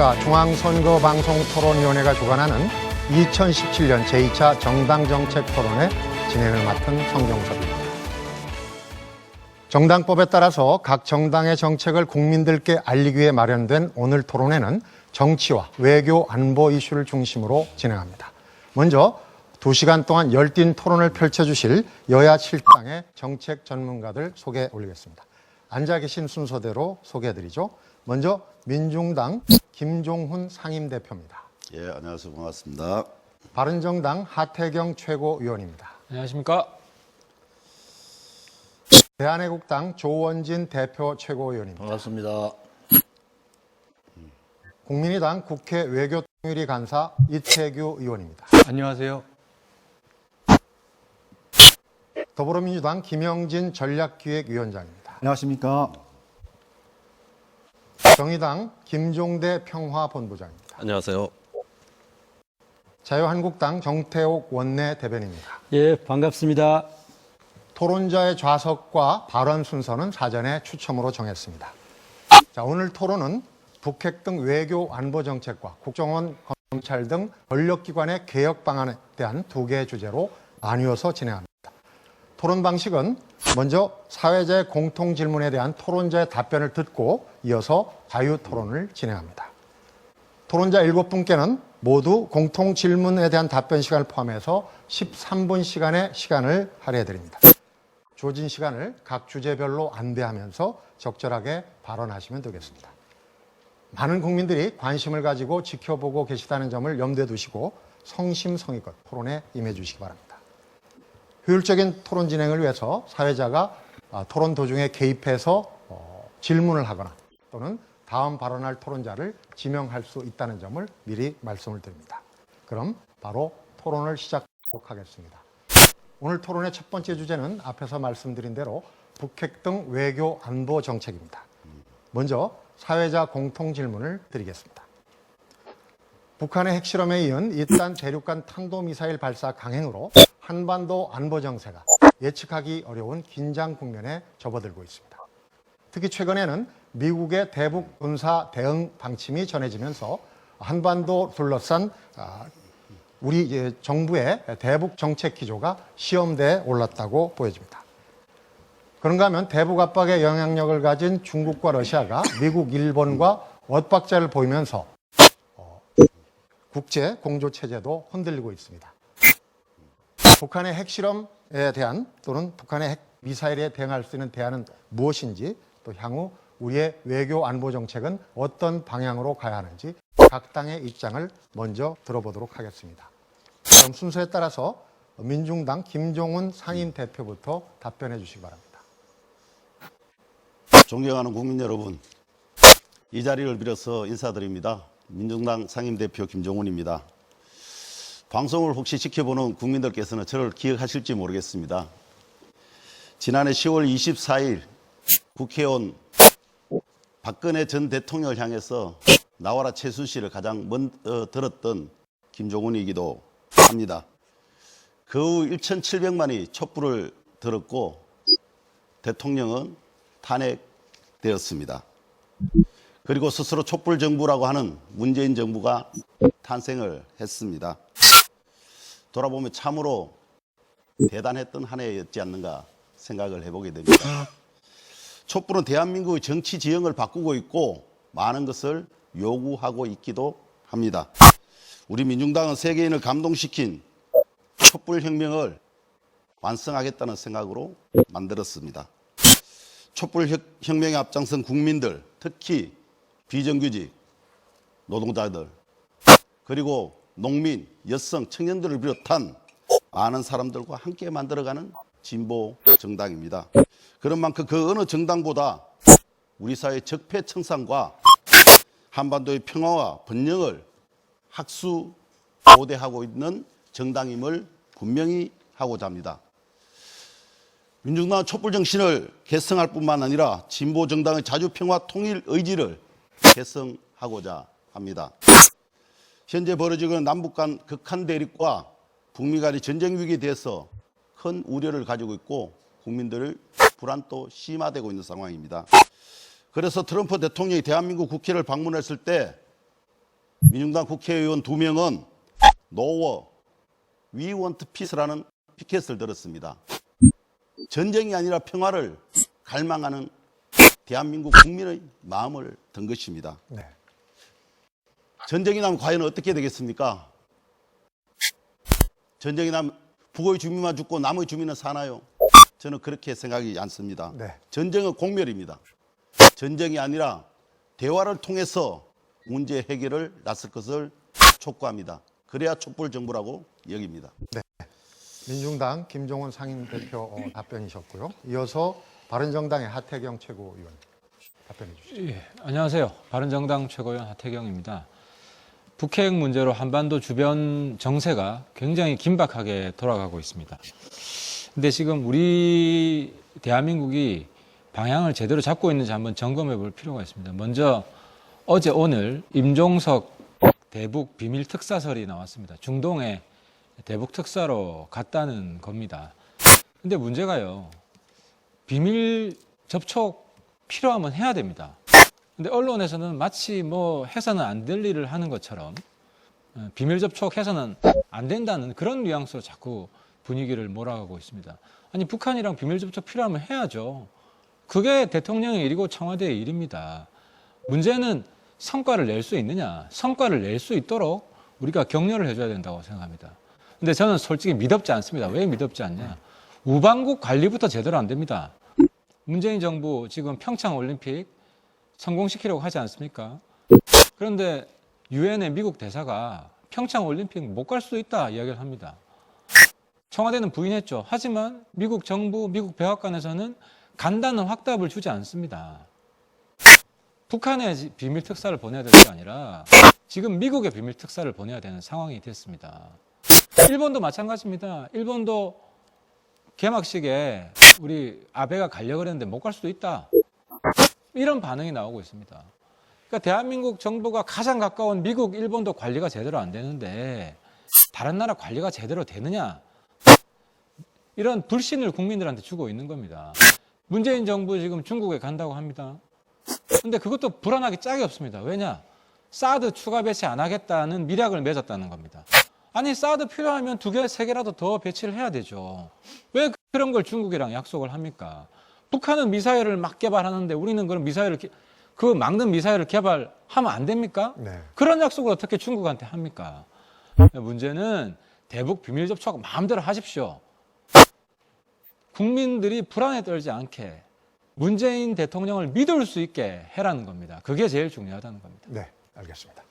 안녕하십니까. 중앙선거방송토론위원회가 주관하는 2017년 제2차 정당정책토론회 진행을 맡은 성경섭입니다. 정당법에 따라서 각 정당의 정책을 국민들께 알리기 위해 마련된 오늘 토론회는 정치와 외교, 안보 이슈를 중심으로 진행합니다. 먼저 2시간 동안 열띤 토론을 펼쳐주실 여야 7당의 정책 전문가들 소개 올리겠습니다. 앉아 계신 순서대로 소개해드리죠. 먼저 민중당 김종훈 상임대표입니다. 예, 안녕하세요. 반갑습니다. 바른정당 하태경 최고위원입니다. 안녕하십니까. 대한애국당 조원진 대표 최고위원입니다. 반갑습니다. 국민의당 국회 외교통일위 간사 이태규 의원입니다. 안녕하세요. 더불어민주당 김영진 전략기획위원장입니다. 안녕하십니까. 정의당 김종대 평화본부장입니다. 안녕하세요. 자유한국당 정태옥 원내 대변인입니다. 예, 반갑습니다. 토론자의 좌석과 발언 순서는 사전에 추첨으로 정했습니다. 자, 오늘 토론은 북핵 등 외교 안보 정책과 국정원, 검찰 등 권력기관의 개혁 방안에 대한 2개의 주제로 나뉘어서 진행합니다. 토론 방식은 먼저 사회자의 공통 질문에 대한 토론자의 답변을 듣고 이어서 자유 토론을 진행합니다. 토론자 7분께는 모두 공통 질문에 대한 답변 시간을 포함해서 13분 시간을 할애해 드립니다. 주어진 시간을 각 주제별로 안배하면서 적절하게 발언하시면 되겠습니다. 많은 국민들이 관심을 가지고 지켜보고 계시다는 점을 염두에 두시고 성심성의껏 토론에 임해 주시기 바랍니다. 효율적인 토론 진행을 위해서 사회자가 토론 도중에 개입해서 질문을 하거나 또는 다음 발언할 토론자를 지명할 수 있다는 점을 미리 말씀을 드립니다. 그럼 바로 토론을 시작하도록 하겠습니다. 오늘 토론의 첫 번째 주제는 앞에서 말씀드린 대로 북핵 등 외교 안보 정책입니다. 먼저 사회자 공통 질문을 드리겠습니다. 북한의 핵실험에 이은 잇단 대륙간 탄도미사일 발사 강행으로 한반도 안보 정세가 예측하기 어려운 긴장 국면에 접어들고 있습니다. 특히 최근에는 미국의 대북 군사 대응 방침이 전해지면서 한반도 둘러싼 우리 정부의 대북 정책 기조가 시험대에 올랐다고 보여집니다. 그런가 하면 대북 압박의 영향력을 가진 중국과 러시아가 미국, 일본과 엇박자를 보이면서 국제 공조 체제도 흔들리고 있습니다. 북한의 핵실험에 대한 또는 북한의 핵 미사일에 대응할 수 있는 대안은 무엇인지 또 향후 우리의 외교 안보 정책은 어떤 방향으로 가야 하는지 각 당의 입장을 먼저 들어보도록 하겠습니다. 다음 순서에 따라서 민중당 김종훈 상임대표부터 답변해 주시기 바랍니다. 존경하는 국민 여러분, 이 자리를 빌어서 인사드립니다. 민중당 상임대표 김종훈입니다. 방송을 혹시 지켜보는 국민들께서는 저를 기억하실지 모르겠습니다. 지난해 10월 24일 국회의원 박근혜 전 대통령을 향해서 나와라 최순실을 가장 먼저 들었던 김종훈이기도 합니다. 그 후 1,700만이 촛불을 들었고 대통령은 탄핵되었습니다. 그리고 스스로 촛불 정부라고 하는 문재인 정부가 탄생을 했습니다. 돌아보면 참으로 대단했던 한 해였지 않는가 생각을 해보게 됩니다. 촛불은 대한민국의 정치 지형을 바꾸고 있고 많은 것을 요구하고 있기도 합니다. 우리 민중당은 세계인을 감동시킨 촛불혁명을 완성하겠다는 생각으로 만들었습니다. 촛불혁명에 앞장선 국민들, 특히 비정규직, 노동자들, 그리고 농민, 여성, 청년들을 비롯한 많은 사람들과 함께 만들어가는 진보 정당입니다. 그런 만큼 그 어느 정당보다 우리 사회의 적폐청산과 한반도의 평화와 번영을 학수고대하고 있는 정당임을 분명히 하고자 합니다. 민중당은 촛불 정신을 계승할 뿐만 아니라 진보 정당의 자주평화 통일 의지를 계승하고자 합니다. 현재 벌어지고 있는 남북 간 극한 대립과 북미 간의 전쟁 위기에 대해서 큰 우려를 가지고 있고 국민들의 불안도 심화되고 있는 상황입니다. 그래서 트럼프 대통령이 대한민국 국회를 방문했을 때 민중당 국회의원 2명은 노워 We want peace라는 피켓을 들었습니다. 전쟁이 아니라 평화를 갈망하는 대한민국 국민의 마음을 든 것입니다. 네. 전쟁이 나면 과연 어떻게 되겠습니까? 전쟁이 나면 북의 주민만 죽고 남의 주민은 사나요? 저는 그렇게 생각하지 않습니다. 네. 전쟁은 공멸입니다. 전쟁이 아니라 대화를 통해서 문제 해결을 나설 것을 촉구합니다. 그래야 촛불 정부라고 여깁니다. 민중당 김종원 상임대표 답변이셨고요. 이어서 바른정당의 하태경 최고위원 답변해 주시죠. 예, 안녕하세요. 바른정당 최고위원 하태경입니다. 북핵 문제로 한반도 주변 정세가 굉장히 긴박하게 돌아가고 있습니다. 근데 지금 우리 대한민국이 방향을 제대로 잡고 있는지 한번 점검해 볼 필요가 있습니다. 먼저 어제 오늘 임종석 대북 비밀 특사설이 나왔습니다. 중동에 대북 특사로 갔다는 겁니다. 근데 문제가요. 비밀 접촉 필요하면 해야 됩니다. 근데 언론에서는 마치 뭐 해서는 안 될 일을 하는 것처럼 비밀 접촉해서는 안 된다는 그런 뉘앙스로 자꾸 분위기를 몰아가고 있습니다. 아니 북한이랑 비밀 접촉 필요하면 해야죠. 그게 대통령의 일이고 청와대의 일입니다. 문제는 성과를 낼 수 있느냐. 성과를 낼 수 있도록 우리가 격려를 해줘야 된다고 생각합니다. 근데 저는 솔직히 믿업지 않습니다. 왜 믿업지 않냐. 우방국 관리부터 제대로 안 됩니다. 문재인 정부 지금 평창 올림픽 성공시키려고 하지 않습니까? 그런데 유엔의 미국 대사가 평창 올림픽 못 갈 수도 있다 이야기를 합니다. 청와대는 부인했죠. 하지만 미국 정부, 미국 백악관에서는 간단한 확답을 주지 않습니다. 북한에 비밀 특사를 보내야 될 게 아니라 지금 미국에 비밀 특사를 보내야 되는 상황이 됐습니다. 일본도 마찬가지입니다. 일본도 개막식에 우리 아베가 가려고 했는데 못 갈 수도 있다. 이런 반응이 나오고 있습니다. 그러니까 대한민국 정부가 가장 가까운 미국, 일본도 관리가 제대로 안 되는데 다른 나라 관리가 제대로 되느냐? 이런 불신을 국민들한테 주고 있는 겁니다. 문재인 정부 지금 중국에 간다고 합니다. 근데 그것도 불안하기 짝이 없습니다. 왜냐? 사드 추가 배치 안 하겠다는 미략을 맺었다는 겁니다. 아니 사드 필요하면 2개, 3개라도 더 배치를 해야 되죠. 왜 그런 걸 중국이랑 약속을 합니까? 북한은 미사일을 막 개발하는데 우리는 그럼 그 막는 미사일을 개발하면 안 됩니까? 네. 그런 약속을 어떻게 중국한테 합니까? 문제는 대북 비밀 접촉 마음대로 하십시오. 국민들이 불안에 떨지 않게 문재인 대통령을 믿을 수 있게 해라는 겁니다. 그게 제일 중요하다는 겁니다. 네, 알겠습니다.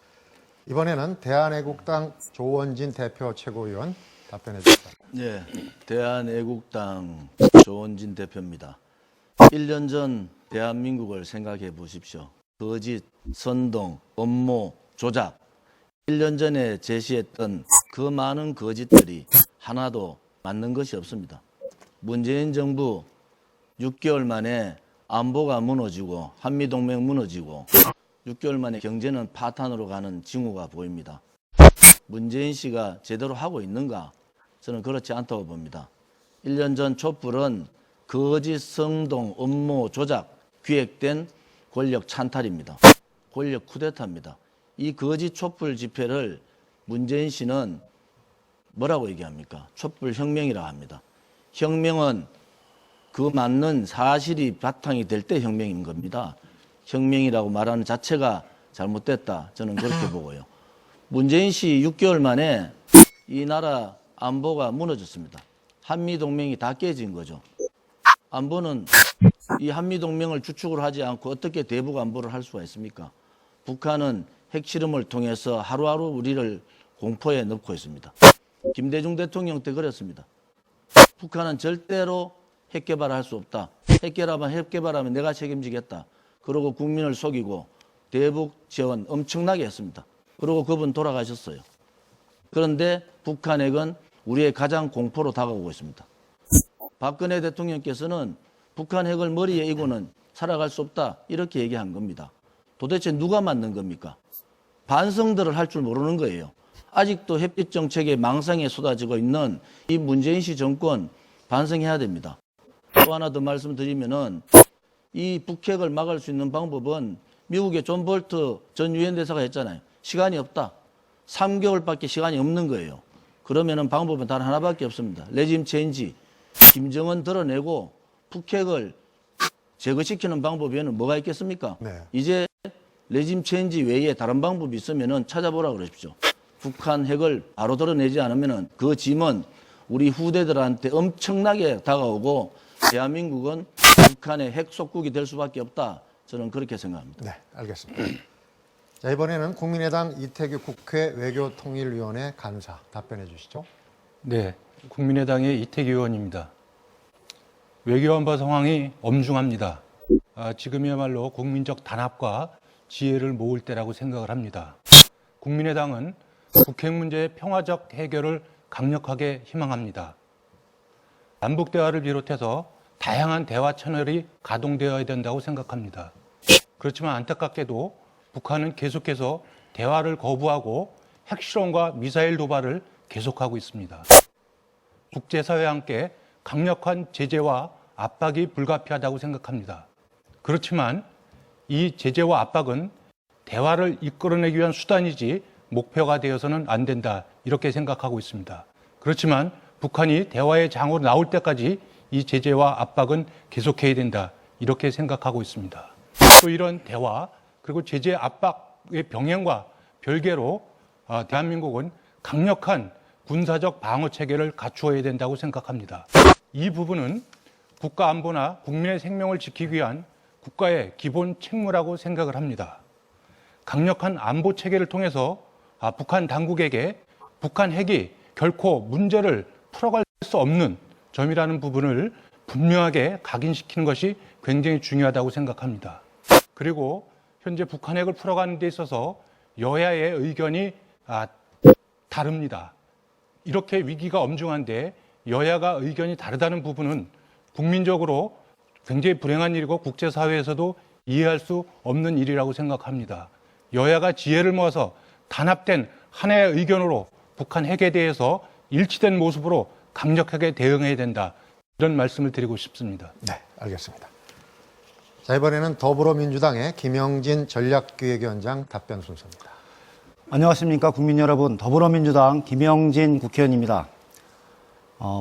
이번에는 대한애국당 조원진 대표 최고위원 답변해 주시죠. 네, 대한애국당 조원진 대표입니다. 1년 전 대한민국을 생각해 보십시오. 거짓, 선동, 음모, 조작. 1년 전에 제시했던 그 많은 거짓들이 하나도 맞는 것이 없습니다. 문재인 정부 6개월 만에 안보가 무너지고 한미동맹 무너지고 6개월 만에 경제는 파탄으로 가는 징후가 보입니다. 문재인 씨가 제대로 하고 있는가? 저는 그렇지 않다고 봅니다. 1년 전 촛불은 거짓, 성동, 음모, 조작, 기획된 권력 찬탈입니다. 권력 쿠데타입니다. 이 거짓 촛불 집회를 문재인 씨는 뭐라고 얘기합니까? 촛불 혁명이라고 합니다. 혁명은 그 맞는 사실이 바탕이 될 때 혁명인 겁니다. 혁명이라고 말하는 자체가 잘못됐다. 저는 그렇게 보고요. 문재인 씨 6개월 만에 이 나라 안보가 무너졌습니다. 한미동맹이 다 깨진 거죠. 안보는 이 한미동맹을 주축으로 하지 않고 어떻게 대북 안보를 할 수가 있습니까? 북한은 핵실험을 통해서 하루하루 우리를 공포에 넣고 있습니다. 김대중 대통령 때 그랬습니다. 북한은 절대로 핵 개발할 수 없다. 핵 개발하면 내가 책임지겠다. 그러고 국민을 속이고 대북 지원 엄청나게 했습니다. 그러고 그분 돌아가셨어요. 그런데 북한 핵은 우리의 가장 공포로 다가오고 있습니다. 박근혜 대통령께서는 북한 핵을 머리에 이고는 살아갈 수 없다. 이렇게 얘기한 겁니다. 도대체 누가 만든 겁니까? 반성들을 할 줄 모르는 거예요. 아직도 햇빛 정책의 망상에 쏟아지고 있는 이 문재인 씨 정권 반성해야 됩니다. 또 하나 더 말씀드리면은 이 북핵을 막을 수 있는 방법은 미국의 존 볼트 전 유엔 대사가 했잖아요. 시간이 없다. 3개월밖에 시간이 없는 거예요. 그러면은 방법은 단 하나밖에 없습니다. 레짐 체인지, 김정은 드러내고 북핵을 제거시키는 방법 외에는 뭐가 있겠습니까? 네. 이제 레짐 체인지 외에 다른 방법이 있으면은 찾아보라 그러십시오. 북한 핵을 바로 드러내지 않으면은 그 짐은 우리 후대들한테 엄청나게 다가오고 대한민국은 북한의 핵 속국이 될 수밖에 없다. 저는 그렇게 생각합니다. 네, 알겠습니다. 자, 이번에는 국민의당 이태규 국회 외교통일위원회 간사 답변해 주시죠. 네, 국민의당의 이태규 의원입니다. 외교안보 상황이 엄중합니다. 지금이야말로 국민적 단합과 지혜를 모을 때라고 생각을 합니다. 국민의당은 북핵 문제의 평화적 해결을 강력하게 희망합니다. 남북 대화를 비롯해서 다양한 대화 채널이 가동되어야 된다고 생각합니다. 그렇지만 안타깝게도 북한은 계속해서 대화를 거부하고 핵실험과 미사일 도발을 계속하고 있습니다. 국제사회와 함께 강력한 제재와 압박이 불가피하다고 생각합니다. 그렇지만 이 제재와 압박은 대화를 이끌어내기 위한 수단이지 목표가 되어서는 안 된다, 이렇게 생각하고 있습니다. 그렇지만 북한이 대화의 장으로 나올 때까지 이 제재와 압박은 계속해야 된다, 이렇게 생각하고 있습니다. 또 이런 대화 그리고 제재 압박의 병행과 별개로 대한민국은 강력한 군사적 방어 체계를 갖추어야 된다고 생각합니다. 이 부분은 국가 안보나 국민의 생명을 지키기 위한 국가의 기본 책무라고 생각을 합니다. 강력한 안보 체계를 통해서 북한 당국에게 북한 핵이 결코 문제를 풀어갈 수 없는 점이라는 부분을 분명하게 각인시키는 것이 굉장히 중요하다고 생각합니다. 그리고 현재 북한 핵을 풀어가는 데 있어서 여야의 의견이 다릅니다. 이렇게 위기가 엄중한데 여야가 의견이 다르다는 부분은 국민적으로 굉장히 불행한 일이고 국제사회에서도 이해할 수 없는 일이라고 생각합니다. 여야가 지혜를 모아서 단합된 하나의 의견으로 북한 핵에 대해서 일치된 모습으로 강력하게 대응해야 된다, 이런 말씀을 드리고 싶습니다. 네, 알겠습니다. 자, 이번에는 더불어민주당의 김영진 전략기획위원장 답변 순서입니다. 안녕하십니까, 국민 여러분. 더불어민주당 김영진 국회의원입니다.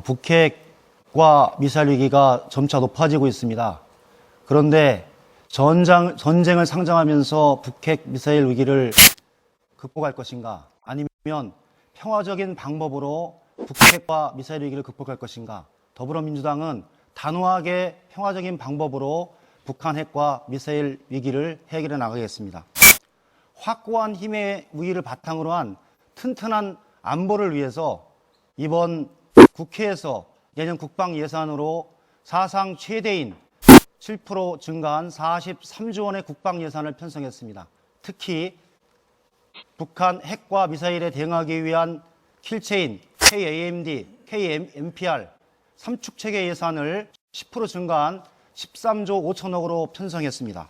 북핵과 미사일 위기가 점차 높아지고 있습니다. 그런데 전쟁을 상정하면서 북핵 미사일 위기를 극복할 것인가, 아니면 평화적인 방법으로 북핵과 미사일 위기를 극복할 것인가. 더불어민주당은 단호하게 평화적인 방법으로 북한 핵과 미사일 위기를 해결해 나가겠습니다. 확고한 힘의 우위를 바탕으로 한 튼튼한 안보를 위해서 이번 국회에서 내년 국방 예산으로 사상 최대인 7% 증가한 43조 원의 국방 예산을 편성했습니다. 특히 북한 핵과 미사일에 대응하기 위한 킬체인, KAMD, KMPR 3축 체계 예산을 10% 증가한 13조 5천억으로 편성했습니다.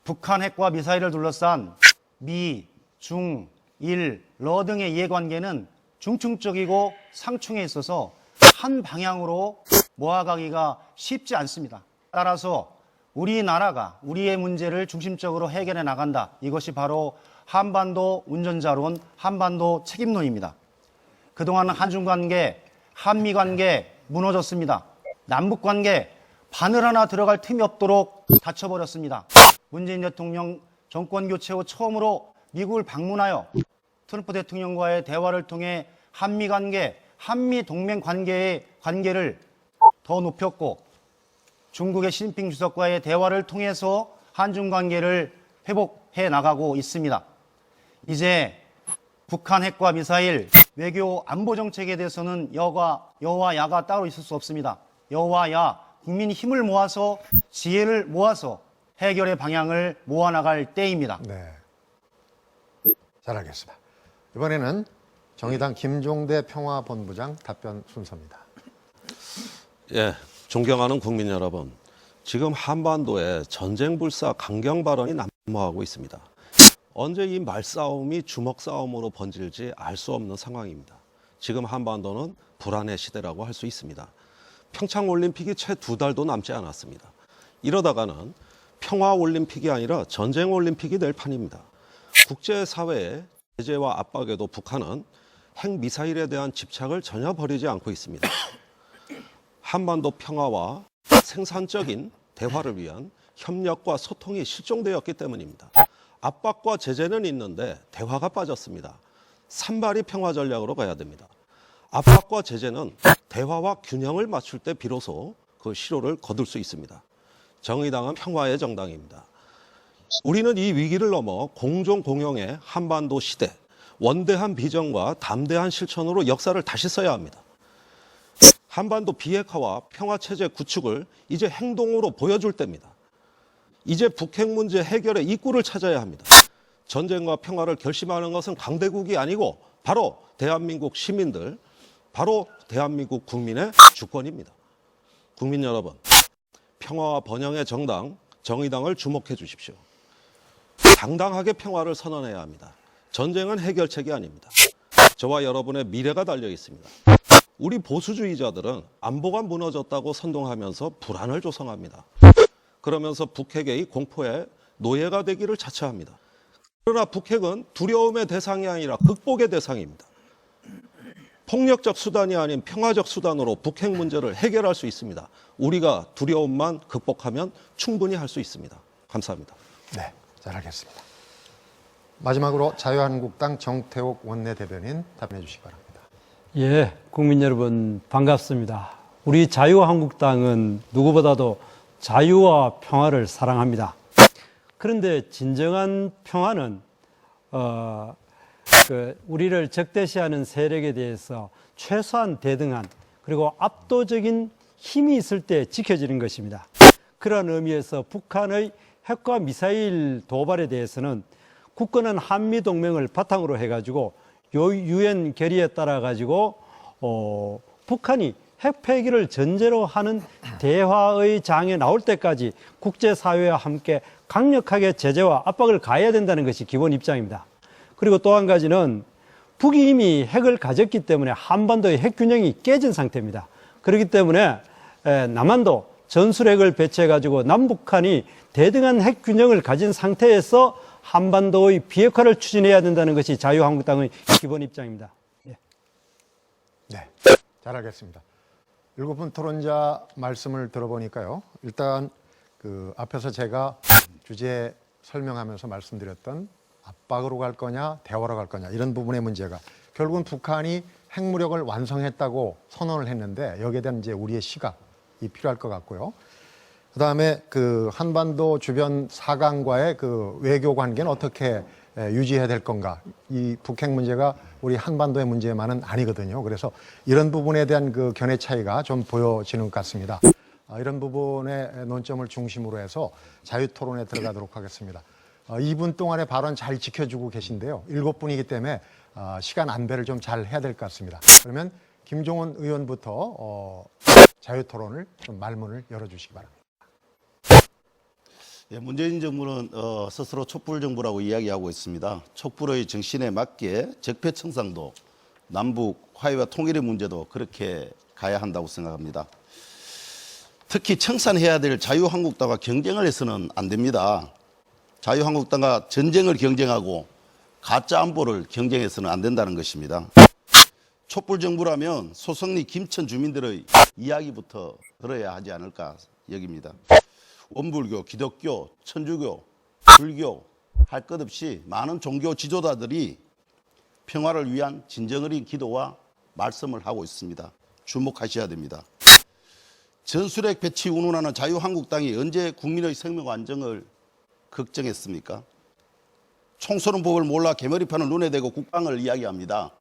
북한 핵과 미사일을 둘러싼 미, 중, 일, 러 등의 이해관계는 중층적이고 상충해 있어서 한 방향으로 모아가기가 쉽지 않습니다. 따라서 우리나라가 우리의 문제를 중심적으로 해결해 나간다. 이것이 바로 한반도 운전자론, 한반도 책임론입니다. 그동안 한중관계, 한미관계 무너졌습니다. 남북관계 바늘 하나 들어갈 틈이 없도록 닫혀버렸습니다. 문재인 대통령 정권 교체 후 처음으로 미국을 방문하여 트럼프 대통령과의 대화를 통해 한미관계, 한미동맹 관계를 더 높였고, 중국의 시진핑 주석과의 대화를 통해서 한중관계를 회복해 나가고 있습니다. 이제 북한 핵과 미사일, 외교 안보 정책에 대해서는 여와 야가 따로 있을 수 없습니다. 여와 야, 국민이 힘을 모아서 지혜를 모아서 해결의 방향을 모아나갈 때입니다. 네, 잘 알겠습니다. 이번에는 정의당 김종대 평화본부장 답변 순서입니다. 예, 존경하는 국민 여러분, 지금 한반도에 전쟁 불사 강경 발언이 난무하고 있습니다. 언제 이 말싸움이 주먹 싸움으로 번질지 알 수 없는 상황입니다. 지금 한반도는 불안의 시대라고 할 수 있습니다. 평창 올림픽이 채 2달도 남지 않았습니다. 이러다가는 평화 올림픽이 아니라 전쟁 올림픽이 될 판입니다. 국제사회의 제재와 압박에도 북한은 핵미사일에 대한 집착을 전혀 버리지 않고 있습니다. 한반도 평화와 생산적인 대화를 위한 협력과 소통이 실종되었기 때문입니다. 압박과 제재는 있는데 대화가 빠졌습니다. 산발이 평화 전략으로 가야 됩니다. 압박과 제재는 대화와 균형을 맞출 때 비로소 그 실효를 거둘 수 있습니다. 정의당은 평화의 정당입니다. 우리는 이 위기를 넘어 공존 공영의 한반도 시대, 원대한 비전과 담대한 실천으로 역사를 다시 써야 합니다. 한반도 비핵화와 평화체제 구축을 이제 행동으로 보여줄 때입니다. 이제 북핵 문제 해결의 입구를 찾아야 합니다. 전쟁과 평화를 결심하는 것은 강대국이 아니고 바로 대한민국 시민들, 바로 대한민국 국민의 주권입니다. 국민 여러분, 평화와 번영의 정당, 정의당을 주목해 주십시오. 당당하게 평화를 선언해야 합니다. 전쟁은 해결책이 아닙니다. 저와 여러분의 미래가 달려 있습니다. 우리 보수주의자들은 안보가 무너졌다고 선동하면서 불안을 조성합니다. 그러면서 북핵의 공포에 노예가 되기를 자처합니다. 그러나 북핵은 두려움의 대상이 아니라 극복의 대상입니다. 폭력적 수단이 아닌 평화적 수단으로 북핵 문제를 해결할 수 있습니다. 우리가 두려움만 극복하면 충분히 할 수 있습니다. 감사합니다. 네, 잘 알겠습니다. 마지막으로 자유한국당 정태욱 원내대변인 답변해 주시기 바랍니다. 예, 국민 여러분 반갑습니다. 우리 자유한국당은 누구보다도 자유와 평화를 사랑합니다. 그런데 진정한 평화는 우리를 적대시하는 세력에 대해서 최소한 대등한 그리고 압도적인 힘이 있을 때 지켜지는 것입니다. 그런 의미에서 북한의 핵과 미사일 도발에 대해서는 굳건한 한미동맹을 바탕으로 해가지고 유엔 결의에 따라 가지고 북한이 핵 폐기를 전제로 하는 대화의 장에 나올 때까지 국제사회와 함께 강력하게 제재와 압박을 가해야 된다는 것이 기본 입장입니다. 그리고 또 한 가지는 북이 이미 핵을 가졌기 때문에 한반도의 핵 균형이 깨진 상태입니다. 그렇기 때문에 남한도 전술핵을 배치해가지고 남북한이 대등한 핵 균형을 가진 상태에서 한반도의 비핵화를 추진해야 된다는 것이 자유한국당의 기본 입장입니다. 예. 네, 잘 알겠습니다. 7분 토론자 말씀을 들어보니까요. 일단 앞에서 제가 주제 설명하면서 말씀드렸던 압박으로 갈 거냐, 대화로 갈 거냐 이런 부분의 문제가 결국은 북한이 핵무력을 완성했다고 선언을 했는데 여기에 대한 이제 우리의 시각이 필요할 것 같고요. 그다음에 한반도 주변 사강과의 외교 관계는 어떻게 유지해야 될 건가? 이 북핵 문제가 우리 한반도의 문제만은 아니거든요. 그래서 이런 부분에 대한 견해 차이가 좀 보여지는 것 같습니다. 이런 부분의 논점을 중심으로 해서 자유토론에 들어가도록 하겠습니다. 2분 동안의 발언 잘 지켜주고 계신데요. 7분이기 때문에 시간 안배를 좀 잘 해야 될 것 같습니다. 그러면 김종원 의원부터 자유토론을 좀 말문을 열어주시기 바랍니다. 예, 문재인 정부는 스스로 촛불 정부라고 이야기하고 있습니다. 촛불의 정신에 맞게 적폐청산도 남북 화해와 통일의 문제도 그렇게 가야 한다고 생각합니다. 특히 청산해야 될 자유한국당과 경쟁을 해서는 안 됩니다. 자유한국당과 전쟁을 경쟁하고 가짜 안보를 경쟁해서는 안 된다는 것입니다. 촛불 정부라면 소성리 김천 주민들의 이야기부터 들어야 하지 않을까 여깁니다. 원불교, 기독교, 천주교, 불교 할 것 없이 많은 종교 지도자들이 평화를 위한 진정 어린 기도와 말씀을 하고 있습니다. 주목하셔야 됩니다. 전술핵 배치 운운하는 자유한국당이 언제 국민의 생명 안정을 걱정했습니까? 총 쏘는 법을 몰라 개머리판을 눈에 대고 국방을 이야기합니다.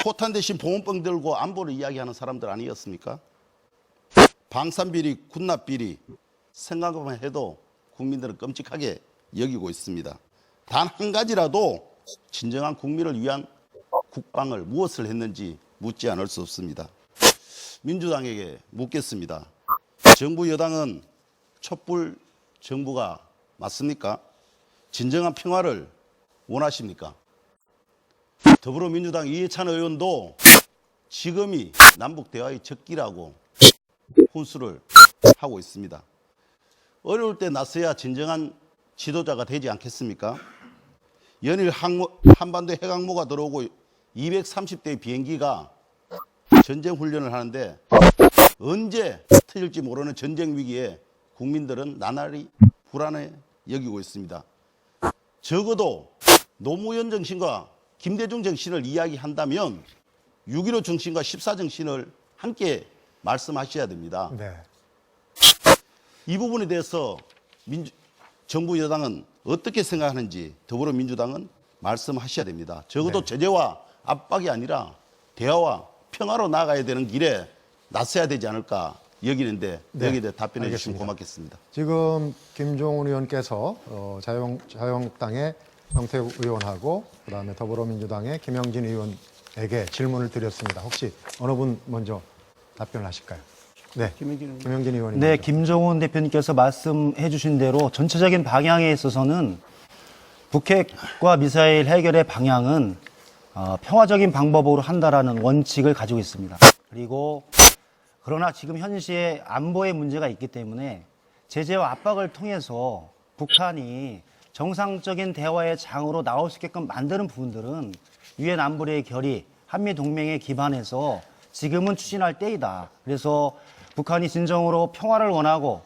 포탄 대신 보온병 들고 안보를 이야기하는 사람들 아니었습니까? 방산비리, 군납비리 생각만 해도 국민들은 끔찍하게 여기고 있습니다. 단 한 가지라도 진정한 국민을 위한 국방을 무엇을 했는지 묻지 않을 수 없습니다. 민주당에게 묻겠습니다. 정부 여당은 촛불 정부가 맞습니까? 진정한 평화를 원하십니까? 더불어민주당 이해찬 의원도 지금이 남북 대화의 적기라고 훈수를 하고 있습니다. 어려울 때 나서야 진정한 지도자가 되지 않겠습니까? 연일 한반도에 핵항모가 들어오고 230대의 비행기가 전쟁 훈련을 하는데 언제 터질지 모르는 전쟁 위기에 국민들은 나날이 불안해 여기고 있습니다. 적어도 노무현 정신과 김대중 정신을 이야기한다면 6.15 정신과 14 정신을 함께 말씀하셔야 됩니다. 네. 이 부분에 대해서 정부 여당은 어떻게 생각하는지 더불어민주당은 말씀하셔야 됩니다. 적어도 제재와 압박이 아니라 대화와 평화로 나아가야 되는 길에 나서야 되지 않을까 여기는데 여기에 대해 답변해 주시면 알겠습니다. 고맙겠습니다. 지금 김종훈 의원께서 자유한국당의 정태욱 의원하고 그다음에 더불어민주당의 김영진 의원에게 질문을 드렸습니다. 혹시 어느 분 먼저 답변을 하실까요? 네, 김영진 의원님. 네, 먼저. 김종훈 대표님께서 말씀해 주신 대로 전체적인 방향에 있어서는 북핵과 미사일 해결의 방향은 평화적인 방법으로 한다라는 원칙을 가지고 있습니다. 그리고 그러나 지금 현시에 안보의 문제가 있기 때문에 제재와 압박을 통해서 북한이 정상적인 대화의 장으로 나올 수 있게끔 만드는 부분들은 유엔 안보리의 결의, 한미 동맹에 기반해서 지금은 추진할 때이다. 그래서 북한이 진정으로 평화를 원하고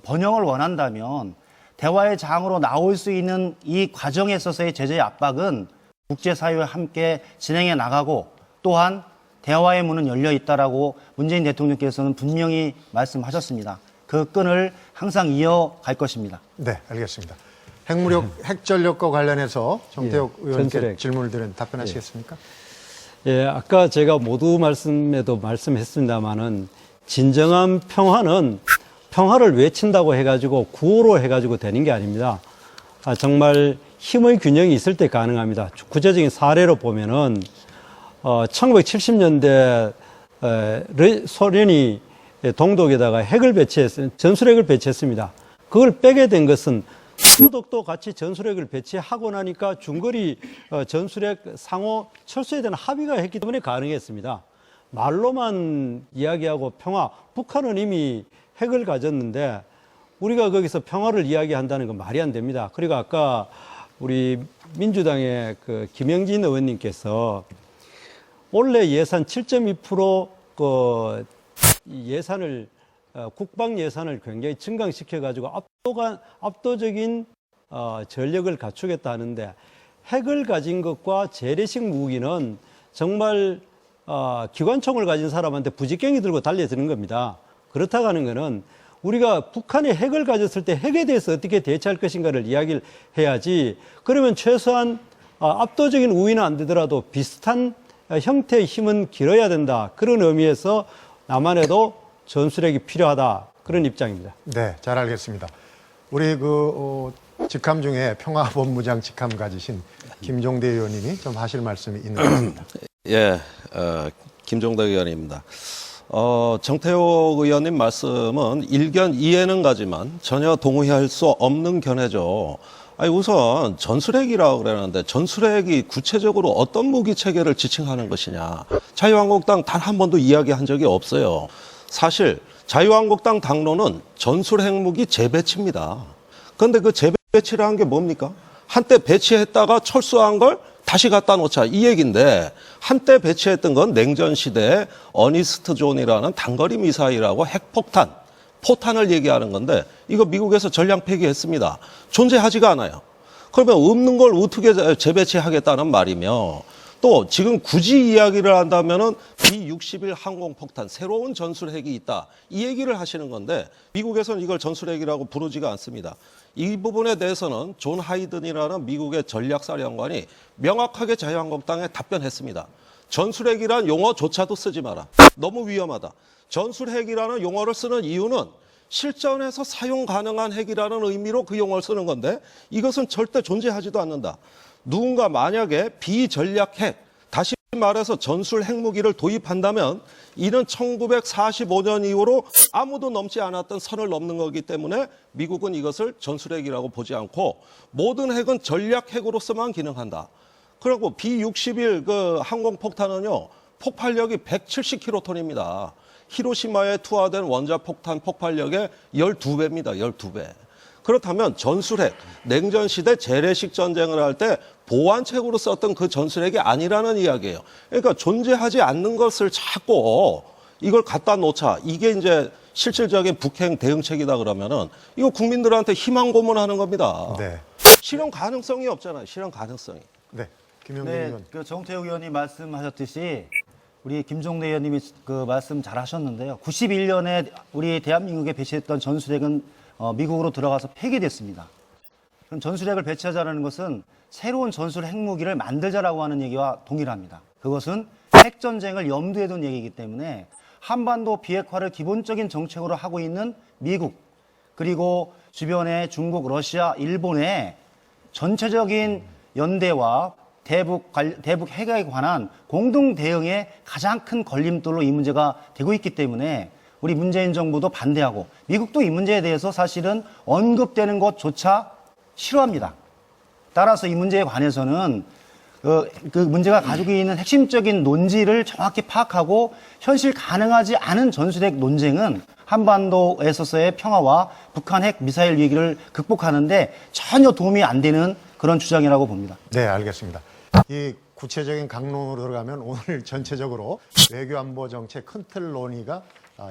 번영을 원한다면 대화의 장으로 나올 수 있는 이 과정에 있어서의 제재의 압박은 국제사회와 함께 진행해 나가고 또한 대화의 문은 열려 있다라고 문재인 대통령께서는 분명히 말씀하셨습니다. 그 끈을 항상 이어갈 것입니다. 네, 알겠습니다. 핵무력, 핵전력과 관련해서 정태욱 예, 의원께 전술핵. 질문을 드린 답변하시겠습니까? 예, 아까 제가 모두 말씀에도 말씀했습니다마는 진정한 평화는 평화를 외친다고 해가지고 구호로 해가지고 되는 게 아닙니다. 정말 힘의 균형이 있을 때 가능합니다. 구체적인 사례로 보면은 1970년대 소련이 동독에다가 핵을 전술핵을 배치했습니다. 그걸 빼게 된 것은 중국도 같이 전술핵을 배치하고 나니까 중거리 전술핵 상호 철수에 대한 합의가 했기 때문에 가능했습니다. 말로만 이야기하고 평화, 북한은 이미 핵을 가졌는데 우리가 거기서 평화를 이야기한다는 건 말이 안 됩니다. 그리고 아까 우리 민주당의 그 김영진 의원님께서 올해 예산 7.2% 예산을 국방 예산을 굉장히 증강시켜 가지고 압도적인 전력을 갖추겠다 하는데 핵을 가진 것과 재래식 무기는 정말 기관총을 가진 사람한테 부직경이 들고 달려드는 겁니다. 그렇다고 하는 것은 우리가 북한이 핵을 가졌을 때 핵에 대해서 어떻게 대처할 것인가를 이야기를 해야지. 그러면 최소한 압도적인 우위는 안 되더라도 비슷한 형태의 힘은 길어야 된다. 그런 의미에서 남한에도 전술핵이 필요하다. 그런 입장입니다. 네, 잘 알겠습니다. 우리 직함 중에 평화본부장 직함 가지신 김종대 의원님이 좀 하실 말씀이 있는 것 같습니다. 예, 김종대 의원입니다. 정태욱 의원님 말씀은 일견 이해는 가지만 전혀 동의할 수 없는 견해죠. 아니, 우선 전술핵이라고 그러는데 전술핵이 구체적으로 어떤 무기 체계를 지칭하는 것이냐. 자유한국당 단 한 번도 이야기한 적이 없어요. 사실 자유한국당 당론은 전술핵 무기 재배치입니다. 그런데 그 재배치라는 게 뭡니까? 한때 배치했다가 철수한 걸 다시 갖다 놓자 이 얘기인데 한때 배치했던 건 냉전 시대에 어니스트 존이라는 단거리 미사일하고 핵폭탄, 포탄을 얘기하는 건데 이거 미국에서 전량 폐기했습니다. 존재하지가 않아요. 그러면 없는 걸 어떻게 재배치하겠다는 말이며 또 지금 굳이 이야기를 한다면은 B-61 항공폭탄 새로운 전술핵이 있다 이 얘기를 하시는 건데 미국에서는 이걸 전술핵이라고 부르지가 않습니다. 이 부분에 대해서는 존 하이든이라는 미국의 전략사령관이 명확하게 자유한국당에 답변했습니다. 전술핵이란 용어조차도 쓰지 마라. 너무 위험하다. 전술핵이라는 용어를 쓰는 이유는 실전에서 사용 가능한 핵이라는 의미로 그 용어를 쓰는 건데 이것은 절대 존재하지도 않는다. 누군가 만약에 비전략 핵, 다시 말해서 전술 핵무기를 도입한다면 이는 1945년 이후로 아무도 넘지 않았던 선을 넘는 거기 때문에 미국은 이것을 전술핵이라고 보지 않고 모든 핵은 전략 핵으로서만 기능한다. 그리고 B-61 그 항공폭탄은요, 폭발력이 170킬로톤입니다. 히로시마에 투하된 원자폭탄 폭발력의 12배입니다. 12배. 그렇다면 전술핵, 냉전 시대 재래식 전쟁을 할 때 보완책으로 썼던 그 전술핵이 아니라는 이야기예요. 그러니까 존재하지 않는 것을 자꾸 이걸 갖다 놓자. 이게 이제 실질적인 북핵 대응책이다 그러면은 이거 국민들한테 희망 고문하는 겁니다. 네. 실현 가능성이 없잖아요. 실현 가능성이. 네. 김영민 네, 의원. 그 정태욱 의원이 말씀하셨듯이 우리 김종대 의원님이 그 말씀 잘 하셨는데요. 91년에 우리 대한민국에 배치했던 전술핵은 미국으로 들어가서 폐기됐습니다. 그럼 전술핵을 배치하자는 것은 새로운 전술 핵무기를 만들자라고 하는 얘기와 동일합니다. 그것은 핵전쟁을 염두에 둔 얘기이기 때문에 한반도 비핵화를 기본적인 정책으로 하고 있는 미국, 그리고 주변의 중국, 러시아, 일본의 전체적인 연대와 대북 핵에 관한 공동 대응의 가장 큰 걸림돌로 이 문제가 되고 있기 때문에 우리 문재인 정부도 반대하고 미국도 이 문제에 대해서 사실은 언급되는 것조차 싫어합니다. 따라서 이 문제에 관해서는 그 문제가 가지고 있는 핵심적인 논지를 정확히 파악하고 현실 가능하지 않은 전술핵 논쟁은 한반도에서의 평화와 북한 핵 미사일 위기를 극복하는데 전혀 도움이 안 되는 그런 주장이라고 봅니다. 네, 알겠습니다. 이 구체적인 강론으로 들어가면 오늘 전체적으로 외교안보 정책 큰 틀 논의가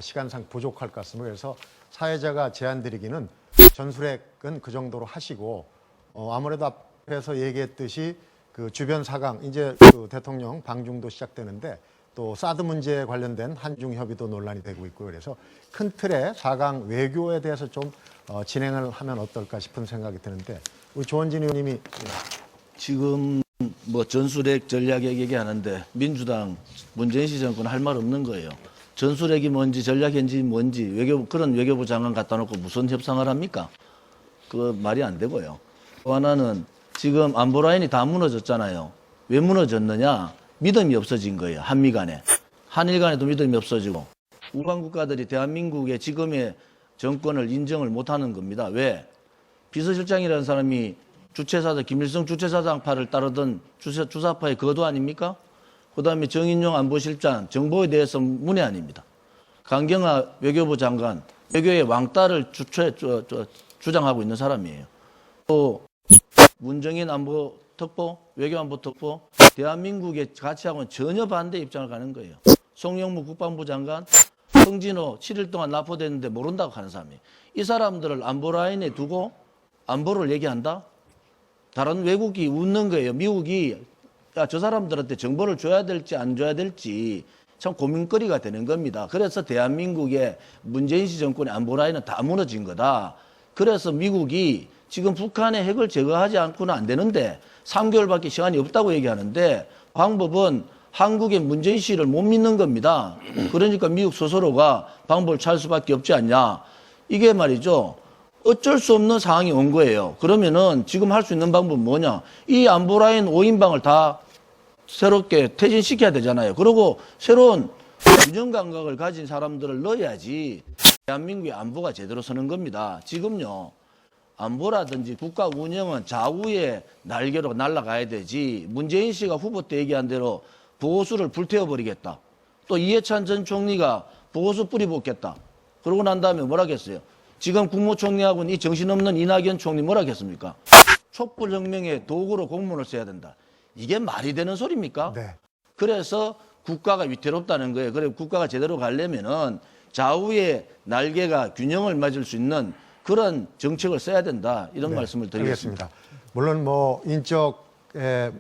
시간상 부족할 것 같습니다. 그래서 사회자가 제안드리기는 전술핵은 그 정도로 하시고 아무래도 앞에서 얘기했듯이 그 주변 사강 이제 그 대통령 방중도 시작되는데 또 사드 문제에 관련된 한중 협의도 논란이 되고 있고 그래서 큰 틀의 4강 외교에 대해서 좀 진행을 하면 어떨까 싶은 생각이 드는데 우리 조원진 의원님이 지금 뭐 전술핵 전략핵 얘기하는데 민주당 문재인 씨 정권 할 말 없는 거예요. 전술핵이 뭔지 전략핵이 뭔지 그런 외교부 장관 갖다 놓고 무슨 협상을 합니까? 그 말이 안 되고요. 또 하나는 지금 안보 라인이 다 무너졌잖아요. 왜 무너졌느냐? 믿음이 없어진 거예요. 한미 간에. 한일 간에도 믿음이 없어지고 우방 국가들이 대한민국의 지금의 정권을 인정을 못하는 겁니다. 왜? 비서실장이라는 사람이 주최사장 김일성 주최사장파를 따르던 주사파의 거도 아닙니까? 그다음에 정인용 안보실장 정보에 대해서 문외 아닙니다. 강경화 외교부 장관 외교의 왕따를 주장하고 있는 사람이에요. 또 문정인 안보 특보 외교안보 특보 대한민국의 가치하고는 전혀 반대 입장을 가는 거예요. 송영무 국방부 장관 홍진호 7일 동안 납포됐는데 모른다고 하는 사람이에요. 이 사람들을 안보 라인에 두고 안보를 얘기한다? 다른 외국이 웃는 거예요. 미국이 야, 저 사람들한테 정보를 줘야 될지 안 줘야 될지 참 고민거리가 되는 겁니다. 그래서 대한민국의 문재인 씨 정권의 안보 라인은 다 무너진 거다. 그래서 미국이 지금 북한의 핵을 제거하지 않고는 안 되는데 3개월밖에 시간이 없다고 얘기하는데 방법은 한국의 문재인 씨를 못 믿는 겁니다. 그러니까 미국 스스로가 방법을 찾을 수밖에 없지 않냐. 이게 말이죠. 어쩔 수 없는 상황이 온 거예요. 그러면은 지금 할 수 있는 방법은 뭐냐. 이 안보라인 5인방을 다 새롭게 퇴진시켜야 되잖아요. 그리고 새로운 균형 감각을 가진 사람들을 넣어야지 대한민국의 안보가 제대로 서는 겁니다. 지금요. 안보라든지 국가 운영은 좌우의 날개로 날아가야 되지. 문재인 씨가 후보 때 얘기한 대로 보호수를 불태워버리겠다. 또 이해찬 전 총리가 보호수 뿌리 붓겠다. 그러고 난 다음에 뭐라 했어요? 지금 국무총리하고는 이 정신없는 이낙연 총리 뭐라 했습니까? 촛불혁명의 도구로 공문을 써야 된다. 이게 말이 되는 소리입니까? 네. 그래서 국가가 위태롭다는 거예요. 그래 국가가 제대로 가려면은 좌우의 날개가 균형을 맞을 수 있는 그런 정책을 써야 된다. 이런 말씀을 드리겠습니다. 알겠습니다. 물론 뭐 인적에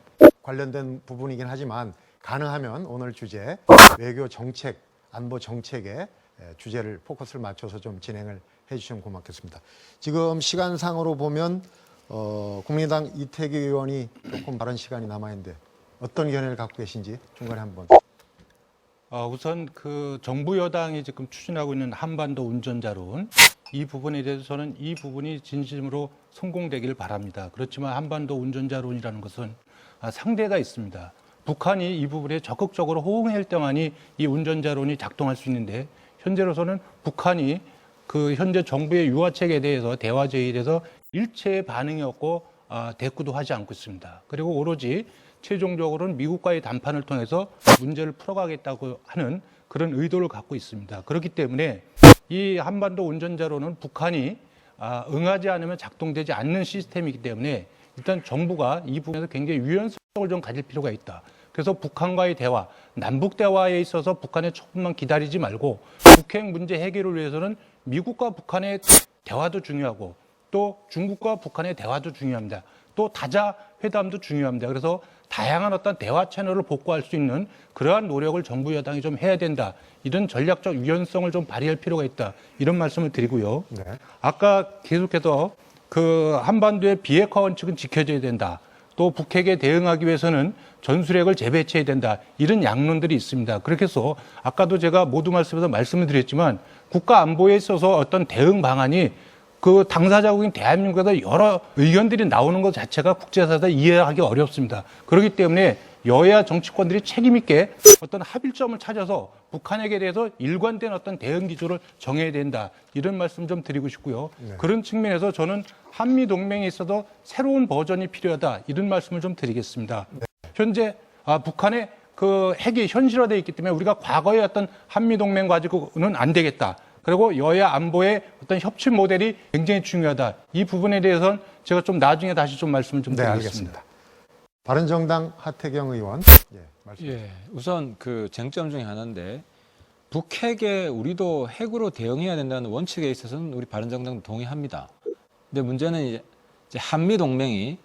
관련된 부분이긴 하지만 가능하면 오늘 주제 외교 정책, 안보 정책에 주제를 포커스를 맞춰서 좀 진행을 해주시면 고맙겠습니다. 지금 시간상으로 보면 국민의당 이태규 의원이 조금 발언 시간이 남아있는데 어떤 견해를 갖고 계신지 중간에 한번. 우선 그 정부 여당이 지금 추진하고 있는 한반도 운전자론 이 부분에 대해서는 이 부분이 진심으로 성공되길 바랍니다. 그렇지만 한반도 운전자론이라는 것은 상대가 있습니다. 북한이 이 부분에 적극적으로 호응할 때만이 이 운전자론이 작동할 수 있는데 현재로서는 북한이 그 현재 정부의 유화책에 대해서 대화 제의에 대해서 일체의 반응이 없고 대꾸도 하지 않고 있습니다. 그리고 오로지 최종적으로는 미국과의談판을 통해서 문제를 풀어가겠다고 하는 그런 의도를 갖고 있습니다. 그렇기 때문에 이 한반도 운전자로는 북한이 응하지 않으면 작동되지 않는 시스템이기 때문에 일단 정부가 이 부분에서 굉장히 유연성을 좀 가질 필요가 있다. 그래서 북한과의 대화, 남북 대화에 있어서 북한의 촉구만 기다리지 말고 북핵 문제 해결을 위해서는 미국과 북한의 대화도 중요하고 또 중국과 북한의 대화도 중요합니다. 또 다자 회담도 중요합니다. 그래서 다양한 어떤 대화 채널을 복구할 수 있는 그러한 노력을 정부 여당이 좀 해야 된다. 이런 전략적 유연성을 좀 발휘할 필요가 있다. 이런 말씀을 드리고요. 네. 아까 계속해서 그 한반도의 비핵화 원칙은 지켜져야 된다. 또 북핵에 대응하기 위해서는 전술핵을 재배치해야 된다. 이런 양론들이 있습니다. 그렇게 해서 아까도 제가 모두 말씀에서 말씀을 드렸지만 국가 안보에 있어서 어떤 대응 방안이 그 당사자국인 대한민국에서 여러 의견들이 나오는 것 자체가 국제사회에서 이해하기 어렵습니다. 그렇기 때문에 여야 정치권들이 책임 있게 어떤 합일점을 찾아서 북한에게 대해서 일관된 어떤 대응 기조를 정해야 된다. 이런 말씀 좀 드리고 싶고요. 그런 측면에서 저는 한미 동맹에 있어서 새로운 버전이 필요하다. 이런 말씀을 좀 드리겠습니다. 현재 북한의 그 핵이 현실화되어 있기 때문에 우리가 과거의 어떤 한미 동맹 가지고는 안 되겠다. 그리고 여야 안보의 어떤 협치 모델이 굉장히 중요하다. 이 부분에 대해서는 제가 좀 나중에 다시 좀 말씀을 좀 네, 드리겠습니다. 알겠습니다. 바른정당 하태경 의원. 말씀. 예, 우선 그 쟁점 중에 하나인데 북핵에 우리도 핵으로 대응해야 된다는 원칙에 있어서는 우리 바른정당도 동의합니다. 근데 문제는 이제 한미 동맹이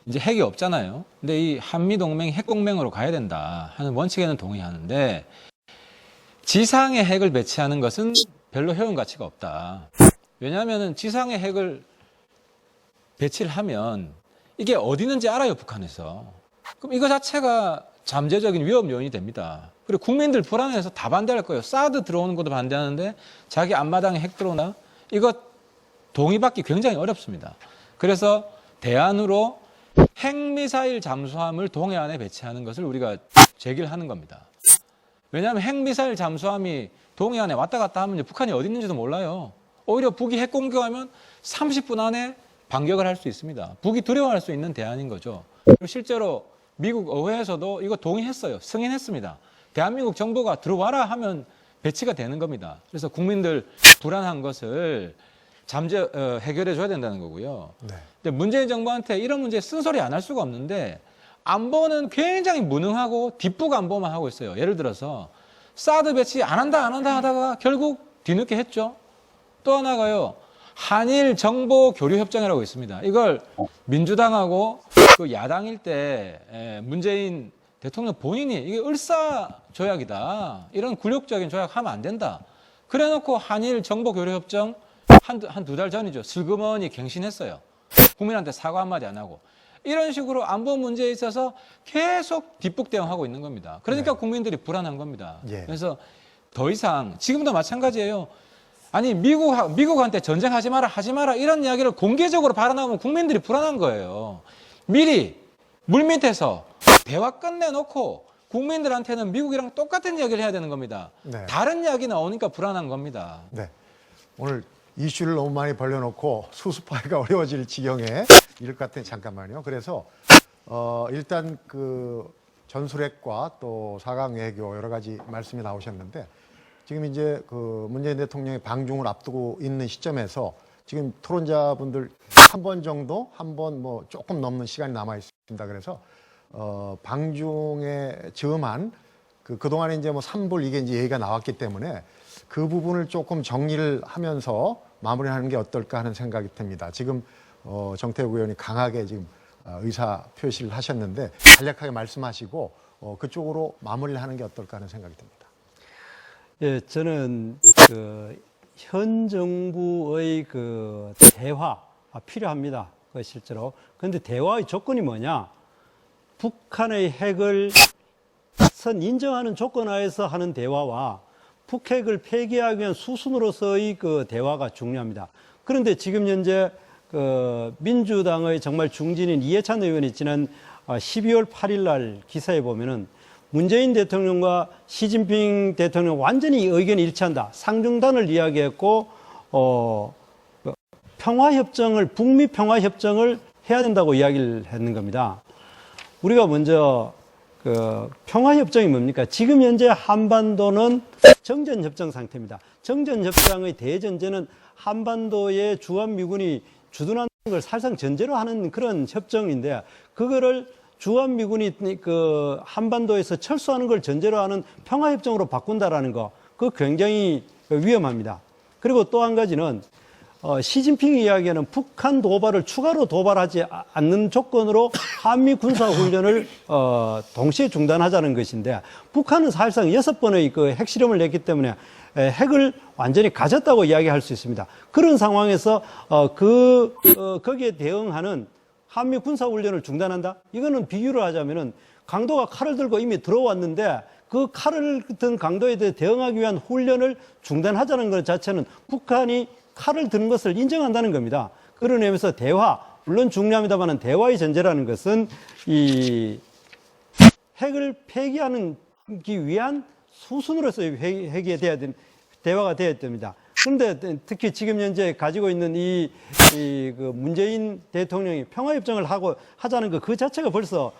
이제 핵이 없잖아요. 근데 이 한미 동맹이 핵 동맹으로 가야 된다 하는 원칙에는 동의하는데 지상에 핵을 배치하는 것은 별로 효용 가치가 없다. 왜냐하면 지상에 핵을 배치를 하면 이게 어디 있는지 알아요, 북한에서. 그럼 이거 자체가 잠재적인 위험 요인이 됩니다. 그리고 국민들 불안해서 다 반대할 거예요. 사드 들어오는 것도 반대하는데 자기 앞마당에 핵 들어오나? 이거 동의받기 굉장히 어렵습니다. 그래서 대안으로 핵미사일 잠수함을 동해안에 배치하는 것을 우리가 제기를 하는 겁니다. 왜냐하면 핵미사일 잠수함이 동해안에 왔다 갔다 하면 북한이 어디 있는지도 몰라요. 오히려 북이 핵 공격하면 30분 안에 반격을 할 수 있습니다. 북이 두려워할 수 있는 대안인 거죠. 그리고 실제로 미국 의회에서도 이거 동의했어요. 승인했습니다. 대한민국 정부가 들어와라 하면 배치가 되는 겁니다. 그래서 국민들 불안한 것을 해결해 줘야 된다는 거고요. 네. 근데 문재인 정부한테 이런 문제에 쓴소리 안 할 수가 없는데 안보는 굉장히 무능하고 뒷북 안보만 하고 있어요. 예를 들어서 사드 배치 안 한다 하다가 결국 뒤늦게 했죠. 또 하나가요. 한일 정보 교류 협정이라고 있습니다. 이걸 민주당하고 그 야당일 때 문재인 대통령 본인이 이게 을사 조약이다. 이런 굴욕적인 조약하면 안 된다. 그래놓고 한일 정보 교류 협정 한 두 달 전이죠. 슬그머니 갱신했어요. 국민한테 사과 한마디 안 하고. 이런 식으로 안보 문제에 있어서 계속 뒷북 대응하고 있는 겁니다. 그러니까 국민들이 불안한 겁니다. 예. 그래서 더 이상 지금도 마찬가지예요. 아니 미국한테 전쟁하지 마라 이런 이야기를 공개적으로 발언하면 국민들이 불안한 거예요. 미리 물밑에서 대화 끝내놓고 국민들한테는 미국이랑 똑같은 이야기를 해야 되는 겁니다. 네. 다른 이야기 나오니까 불안한 겁니다. 네. 오늘 이슈를 너무 많이 벌려놓고 수습하기가 어려워질 지경에 이럴 것 같아요. 잠깐만요. 그래서 일단 그 전술핵과 또 4강 외교 여러 가지 말씀이 나오셨는데 지금 이제 그 문재인 대통령의 방중을 앞두고 있는 시점에서 지금 토론자분들 한 번 정도, 한 번 뭐 조금 넘는 시간이 남아 있습니다. 그래서 방중에 즈음한 그동안에 이제 뭐 3불 이게 이제 얘기가 나왔기 때문에 그 부분을 조금 정리를 하면서 마무리하는 게 어떨까 하는 생각이 듭니다. 지금 정태욱 의원이 강하게 지금 의사 표시를 하셨는데 간략하게 말씀하시고 그쪽으로 마무리를 하는 게 어떨까 하는 생각이 듭니다. 예, 저는 현 정부의 대화 필요합니다. 실제로. 그런데 대화의 조건이 뭐냐? 북한의 핵을 선 인정하는 조건 하에서 하는 대화와 북핵을 폐기하기 위한 수순으로서의 대화가 중요합니다. 그런데 지금 현재 민주당의 정말 중진인 이해찬 의원이 지난 12월 8일 날 기사에 보면은 문재인 대통령과 시진핑 대통령 완전히 의견이 일치한다. 상중단을 이야기했고 북미 평화협정을 해야 된다고 이야기를 했는 겁니다. 우리가 먼저 평화협정이 뭡니까? 지금 현재 한반도는 정전협정 상태입니다. 정전협정의 대전제는 한반도의 주한미군이 주둔하는 걸 사실상 전제로 하는 그런 협정인데, 그거를 주한미군이 그 한반도에서 철수하는 걸 전제로 하는 평화협정으로 바꾼다라는 거, 그거 굉장히 위험합니다. 그리고 또 한 가지는 시진핑이 이야기하는 북한 도발을 추가로 도발하지 않는 조건으로 한미 군사훈련을 동시에 중단하자는 것인데, 북한은 사실상 6번의 그 핵실험을 했기 때문에 핵을 완전히 가졌다고 이야기할 수 있습니다. 그런 상황에서 거기에 대응하는 한미 군사훈련을 중단한다? 이거는 비유를 하자면은 강도가 칼을 들고 이미 들어왔는데 그 칼을 든 강도에 대해 대응하기 위한 훈련을 중단하자는 것 자체는 북한이 칼을 드는 것을 인정한다는 겁니다. 그런 의미에서 대화, 물론 중요합니다만 대화의 전제라는 것은 이 핵을 폐기하기 위한 수순으로서의 대화가 되어야 됩니다. 그런데 특히 지금 현재 가지고 있는 그 문재인 대통령이 평화협정을 하자는 그 자체가 벌써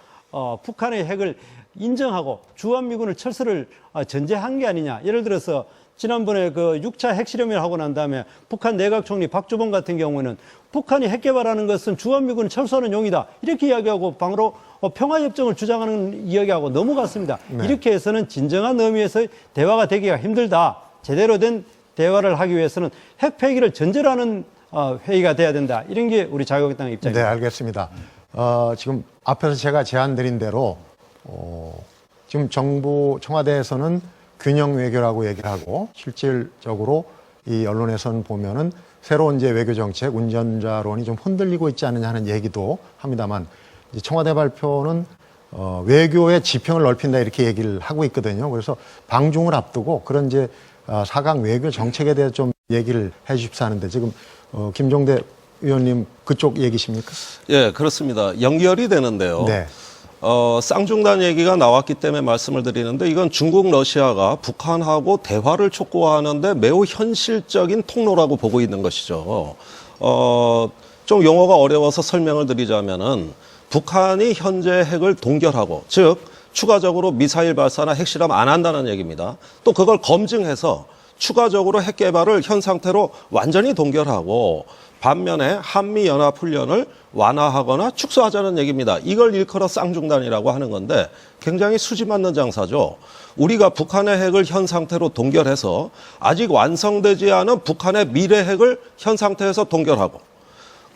북한의 핵을 인정하고 주한미군을 철수를 전제한 게 아니냐. 예를 들어서 지난번에 그 6차 핵실험을 하고 난 다음에 북한 내각 총리 박주범 같은 경우는 북한이 핵 개발하는 것은 주한미군을 철수하는 용이다, 이렇게 이야기하고 방으로 평화협정을 주장하는 이야기하고 넘어갔습니다. 네. 이렇게 해서는 진정한 의미에서 대화가 되기가 힘들다. 제대로 된 대화를 하기 위해서는 핵 폐기를 전제로 하는 회의가 돼야 된다. 이런 게 우리 자유한국당 입장입니다. 네, 알겠습니다. 지금 앞에서 제가 제안드린 대로 지금 정부 청와대에서는 균형 외교라고 얘기를 하고, 실질적으로 이 언론에서는 보면은 새로운 이제 외교 정책 운전자론이 좀 흔들리고 있지 않느냐 하는 얘기도 합니다만, 이제 청와대 발표는 외교의 지평을 넓힌다 이렇게 얘기를 하고 있거든요. 그래서 방중을 앞두고 그런 이제 4강 외교 정책에 대해 좀 얘기를 해 주십사 하는데, 지금 김종대 의원님 그쪽 얘기십니까? 예, 그렇습니다. 연결이 되는데요. 네. 쌍중단 얘기가 나왔기 때문에 말씀을 드리는데, 이건 중국, 러시아가 북한하고 대화를 촉구하는데 매우 현실적인 통로라고 보고 있는 것이죠. 좀 용어가 어려워서 설명을 드리자면은, 북한이 현재 핵을 동결하고, 즉 추가적으로 미사일 발사나 핵실험 안 한다는 얘기입니다. 또 그걸 검증해서 추가적으로 핵 개발을 현 상태로 완전히 동결하고, 반면에 한미연합훈련을 완화하거나 축소하자는 얘기입니다. 이걸 일컬어 쌍중단이라고 하는 건데, 굉장히 수지 맞는 장사죠. 우리가 북한의 핵을 현 상태로 동결해서 아직 완성되지 않은 북한의 미래 핵을 현 상태에서 동결하고,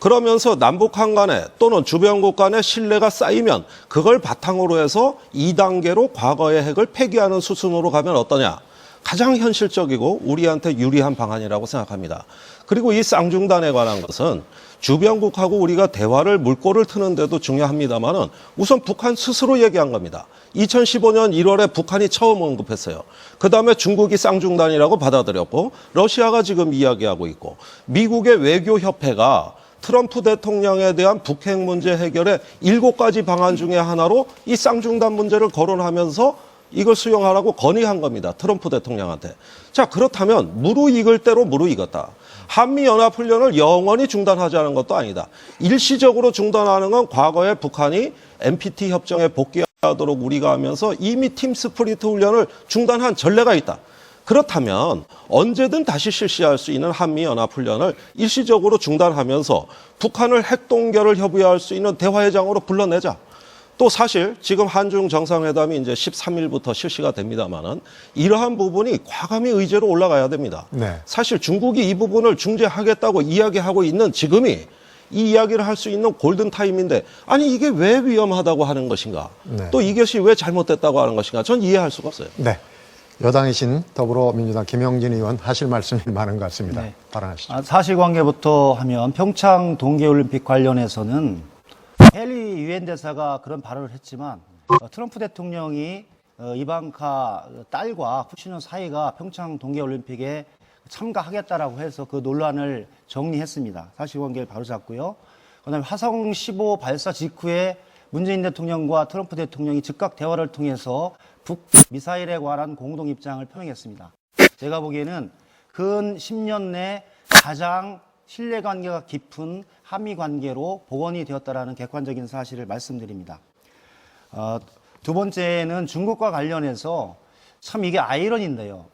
그러면서 남북한 간에 또는 주변국 간에 신뢰가 쌓이면 그걸 바탕으로 해서 2단계로 과거의 핵을 폐기하는 수순으로 가면 어떠냐. 가장 현실적이고 우리한테 유리한 방안이라고 생각합니다. 그리고 이 쌍중단에 관한 것은 주변국하고 우리가 대화를 물꼬를 트는 데도 중요합니다만은, 우선 북한 스스로 얘기한 겁니다. 2015년 1월에 북한이 처음 언급했어요. 그 다음에 중국이 쌍중단이라고 받아들였고, 러시아가 지금 이야기하고 있고, 미국의 외교협회가 트럼프 대통령에 대한 북핵 문제 해결의 7가지 방안 중에 하나로 이 쌍중단 문제를 거론하면서 이걸 수용하라고 건의한 겁니다. 트럼프 대통령한테. 자, 그렇다면 무르익을 대로 무르익었다. 한미연합훈련을 영원히 중단하자는 것도 아니다. 일시적으로 중단하는 건 과거에 북한이 NPT 협정에 복귀하도록 우리가 하면서 이미 팀 스프리트 훈련을 중단한 전례가 있다. 그렇다면 언제든 다시 실시할 수 있는 한미연합훈련을 일시적으로 중단하면서 북한을 핵동결을 협의할 수 있는 대화회장으로 불러내자. 또 사실 지금 한중 정상회담이 이제 13일부터 실시가 됩니다만은, 이러한 부분이 과감히 의제로 올라가야 됩니다. 네. 사실 중국이 이 부분을 중재하겠다고 이야기하고 있는 지금이 이 이야기를 할 수 있는 골든타임인데, 아니 이게 왜 위험하다고 하는 것인가? 네. 또 이것이 왜 잘못됐다고 하는 것인가? 전 이해할 수가 없어요. 네. 여당이신 더불어민주당 김영진 의원 하실 말씀이 많은 것 같습니다. 네. 발언하시죠. 사실관계부터 하면 평창 동계올림픽 관련해서는 헨리 유엔 대사가 그런 발언을 했지만, 트럼프 대통령이 이방카 딸과 푸시노 사이가 평창 동계올림픽에 참가하겠다라고 해서 그 논란을 정리했습니다. 사실관계를 바로잡고요. 그다음에 화성 15 발사 직후에 문재인 대통령과 트럼프 대통령이 즉각 대화를 통해서 북 미사일에 관한 공동 입장을 표명했습니다. 제가 보기에는 근 10년 내 가장 신뢰관계가 깊은 한미 관계로 복원이 되었다라는 객관적인 사실을 말씀드립니다. 두 번째는 중국과 관련해서 참 이게 아이러니인데요.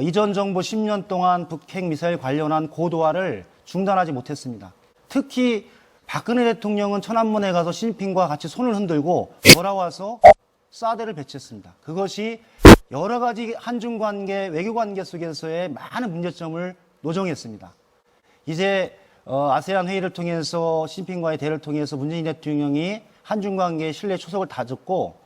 이전 정부 10년 동안 북핵 미사일 관련한 고도화를 중단하지 못했습니다. 특히 박근혜 대통령은 천안문에 가서 시진핑과 같이 손을 흔들고 돌아와서 사드를 배치했습니다. 그것이 여러 가지 한중 관계, 외교 관계 속에서의 많은 문제점을 노정했습니다. 이제 아세안 회의를 통해서 시진핑과의 대화를 통해서 문재인 대통령이 한중 관계의 신뢰 초석을 다졌고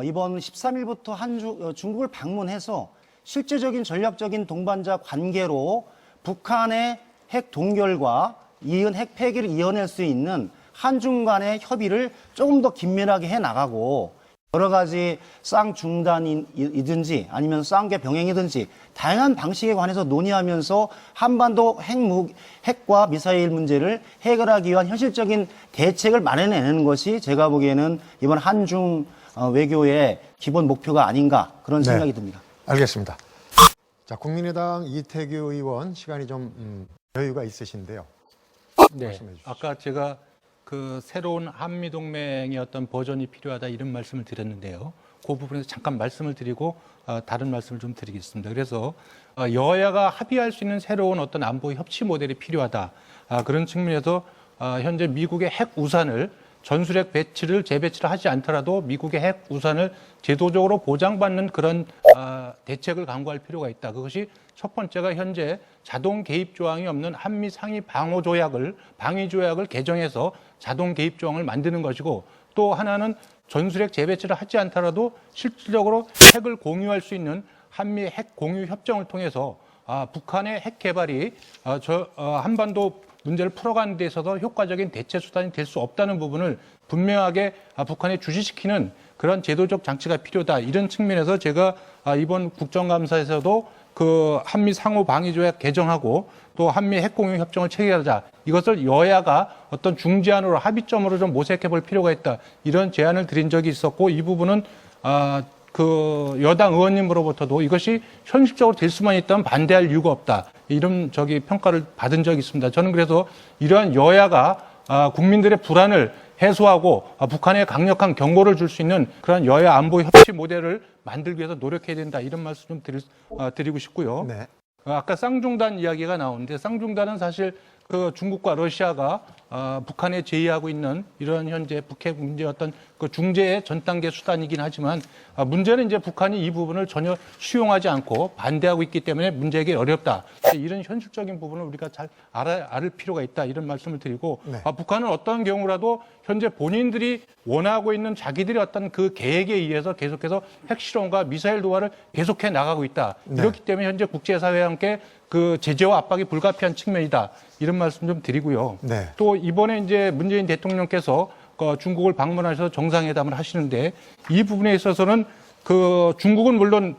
이번 13일부터 중국을 방문해서 실제적인 전략적인 동반자 관계로 북한의 핵 동결과 핵 폐기를 이어낼 수 있는 한중 간의 협의를 조금 더 긴밀하게 해나가고 여러 가지 쌍중단이든지 아니면 쌍계 병행이든지 다양한 방식에 관해서 논의하면서 한반도 핵과 미사일 문제를 해결하기 위한 현실적인 대책을 마련해내는 것이 제가 보기에는 이번 한중 외교의 기본 목표가 아닌가 그런 생각이 듭니다. 알겠습니다. 자, 국민의당 이태규 의원 시간이 좀 여유가 있으신데요. 네. 말씀해 주시죠. 아까 제가 그 새로운 한미동맹의 어떤 버전이 필요하다 이런 말씀을 드렸는데요. 그 부분에서 잠깐 말씀을 드리고 다른 말씀을 좀 드리겠습니다. 그래서 여야가 합의할 수 있는 새로운 어떤 안보 협치 모델이 필요하다. 그런 측면에서 현재 미국의 핵 우산을 전술핵 재배치를 하지 않더라도 미국의 핵 우산을 제도적으로 보장받는 그런 대책을 강구할 필요가 있다. 그것이 첫 번째가 현재 자동 개입 조항이 없는 한미 상위 방위 조약을 개정해서 자동 개입 조항을 만드는 것이고 또 하나는 전술핵 재배치를 하지 않더라도 실질적으로 핵을 공유할 수 있는 한미 핵 공유 협정을 통해서 북한의 핵 개발이 한반도 문제를 풀어가는 데 있어서 효과적인 대체 수단이 될 수 없다는 부분을 분명하게 북한에 주시시키는 그런 제도적 장치가 필요하다. 이런 측면에서 제가 이번 국정감사에서도 그 한미 상호 방위 조약 개정하고 또 한미 핵 공유 협정을 체결하자. 이것을 여야가 어떤 중재안으로 합의점으로 좀 모색해 볼 필요가 있다. 이런 제안을 드린 적이 있었고 이 부분은 그 여당 의원님으로부터도 이것이 현실적으로 될 수만 있다면 반대할 이유가 없다. 이런 평가를 받은 적이 있습니다. 저는 그래서 이러한 여야가 국민들의 불안을 해소하고 북한에 강력한 경고를 줄 수 있는 그런 여야 안보 협치 모델을 만들기 위해서 노력해야 된다. 이런 말씀 좀 드리고 싶고요. 네. 아까 쌍중단 이야기가 나오는데 쌍중단은 사실 그 중국과 러시아가 북한에 제의하고 있는 이런 현재 북핵 문제 어떤 그 중재의 전 단계 수단이긴 하지만 문제는 이제 북한이 이 부분을 전혀 수용하지 않고 반대하고 있기 때문에 문제에게 어렵다. 이런 현실적인 부분을 우리가 잘 알을 필요가 있다. 이런 말씀을 드리고 네. 북한은 어떤 경우라도 현재 본인들이 원하고 있는 자기들의 어떤 그 계획에 의해서 계속해서 핵실험과 미사일 도하를 계속해 나가고 있다. 네. 이렇기 때문에 현재 국제사회와 함께 그 제재와 압박이 불가피한 측면이다. 이런 말씀 좀 드리고요. 네. 또 이번에 이제 문재인 대통령께서 중국을 방문하셔서 정상회담을 하시는데 이 부분에 있어서는 그 중국은 물론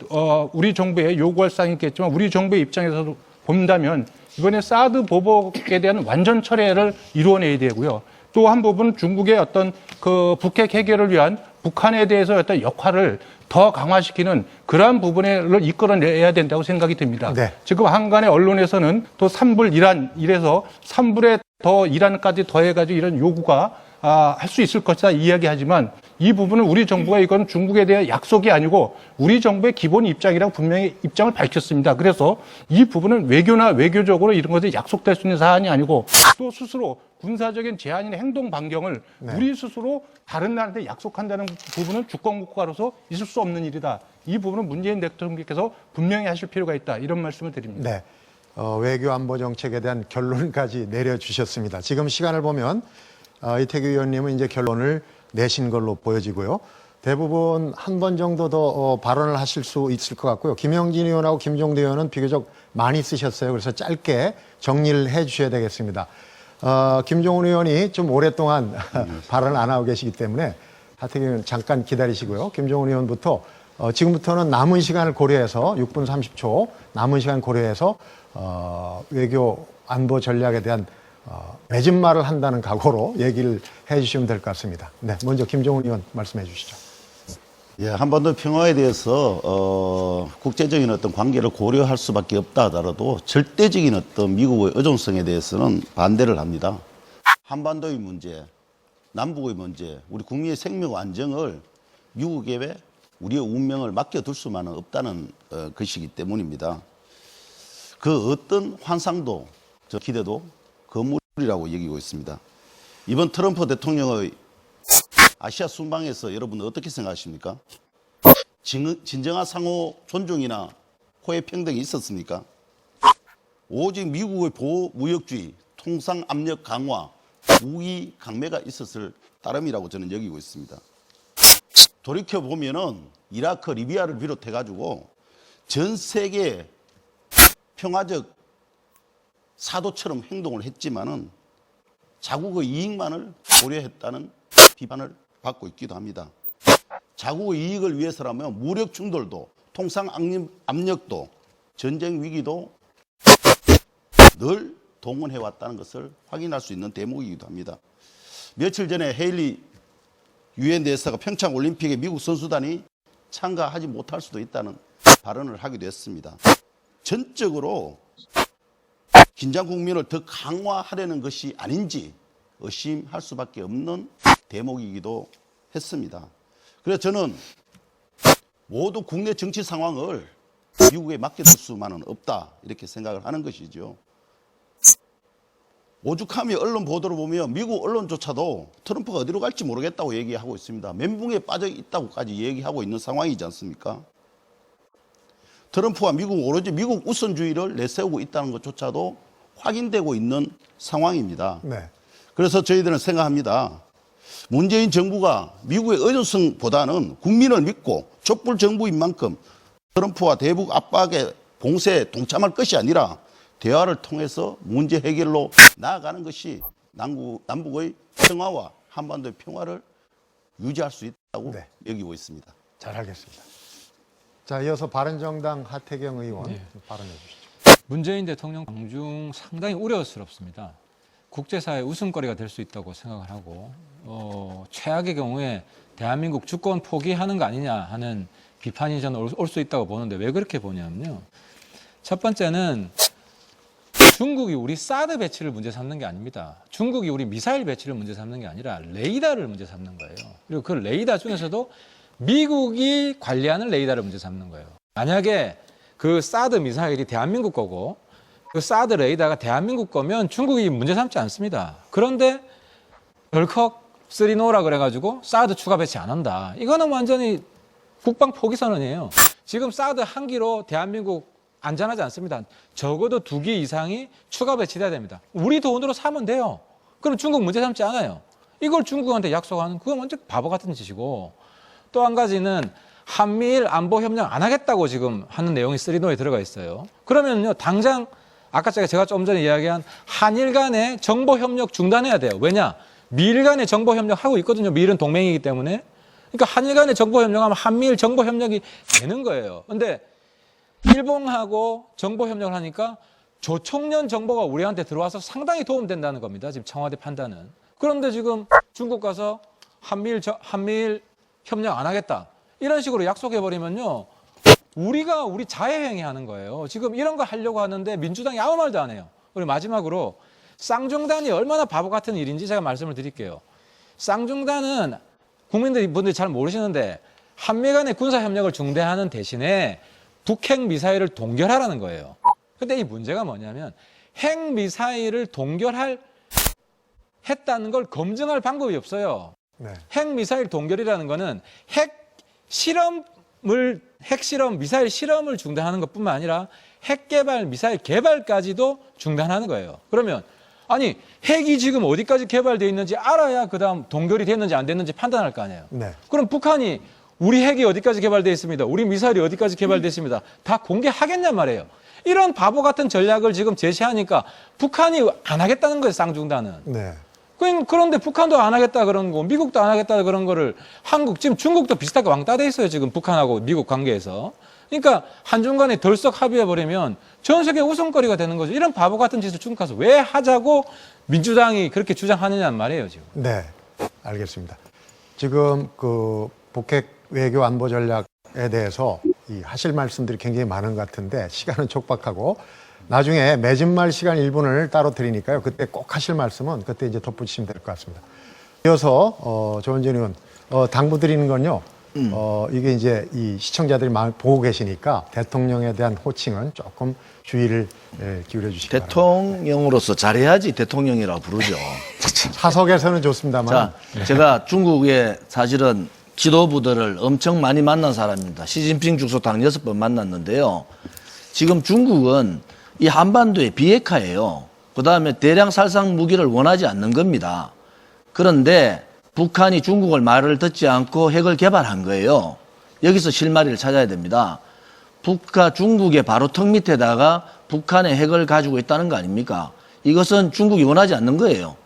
우리 정부에 요구할 사항이 있겠지만 우리 정부의 입장에서 본다면 이번에 사드 보복에 대한 완전 철회를 이루어내야 되고요. 또 한 부분 중국의 어떤 그 북핵 해결을 위한 북한에 대해서 어떤 역할을 더 강화시키는 그러한 부분을 이끌어내야 된다고 생각이 듭니다. 네. 지금 한간의 언론에서는 또 3불 이란 이래서 3불에 더 이란까지 더해가지고 이런 요구가 할 수 있을 것이다 이야기하지만 이 부분은 우리 정부가 이건 중국에 대한 약속이 아니고 우리 정부의 기본 입장이라고 분명히 입장을 밝혔습니다. 그래서 이 부분은 외교나 외교적으로 이런 것이 약속될 수 있는 사안이 아니고 또 스스로 군사적인 제한이나 행동 반경을 우리 스스로 다른 나라한테 약속한다는 부분은 주권국가로서 있을 수 없는 일이다. 이 부분은 문재인 대통령께서 분명히 하실 필요가 있다. 이런 말씀을 드립니다. 네. 외교 안보 정책에 대한 결론까지 내려주셨습니다. 지금 시간을 보면 이태규 의원님은 이제 결론을 내신 걸로 보여지고요. 대부분 한 번 정도 더 발언을 하실 수 있을 것 같고요. 김영진 의원하고 김종대 의원은 비교적 많이 쓰셨어요. 그래서 짧게 정리를 해 주셔야 되겠습니다. 김종훈 의원이 좀 오랫동안 발언을 안 하고 계시기 때문에 하태경 의원 잠깐 기다리시고요. 김종훈 의원부터 지금부터는 남은 시간을 고려해서 6분 30초 남은 시간 고려해서 외교 안보 전략에 대한 매진말을 한다는 각오로 얘기를 해 주시면 될 것 같습니다. 네, 먼저 김종훈 의원 말씀해 주시죠. 예, 한반도 평화에 대해서 국제적인 어떤 관계를 고려할 수밖에 없다 하더라도 절대적인 어떤 미국의 의존성에 대해서는 반대를 합니다. 한반도의 문제, 남북의 문제, 우리 국민의 생명 안정을 미국에 우리의 운명을 맡겨둘 수만은 없다는 것이기 때문입니다. 그 어떤 환상도 저 기대도 거물이라고 여기고 있습니다. 이번 트럼프 대통령의 아시아 순방에서 여러분 어떻게 생각하십니까? 진정한 상호 존중이나 호혜 평등이 있었습니까? 오직 미국의 보호무역주의, 통상 압력 강화, 무기 강매가 있었을 따름이라고 저는 여기고 있습니다. 돌이켜 보면은 이라크, 리비아를 비롯해 가지고 전 세계 평화적 사도처럼 행동을 했지만은 자국의 이익만을 고려했다는 비판을 받고 있기도 합니다. 자국의 이익을 위해서라면 무력 충돌도, 통상 압력도, 전쟁 위기도 늘 동원해왔다는 것을 확인할 수 있는 대목이기도 합니다. 며칠 전에 헤일리 유엔 대사가 평창 올림픽에 미국 선수단이 참가하지 못할 수도 있다는 발언을 하기도 했습니다. 전적으로 긴장 국면을 더 강화하려는 것이 아닌지 의심할 수밖에 없는 대목이기도 했습니다. 그래서 저는 모두 국내 정치 상황을 미국에 맡겨둘 수만은 없다 이렇게 생각을 하는 것이죠. 오죽하면 언론 보도를 보면 미국 언론조차도 트럼프가 어디로 갈지 모르겠다고 얘기하고 있습니다. 멘붕에 빠져 있다고까지 얘기하고 있는 상황이지 않습니까? 트럼프와 미국 오로지 미국 우선주의를 내세우고 있다는 것조차도 확인되고 있는 상황입니다. 네. 그래서 저희들은 생각합니다. 문재인 정부가 미국의 의존성보다는 국민을 믿고 촛불 정부인 만큼 트럼프와 대북 압박의 봉쇄에 동참할 것이 아니라 대화를 통해서 문제 해결로 나아가는 것이 남북의 평화와 한반도의 평화를 유지할 수 있다고 네. 여기고 있습니다. 잘 알겠습니다. 자, 이어서 바른정당 하태경 의원 네. 발언해 주시죠. 문재인 대통령 방중 상당히 우려스럽습니다. 국제사회 웃음거리가 될 수 있다고 생각을 하고 최악의 경우에 대한민국 주권 포기하는 거 아니냐 하는 비판이 저는 올 수 있다고 보는데 왜 그렇게 보냐면요. 첫 번째는 중국이 우리 사드 배치를 문제 삼는 게 아닙니다. 중국이 우리 미사일 배치를 문제 삼는 게 아니라 레이더를 문제 삼는 거예요. 그리고 그 레이더 중에서도 미국이 관리하는 레이더를 문제 삼는 거예요. 만약에 그 사드 미사일이 대한민국 거고 그 사드 레이더가 대한민국 거면 중국이 문제 삼지 않습니다. 그런데 덜컥 3노라 그래가지고 사드 추가 배치 안 한다. 이거는 완전히 국방 포기 선언이에요. 지금 사드 한 기로 대한민국 안전하지 않습니다. 적어도 2기 이상이 추가 배치돼야 됩니다. 우리 돈으로 사면 돼요. 그럼 중국 문제 삼지 않아요. 이걸 중국한테 약속하는 그건 완전 바보 같은 짓이고 또 한 가지는 한미일 안보 협력 안 하겠다고 지금 하는 내용이 3노에 들어가 있어요. 그러면요 당장 아까 제가 좀 전에 이야기한 한일 간의 정보 협력 중단해야 돼요. 왜냐? 미일 간의 정보 협력 하고 있거든요. 미일은 동맹이기 때문에. 그러니까 한일 간의 정보 협력하면 한미일 정보 협력이 되는 거예요. 근데 일본하고 정보 협력을 하니까 조총련 정보가 우리한테 들어와서 상당히 도움된다는 겁니다. 지금 청와대 판단은. 그런데 지금 중국 가서 한미일 협력 안 하겠다. 이런 식으로 약속해버리면요. 우리가 우리 자해행위 하는 거예요. 지금 이런 거 하려고 하는데 민주당이 아무 말도 안 해요. 그리고 마지막으로 쌍중단이 얼마나 바보 같은 일인지 제가 말씀을 드릴게요. 쌍중단은 국민들이 잘 모르시는데 한미 간의 군사협력을 중대하는 대신에 북핵 미사일을 동결하라는 거예요. 근데 이 문제가 뭐냐면 핵 미사일을 했다는 걸 검증할 방법이 없어요. 네. 핵 미사일 동결이라는 거는 미사일 실험을 중단하는 것뿐만 아니라 핵 개발, 미사일 개발까지도 중단하는 거예요. 그러면 아니 핵이 지금 어디까지 개발되어 있는지 알아야 그다음 동결이 됐는지 안 됐는지 판단할 거 아니에요. 네. 그럼 북한이 우리 핵이 어디까지 개발되어 있습니다. 우리 미사일이 어디까지 개발되어 있습니다. 다 공개하겠냔 말이에요. 이런 바보 같은 전략을 지금 제시하니까 북한이 안 하겠다는 거예요. 쌍중단은. 네. 그런데 북한도 안 하겠다 그런 거, 미국도 안 하겠다 그런 거를 지금 중국도 비슷하게 왕따 돼 있어요. 지금 북한하고 미국 관계에서. 그러니까 한중간에 덜썩 합의해버리면 전 세계 웃음거리가 되는 거죠. 이런 바보 같은 짓을 중국 가서 왜 하자고 민주당이 그렇게 주장하느냐는 말이에요, 지금. 네. 알겠습니다. 지금 그 북핵 외교 안보 전략에 대해서 하실 말씀들이 굉장히 많은 것 같은데 시간은 촉박하고 나중에 맺은 말 시간 1분을 따로 드리니까요. 그때 꼭 하실 말씀은 그때 이제 덧붙이시면 될 것 같습니다. 이어서 조원진 의원 당부 드리는 건요. 이게 이제 이 시청자들이 많이 보고 계시니까 대통령에 대한 호칭은 조금 주의를 기울여 주시기 바랍니다. 대통령으로서 잘해야지 대통령이라고 부르죠. 사석에서는 좋습니다만 자, 제가 중국의 사실은 지도부들을 엄청 많이 만난 사람입니다. 시진핑 주석당 6번 만났는데요. 지금 중국은 이 한반도의 비핵화예요. 그 다음에 대량 살상 무기를 원하지 않는 겁니다. 그런데 북한이 중국을 말을 듣지 않고 핵을 개발한 거예요. 여기서 실마리를 찾아야 됩니다. 중국의 바로 턱 밑에다가 북한의 핵을 가지고 있다는 거 아닙니까? 이것은 중국이 원하지 않는 거예요.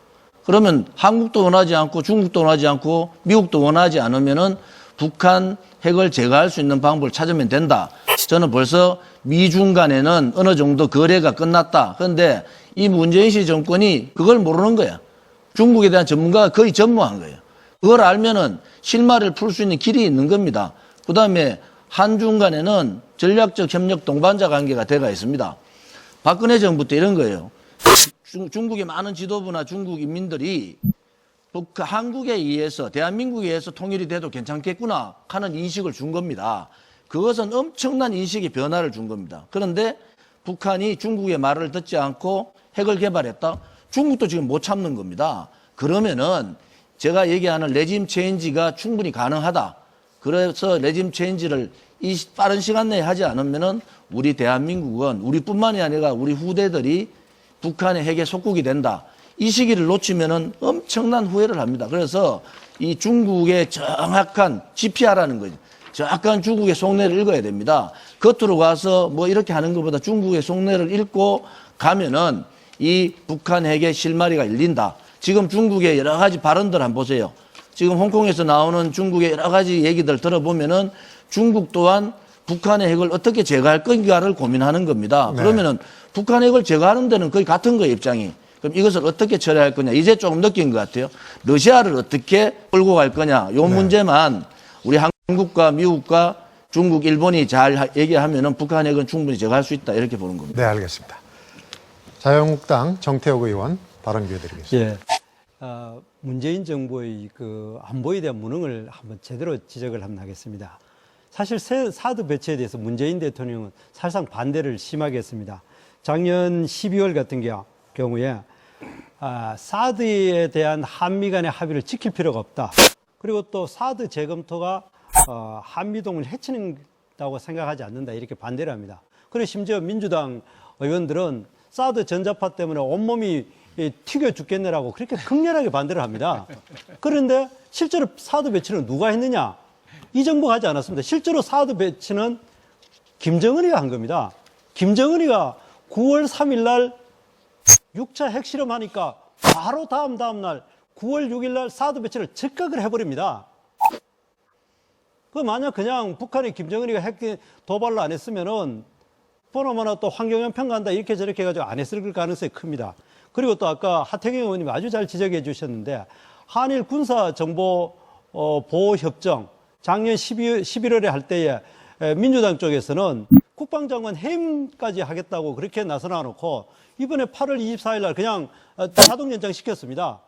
그러면 한국도 원하지 않고 중국도 원하지 않고 미국도 원하지 않으면은 북한 핵을 제거할 수 있는 방법을 찾으면 된다. 저는 벌써 미중 간에는 어느 정도 거래가 끝났다. 그런데 이 문재인 씨 정권이 그걸 모르는 거야. 중국에 대한 전문가가 거의 전무한 거예요. 그걸 알면은 실마리를 풀 수 있는 길이 있는 겁니다. 그 다음에 한중 간에는 전략적 협력 동반자 관계가 돼가 있습니다. 박근혜 정부 때 이런 거예요. 중국의 많은 지도부나 중국 인민들이 한국에 의해서 대한민국에 의해서 통일이 돼도 괜찮겠구나 하는 인식을 준 겁니다. 그것은 엄청난 인식의 변화를 준 겁니다. 그런데 북한이 중국의 말을 듣지 않고 핵을 개발했다? 중국도 지금 못 참는 겁니다. 그러면은 제가 얘기하는 레짐 체인지가 충분히 가능하다. 그래서 레짐 체인지를 이 빠른 시간 내에 하지 않으면은 우리 대한민국은 우리뿐만이 아니라 우리 후대들이 북한의 핵의 속국이 된다. 이 시기를 놓치면은 엄청난 후회를 합니다. 그래서 이 중국의 정확한 GPR라는 거죠. 정확한 중국의 속내를 읽어야 됩니다. 겉으로 가서 뭐 이렇게 하는 것보다 중국의 속내를 읽고 가면은 이 북한 핵의 실마리가 열린다. 지금 중국의 여러 가지 발언들 한번 보세요. 지금 홍콩에서 나오는 중국의 여러 가지 얘기들 들어보면은 중국 또한 북한의 핵을 어떻게 제거할 건가를 고민하는 겁니다. 네. 그러면은 북한 핵을 제거하는 데는 거의 같은 거예요, 입장이. 그럼 이것을 어떻게 처리할 거냐. 이제 조금 느낀 것 같아요. 러시아를 어떻게 끌고 갈 거냐. 요 문제만 우리 한국과 미국과 중국, 일본이 잘 얘기하면은 북한 핵은 충분히 제거할 수 있다. 이렇게 보는 겁니다. 네, 알겠습니다. 자유한국당 정태욱 의원 발언 기회 드리겠습니다. 예. 문재인 정부의 그 안보에 대한 무능을 한번 제대로 지적을 한번 하겠습니다. 사실 사드 배치에 대해서 문재인 대통령은 사실상 반대를 심하게 했습니다. 작년 12월 같은 경우에 사드에 대한 한미 간의 합의를 지킬 필요가 없다. 그리고 또 사드 재검토가 한미동을 해치는다고 생각하지 않는다. 이렇게 반대를 합니다. 그리고 심지어 민주당 의원들은 사드 전자파 때문에 온몸이 튀겨 죽겠네라고 그렇게 극렬하게 반대를 합니다. 그런데 실제로 사드 배치는 누가 했느냐? 이 정부가 하지 않았습니다. 실제로 사드 배치는 김정은이가 한 겁니다. 김정은이가 9월 3일 날 6차 핵실험하니까 바로 다음 날 9월 6일 날 사드 배치를 즉각을 해버립니다. 만약 그냥 북한이 김정은이가 핵 도발을 안 했으면은 보나마나 또 환경오염 평가한다 이렇게 저렇게 해가지고 안 했을 가능성이 큽니다. 그리고 또 아까 하태경 의원님이 아주 잘 지적해 주셨는데 한일 군사정보 보호협정 작년 11월에 할 때에 민주당 쪽에서는 국방장관 해임까지 하겠다고 그렇게 나서나 놓고 이번에 8월 24일 날 그냥 자동 연장 시켰습니다.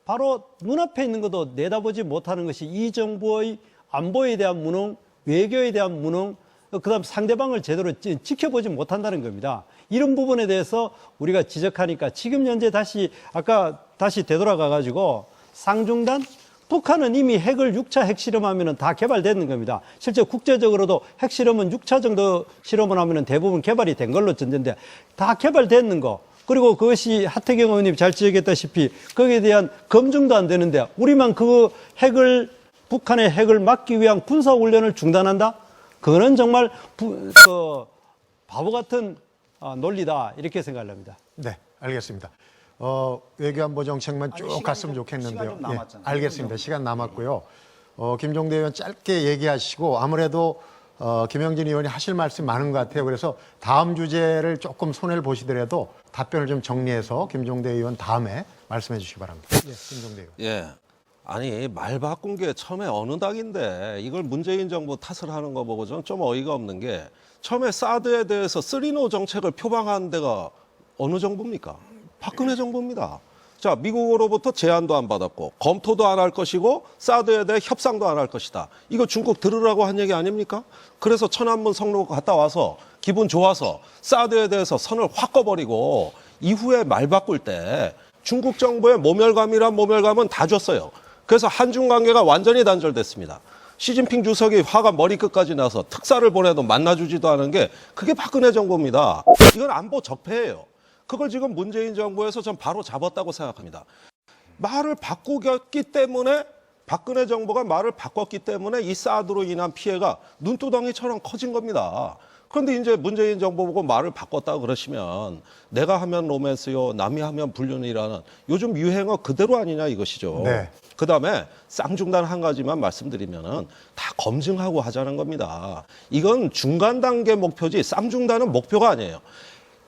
바로 눈앞에 있는 것도 내다보지 못하는 것이 이 정부의 안보에 대한 무능, 외교에 대한 무능, 그다음 상대방을 제대로 지켜보지 못한다는 겁니다. 이런 부분에 대해서 우리가 지적하니까 지금 현재 다시 되돌아가 가지고 쌍중단 북한은 이미 핵을 6차 핵실험하면 다 개발되는 겁니다. 실제 국제적으로도 핵실험은 6차 정도 실험을 하면 대부분 개발이 된 걸로 전제인데 다 개발되는 거. 그리고 그것이 하태경 의원님이 잘 지적했다시피 거기에 대한 검증도 안 되는데 우리만 북한의 핵을 막기 위한 군사훈련을 중단한다? 그거는 정말 바보 같은 논리다 이렇게 생각을 합니다. 네, 알겠습니다. 외교안보 정책만 쭉 갔으면 좋겠는데요. 시간 좀 남았잖아요. 예, 알겠습니다. 시간 남았고요. 김종대 의원 짧게 얘기하시고 아무래도 김영진 의원이 하실 말씀이 많은 것 같아요. 그래서 다음 주제를 조금 손해를 보시더라도 답변을 좀 정리해서 김종대 의원 다음에 말씀해 주시기 바랍니다. 예, 김종대 의원. 예. 아니 말 바꾼 게 처음에 어느 닭인데 이걸 문재인 정부 탓을 하는 거 보고 저는 좀 어이가 없는 게 처음에 사드에 대해서 쓰리노 정책을 표방한 데가 어느 정부입니까? 박근혜 정부입니다. 자, 미국으로부터 제안도 안 받았고 검토도 안 할 것이고 사드에 대해 협상도 안 할 것이다. 이거 중국 들으라고 한 얘기 아닙니까? 그래서 천안문 성로 갔다 와서 기분 좋아서 사드에 대해서 선을 확 꺼버리고 이후에 말 바꿀 때 중국 정부의 모멸감이란 모멸감은 다 줬어요. 그래서 한중 관계가 완전히 단절됐습니다. 시진핑 주석이 화가 머리끝까지 나서 특사를 보내도 만나주지도 않은 게 그게 박근혜 정부입니다. 이건 안보 적폐예요. 그걸 지금 문재인 정부에서 전 바로 잡았다고 생각합니다. 말을 바꾸었기 때문에 박근혜 정부가 말을 바꿨기 때문에 이 사드로 인한 피해가 눈두덩이처럼 커진 겁니다. 그런데 이제 문재인 정부 보고 말을 바꿨다 그러시면 내가 하면 로맨스요, 남이 하면 불륜이라는 요즘 유행어 그대로 아니냐 이것이죠. 네. 그다음에 쌍중단 한 가지만 말씀드리면은 다 검증하고 하자는 겁니다. 이건 중간 단계 목표지 쌍중단은 목표가 아니에요.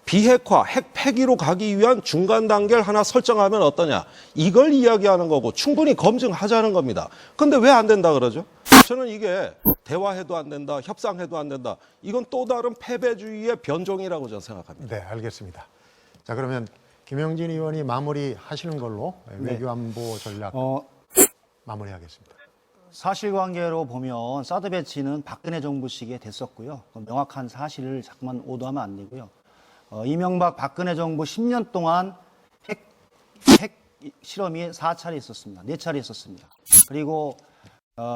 비핵화, 핵 폐기로 가기 위한 중간 단계를 하나 설정하면 어떠냐. 이걸 이야기하는 거고 충분히 검증하자는 겁니다. 근데 왜 안 된다 그러죠? 저는 이게 대화해도 안 된다, 협상해도 안 된다. 이건 또 다른 패배주의의 변종이라고 저는 생각합니다. 네, 알겠습니다. 자, 그러면 김영진 의원이 마무리하시는 걸로 외교안보 전략 마무리하겠습니다. 사실관계로 보면 사드 배치는 박근혜 정부 시기에 됐었고요. 명확한 사실을 자꾸만 오도하면 안 되고요. 이명박 박근혜 정부 10년 동안 핵 실험이 4차례 있었습니다. 4차례 있었습니다. 그리고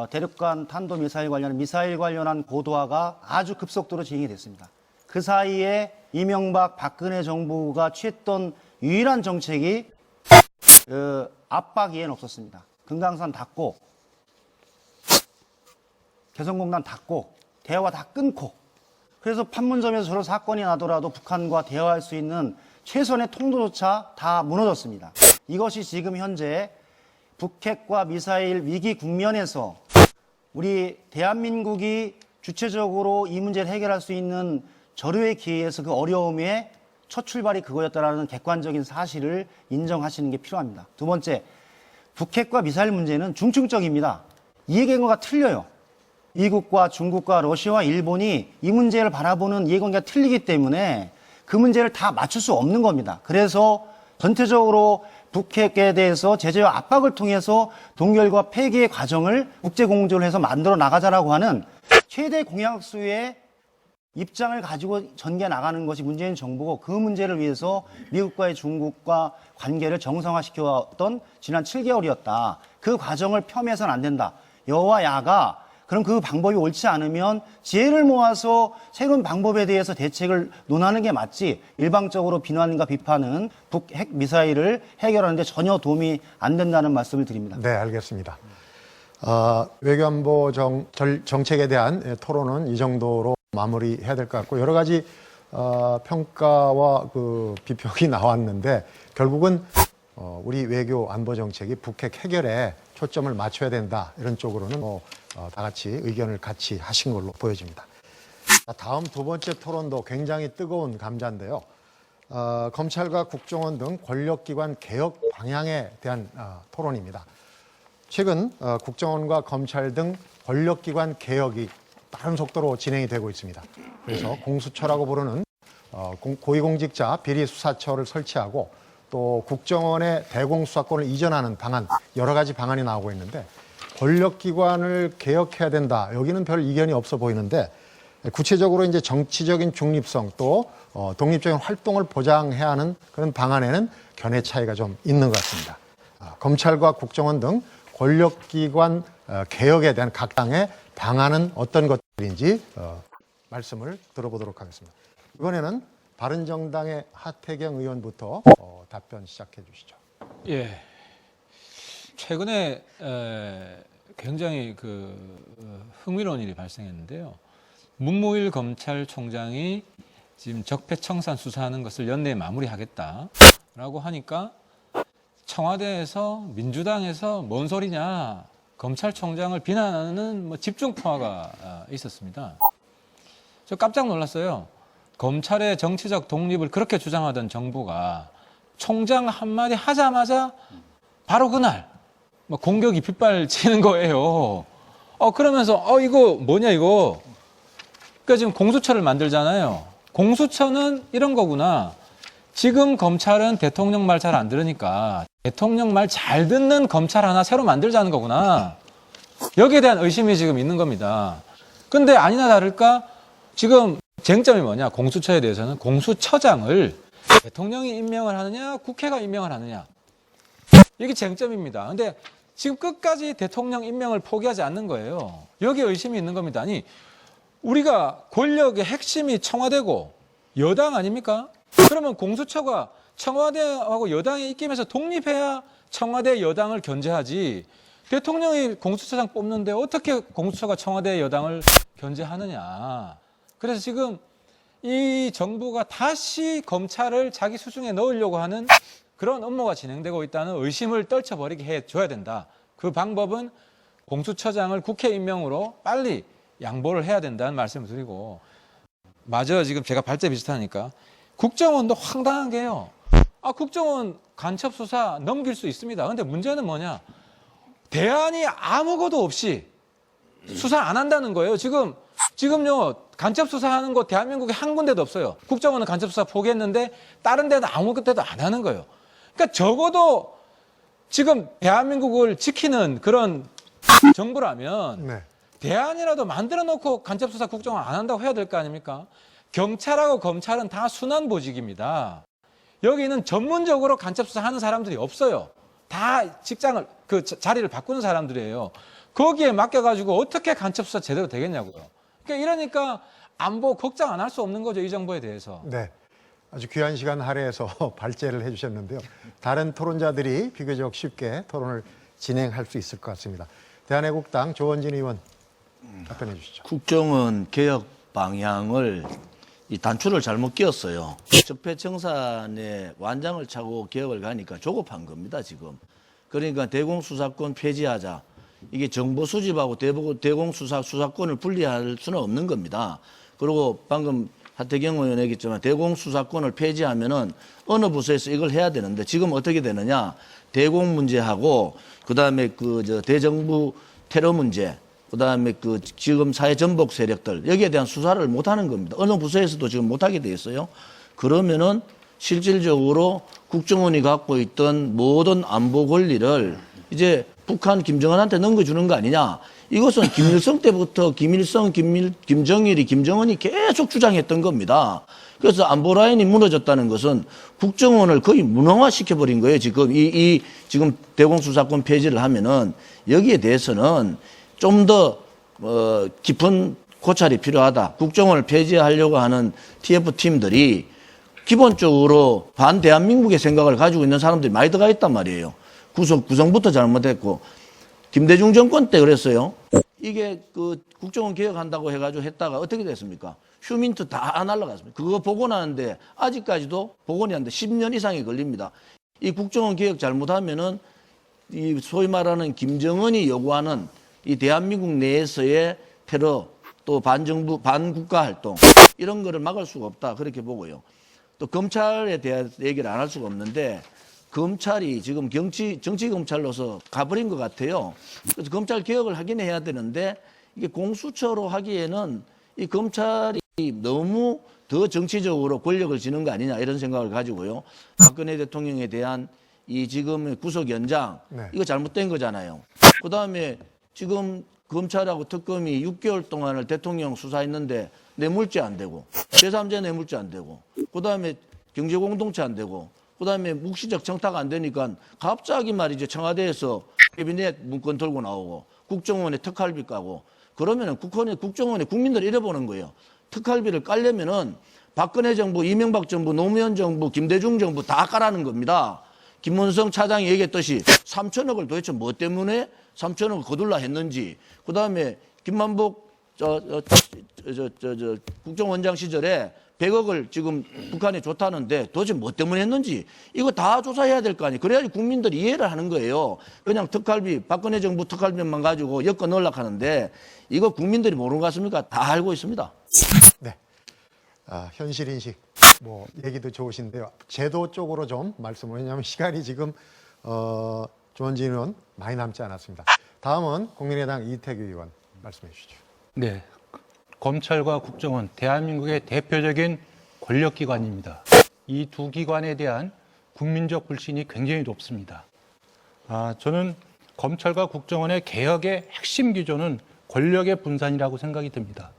대륙간 탄도미사일 관련한 고도화가 아주 급속도로 진행이 됐습니다. 그 사이에 이명박 박근혜 정부가 취했던 유일한 정책이 압박 이해는 없었습니다. 금강산 닫고 개성공단 닫고 대화 다 끊고 그래서 판문점에서 저런 사건이 나더라도 북한과 대화할 수 있는 최선의 통로조차 다 무너졌습니다. 이것이 지금 현재 북핵과 미사일 위기 국면에서 우리 대한민국이 주체적으로 이 문제를 해결할 수 있는 절호의 기회에서 그 어려움의 첫 출발이 그거였다라는 객관적인 사실을 인정하시는 게 필요합니다. 두 번째, 북핵과 미사일 문제는 중증적입니다. 이해관계가 틀려요. 미국과 중국과 러시아와 일본이 이 문제를 바라보는 이해관계가 틀리기 때문에 그 문제를 다 맞출 수 없는 겁니다. 그래서 전체적으로 북핵에 대해서 제재와 압박을 통해서 동결과 폐기의 과정을 국제공조를 해서 만들어 나가자라고 하는 최대 공약수의 입장을 가지고 전개 나가는 것이 문재인 정부고 그 문제를 위해서 미국과의 중국과 관계를 정상화시켜왔던 지난 7개월이었다. 그 과정을 폄훼해서는 안 된다. 여와 야가 그럼 그 방법이 옳지 않으면 지혜를 모아서 새로운 방법에 대해서 대책을 논하는 게 맞지 일방적으로 비난과 비판은 북핵 미사일을 해결하는 데 전혀 도움이 안 된다는 말씀을 드립니다. 네, 알겠습니다. 외교안보 정책에 대한 토론은 이 정도로 마무리해야 될 것 같고 여러 가지 평가와 그 비평이 나왔는데 결국은 우리 외교 안보 정책이 북핵 해결에 초점을 맞춰야 된다 이런 쪽으로는 다 같이 의견을 같이 하신 걸로 보여집니다. 다음 두 번째 토론도 굉장히 뜨거운 감자인데요. 검찰과 국정원 등 권력기관 개혁 방향에 대한 토론입니다. 최근 국정원과 검찰 등 권력기관 개혁이 빠른 속도로 진행이 되고 있습니다. 그래서 공수처라고 부르는 고위공직자 비리수사처를 설치하고 또 국정원의 대공수사권을 이전하는 방안, 여러 가지 방안이 나오고 있는데 권력기관을 개혁해야 된다. 여기는 별 이견이 없어 보이는데 구체적으로 이제 정치적인 중립성 또 독립적인 활동을 보장해야 하는 그런 방안에는 견해 차이가 좀 있는 것 같습니다. 검찰과 국정원 등 권력기관 개혁에 대한 각 당의 방안은 어떤 것들인지 말씀을 들어보도록 하겠습니다. 이번에는 바른정당의 하태경 의원부터 답변 시작해 주시죠. 예. 최근에 굉장히 흥미로운 일이 발생했는데요. 문무일 검찰총장이 지금 적폐청산 수사하는 것을 연내에 마무리하겠다라고 하니까 청와대에서 민주당에서 뭔 소리냐 검찰총장을 비난하는 집중포화가 있었습니다. 저 깜짝 놀랐어요. 검찰의 정치적 독립을 그렇게 주장하던 정부가 총장 한마디 하자마자 바로 그날 공격이 빗발치는 거예요. 그러면서 이거 뭐냐 이거. 그러니까 지금 공수처를 만들잖아요. 공수처는 이런 거구나. 지금 검찰은 대통령 말 잘 안 들으니까 대통령 말 잘 듣는 검찰 하나 새로 만들자는 거구나. 여기에 대한 의심이 지금 있는 겁니다. 근데 아니나 다를까 지금 쟁점이 뭐냐? 공수처에 대해서는 공수처장을 대통령이 임명을 하느냐, 국회가 임명을 하느냐. 이게 쟁점입니다. 근데 지금 끝까지 대통령 임명을 포기하지 않는 거예요. 여기에 의심이 있는 겁니다. 아니, 우리가 권력의 핵심이 청와대고 여당 아닙니까? 그러면 공수처가 청와대하고 여당의 입김에서 독립해야 청와대 여당을 견제하지. 대통령이 공수처장 뽑는데 어떻게 공수처가 청와대 여당을 견제하느냐. 그래서 지금 이 정부가 다시 검찰을 자기 수중에 넣으려고 하는 그런 업무가 진행되고 있다는 의심을 떨쳐버리게 해줘야 된다. 그 방법은 공수처장을 국회 임명으로 빨리 양보를 해야 된다는 말씀을 드리고, 맞아요. 지금 제가 발제 비슷하니까 국정원도 황당한 게요. 국정원 간첩 수사 넘길 수 있습니다. 근데 문제는 뭐냐? 대안이 아무것도 없이 수사 안 한다는 거예요. 지금요 간첩 수사하는 곳 대한민국에 한 군데도 없어요. 국정원은 간첩 수사 포기했는데 다른 데는 아무것도 안 하는 거예요. 그러니까 적어도 지금 대한민국을 지키는 그런 정부라면 네. 대안이라도 만들어 놓고 간첩 수사 국정원 안 한다고 해야 될 거 아닙니까? 경찰하고 검찰은 다 순환 보직입니다. 여기는 전문적으로 간첩 수사하는 사람들이 없어요. 다 직장을 자리를 바꾸는 사람들이에요. 거기에 맡겨가지고 어떻게 간첩 수사 제대로 되겠냐고요. 이러니까 안보 걱정 안 할 수 없는 거죠, 이 정부에 대해서. 네. 아주 귀한 시간 할애해서 발제를 해주셨는데요. 다른 토론자들이 비교적 쉽게 토론을 진행할 수 있을 것 같습니다. 대한애국당 조원진 의원 답변해 주시죠. 국정원 개혁 방향을 이 단추를 잘못 끼웠어요. 적폐청산에 완장을 차고 개혁을 가니까 조급한 겁니다, 지금. 그러니까 대공수사권 폐지하자. 이게 정보 수집하고 대공수사권을 분리할 수는 없는 겁니다. 그리고 방금 하태경 의원 얘기했지만 대공수사권을 폐지하면은 어느 부서에서 이걸 해야 되는데 지금 어떻게 되느냐? 대공 문제하고 그다음에 대정부 테러 문제, 그다음에 지금 사회 전복 세력들 여기에 대한 수사를 못 하는 겁니다. 어느 부서에서도 지금 못 하게 돼 있어요. 그러면은 실질적으로 국정원이 갖고 있던 모든 안보 권리를 이제 북한 김정은한테 넘겨주는 거 아니냐. 이것은 김일성 때부터 김정일이, 김정은이 계속 주장했던 겁니다. 그래서 안보 라인이 무너졌다는 것은 국정원을 거의 무능화시켜버린 거예요. 지금 지금 대공수사권 폐지를 하면은 여기에 대해서는 좀 더 깊은 고찰이 필요하다. 국정원을 폐지하려고 하는 TF팀들이 기본적으로 반대한민국의 생각을 가지고 있는 사람들이 많이 들어가 있단 말이에요. 구성부터 잘못했고 김대중 정권 때 그랬어요. 이게 국정원 개혁한다고 해가지고 했다가 어떻게 됐습니까? 휴민트 다 날라갔습니다. 그거 복원하는데 아직까지도 복원이 하는데 10년 이상이 걸립니다. 이 국정원 개혁 잘못하면은 이 소위 말하는 김정은이 요구하는 이 대한민국 내에서의 테러 또 반정부 반국가 활동 이런 거를 막을 수가 없다 그렇게 보고요. 또 검찰에 대한 얘기를 안 할 수가 없는데 검찰이 지금 정치 검찰로서 가버린 것 같아요. 그래서 검찰 개혁을 하긴 해야 되는데 이게 공수처로 하기에는 이 검찰이 너무 더 정치적으로 권력을 지는 거 아니냐 이런 생각을 가지고요. 박근혜 대통령에 대한 이 지금의 구속 연장 이거 잘못된 거잖아요. 그다음에 지금 검찰하고 특검이 6개월 동안을 대통령 수사했는데 뇌물죄 안 되고 제3자 뇌물죄 안 되고 그다음에 경제공동체 안 되고 그다음에 묵시적 청탁 안 되니까 갑자기 말이죠. 청와대에서 캐비넷 문건 들고 나오고 국정원에 특활비 까고 그러면은 국정원에 국민들이 잃어보는 거예요. 특활비를 깔려면은 박근혜 정부, 이명박 정부, 노무현 정부, 김대중 정부 다 까라는 겁니다. 김문성 차장이 얘기했듯이 3천억을 도대체 뭐 때문에 3천억을 거둘라 했는지 그다음에 김만복 국정원장 시절에 100억을 지금 북한에 줬다는데 도대체 뭐 때문에 했는지 이거 다 조사해야 될 거 아니에요. 그래야지 국민들이 이해를 하는 거예요. 그냥 특활비, 박근혜 정부 특활비만 가지고 엮어 넣으려고 하는데 이거 국민들이 모르는 것 같습니까? 다 알고 있습니다. 네. 현실 인식 얘기도 좋으신데요. 제도 쪽으로 좀 말씀을 왜냐하면 시간이 지금 조원진 의원 많이 남지 않았습니다. 다음은 국민의당 이태규 의원 말씀해 주시죠. 네. 검찰과 국정원, 대한민국의 대표적인 권력기관입니다. 이 두 기관에 대한 국민적 불신이 굉장히 높습니다. 저는 검찰과 국정원의 개혁의 핵심 기조는 권력의 분산이라고 생각이 듭니다.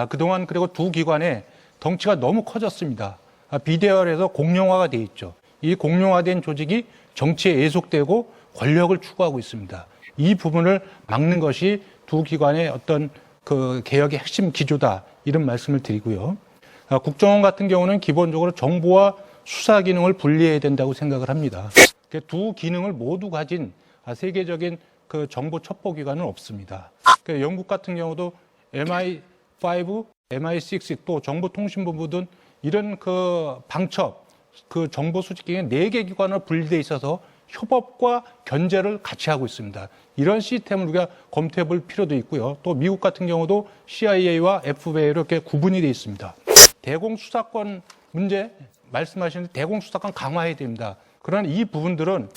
그동안 그리고 두 기관의 덩치가 너무 커졌습니다. 비대화해서 공룡화가 돼 있죠. 이 공룡화된 조직이 정치에 애속되고 권력을 추구하고 있습니다. 이 부분을 막는 것이 두 기관의 어떤 그 개혁의 핵심 기조다, 이런 말씀을 드리고요. 국정원 같은 경우는 기본적으로 정보와 수사 기능을 분리해야 된다고 생각을 합니다. 두 기능을 모두 가진 세계적인 그 정보 첩보 기관은 없습니다. 영국 같은 경우도 MI5, MI6 또 정보통신본부 등 이런 그 방첩, 그 정보 수집 기관 4개 기관으로 분리돼 있어서 협업과 견제를 같이 하고 있습니다. 이런 시스템을 우리가 검토해 볼 필요도 있고요. 또 미국 같은 경우도 CIA와 FBI로 이렇게 구분이 되어 있습니다. 대공수사권 문제 말씀하시는 대공수사권 강화해야 됩니다. 그러나 이 부분들은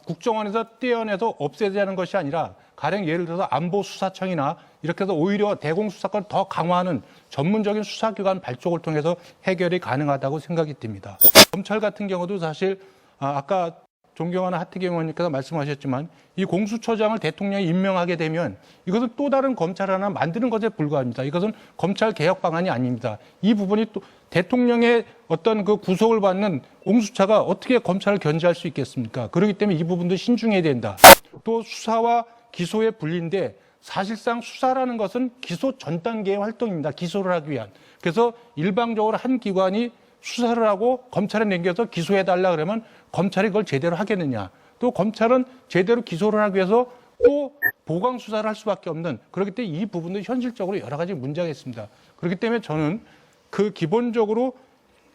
국정원에서 떼어내서 없애야 하는 것이 아니라 가령 예를 들어서 안보수사청이나 이렇게 해서 오히려 대공수사권 더 강화하는 전문적인 수사기관 발족을 통해서 해결이 가능하다고 생각이 듭니다. 검찰 같은 경우도 사실 아까 존경하는 하태경 의원님께서 말씀하셨지만 이 공수처장을 대통령이 임명하게 되면 이것은 또 다른 검찰 하나 만드는 것에 불과합니다. 이것은 검찰 개혁 방안이 아닙니다. 이 부분이 또 대통령의 어떤 그 구속을 받는 공수처가 어떻게 검찰을 견제할 수 있겠습니까? 그렇기 때문에 이 부분도 신중해야 된다. 또 수사와 기소의 분리인데 사실상 수사라는 것은 기소 전 단계의 활동입니다. 기소를 하기 위한. 그래서 일방적으로 한 기관이 수사를 하고 검찰에 넘겨서 기소해달라 그러면 검찰이 그걸 제대로 하겠느냐. 또 검찰은 제대로 기소를 하기 위해서 또 보강 수사를 할 수밖에 없는, 그렇기 때문에 이 부분도 현실적으로 여러 가지 문제가 있습니다. 그렇기 때문에 저는 그 기본적으로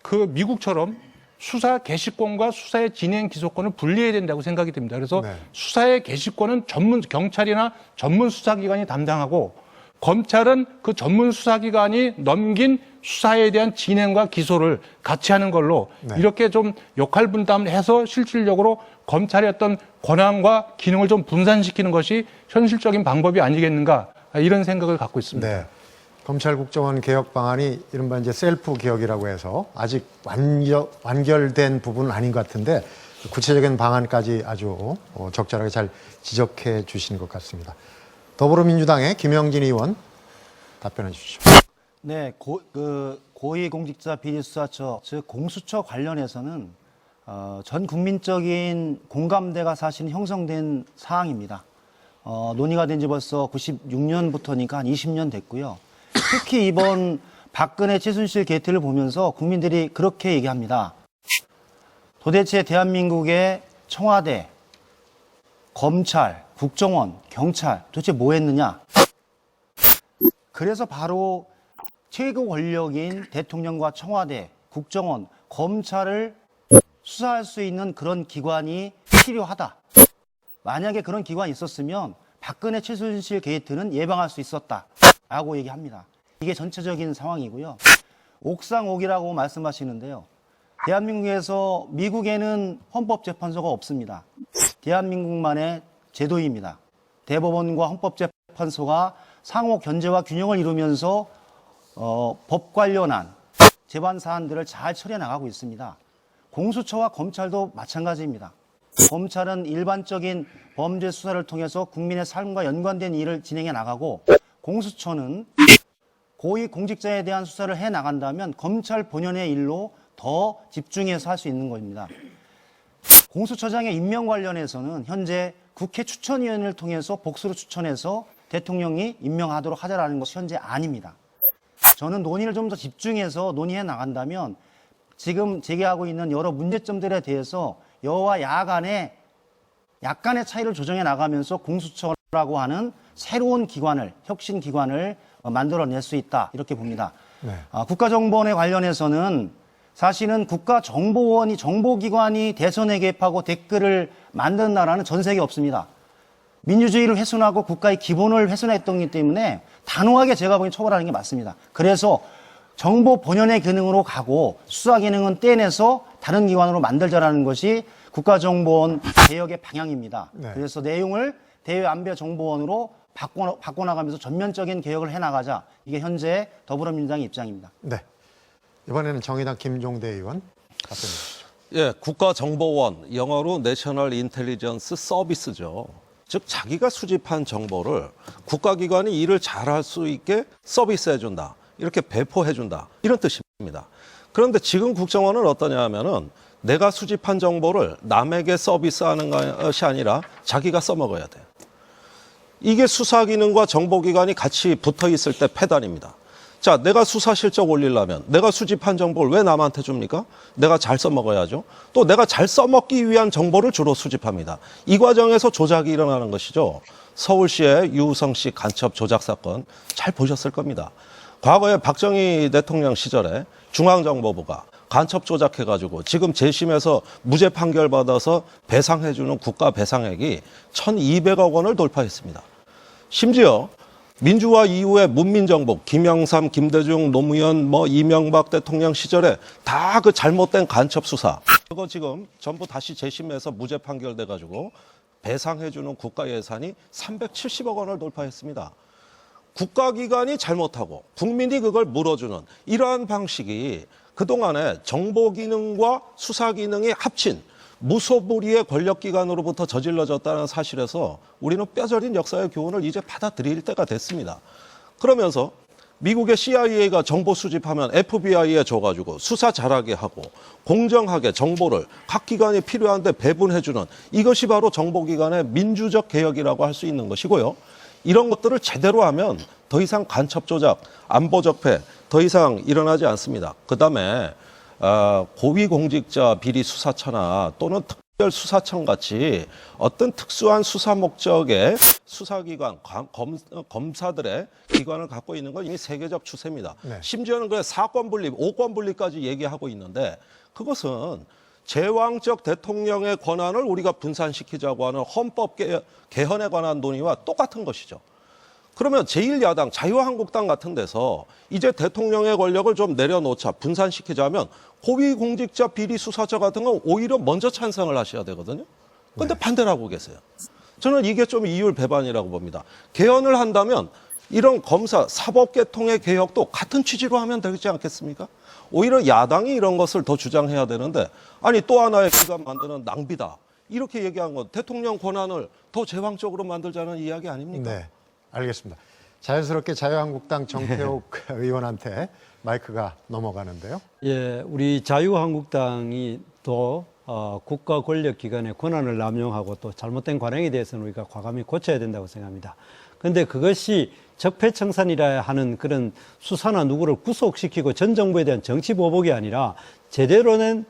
그 미국처럼 수사 개시권과 수사의 진행 기소권을 분리해야 된다고 생각이 듭니다. 그래서 수사의 개시권은 전문 경찰이나 전문 수사기관이 담당하고 검찰은 그 전문 수사기관이 넘긴 수사에 대한 진행과 기소를 같이 하는 걸로 이렇게 좀 역할 분담을 해서 실질적으로 검찰의 어떤 권한과 기능을 좀 분산시키는 것이 현실적인 방법이 아니겠는가, 이런 생각을 갖고 있습니다. 네. 검찰 국정원 개혁 방안이 이른바 이제 셀프 개혁이라고 해서 아직 완결된 부분은 아닌 것 같은데 구체적인 방안까지 아주 적절하게 잘 지적해 주신 것 같습니다. 더불어민주당의 김영진 의원 답변해 주시죠. 네, 고위공직자 비리수사처, 즉 공수처 관련해서는 전 국민적인 공감대가 사실 형성된 사항입니다. 논의가 된 지 벌써 96년부터니까 한 20년 됐고요. 특히 이번 박근혜 최순실 게이트를 보면서 국민들이 그렇게 얘기합니다. 도대체 대한민국의 청와대, 검찰, 국정원, 경찰 도대체 뭐 했느냐? 그래서 바로 최고 권력인 대통령과 청와대, 국정원, 검찰을 수사할 수 있는 그런 기관이 필요하다. 만약에 그런 기관이 있었으면 박근혜 최순실 게이트는 예방할 수 있었다라고 얘기합니다. 이게 전체적인 상황이고요. 옥상옥이라고 말씀하시는데요. 대한민국에서 미국에는 헌법재판소가 없습니다. 대한민국만의 제도입니다. 대법원과 헌법재판소가 상호 견제와 균형을 이루면서 법 관련한 재반 사안들을 잘 처리해 나가고 있습니다. 공수처와 검찰도 마찬가지입니다. 검찰은 일반적인 범죄 수사를 통해서 국민의 삶과 연관된 일을 진행해 나가고, 공수처는 고위 공직자에 대한 수사를 해 나간다면 검찰 본연의 일로 더 집중해서 할 수 있는 겁니다. 공수처장의 임명 관련해서는 현재 국회 추천위원회를 통해서 복수로 추천해서 대통령이 임명하도록 하자라는 것이 현재 아닙니다. 저는 논의를 좀 더 집중해서 논의해 나간다면 지금 제기하고 있는 여러 문제점들에 대해서 여와 야 간의 약간의 차이를 조정해 나가면서 공수처라고 하는 새로운 기관을, 혁신 기관을 만들어낼 수 있다, 이렇게 봅니다. 국가정보원에 관련해서는 사실은 국가정보원이, 정보기관이 대선에 개입하고 댓글을 만든 나라는 전 세계에 없습니다. 민주주의를 훼손하고 국가의 기본을 훼손했기 때문에 단호하게 제가 보기엔 처벌하는 게 맞습니다. 그래서 정보 본연의 기능으로 가고 수사 기능은 떼내서 다른 기관으로 만들자라는 것이 국가정보원 개혁의 방향입니다. 그래서 내용을 대외안보정보원으로 바꿔나가면서 전면적인 개혁을 해나가자. 이게 현재 더불어민주당의 입장입니다. 네. 이번에는 정의당 김종대 의원 답변해 주시죠. 예, 국가정보원, 영어로 내셔널 인텔리전스 서비스죠. 즉 자기가 수집한 정보를 국가기관이 일을 잘할 수 있게 서비스해준다, 이렇게 배포해준다, 이런 뜻입니다. 그런데 지금 국정원은 어떠냐 하면은 내가 수집한 정보를 남에게 서비스하는 것이 아니라 자기가 써먹어야 돼요. 이게 수사기능과 정보기관이 같이 붙어있을 때 폐단입니다. 자, 내가 수사 실적 올리려면 내가 수집한 정보를 왜 남한테 줍니까? 내가 잘 써먹어야죠. 또 내가 잘 써먹기 위한 정보를 주로 수집합니다. 이 과정에서 조작이 일어나는 것이죠. 서울시의 유우성 씨 간첩 조작 사건 잘 보셨을 겁니다. 과거에 박정희 대통령 시절에 중앙정보부가 간첩 조작해가지고 지금 재심에서 무죄 판결 받아서 배상해주는 국가 배상액이 1,200억 원을 돌파했습니다. 심지어 민주화 이후에 문민정복, 김영삼, 김대중, 노무현, 이명박 대통령 시절에 다 그 잘못된 간첩 수사, 그거 지금 전부 다시 재심해서 무죄 판결돼가지고 배상해주는 국가 예산이 370억 원을 돌파했습니다. 국가기관이 잘못하고 국민이 그걸 물어주는 이러한 방식이 그동안에 정보기능과 수사기능이 합친 무소불위의 권력기관으로부터 저질러졌다는 사실에서 우리는 뼈저린 역사의 교훈을 이제 받아들일 때가 됐습니다. 그러면서 미국의 CIA가 정보 수집하면 FBI에 줘가지고 수사 잘하게 하고 공정하게 정보를 각 기관이 필요한데 배분해주는, 이것이 바로 정보기관의 민주적 개혁이라고 할 수 있는 것이고요. 이런 것들을 제대로 하면 더 이상 간첩 조작, 안보 적폐 더 이상 일어나지 않습니다. 그다음에 고위공직자 비리 수사처나 또는 특별수사청 같이 어떤 특수한 수사 목적의 수사기관, 검사들의 기관을 갖고 있는 건 이미 세계적 추세입니다. 네. 심지어는 그 사건 분립, 5권 분립까지 얘기하고 있는데 그것은 제왕적 대통령의 권한을 우리가 분산시키자고 하는 헌법 개헌에 관한 논의와 똑같은 것이죠. 그러면 제1야당 자유한국당 같은 데서 이제 대통령의 권력을 좀 내려놓자, 분산시키자면 고위공직자 비리 수사처 같은 건 오히려 먼저 찬성을 하셔야 되거든요. 그런데 반대를 하고 계세요. 저는 이게 좀 이율 배반이라고 봅니다. 개헌을 한다면 이런 검사, 사법계통의 개혁도 같은 취지로 하면 되지 않겠습니까? 오히려 야당이 이런 것을 더 주장해야 되는데, 아니 또 하나의 기관 만드는 낭비다, 이렇게 얘기한 건 대통령 권한을 더 제왕적으로 만들자는 이야기 아닙니까? 네, 알겠습니다. 자연스럽게 자유한국당 정태욱 의원한테 마이크가 넘어가는데요. 예, 우리 자유한국당이 또 국가 권력기관의 권한을 남용하고 또 잘못된 관행에 대해서는 우리가 과감히 고쳐야 된다고 생각합니다. 그런데 그것이 적폐청산이라 하는 그런 수사나 누구를 구속시키고 전 정부에 대한 정치 보복이 아니라 제대로 된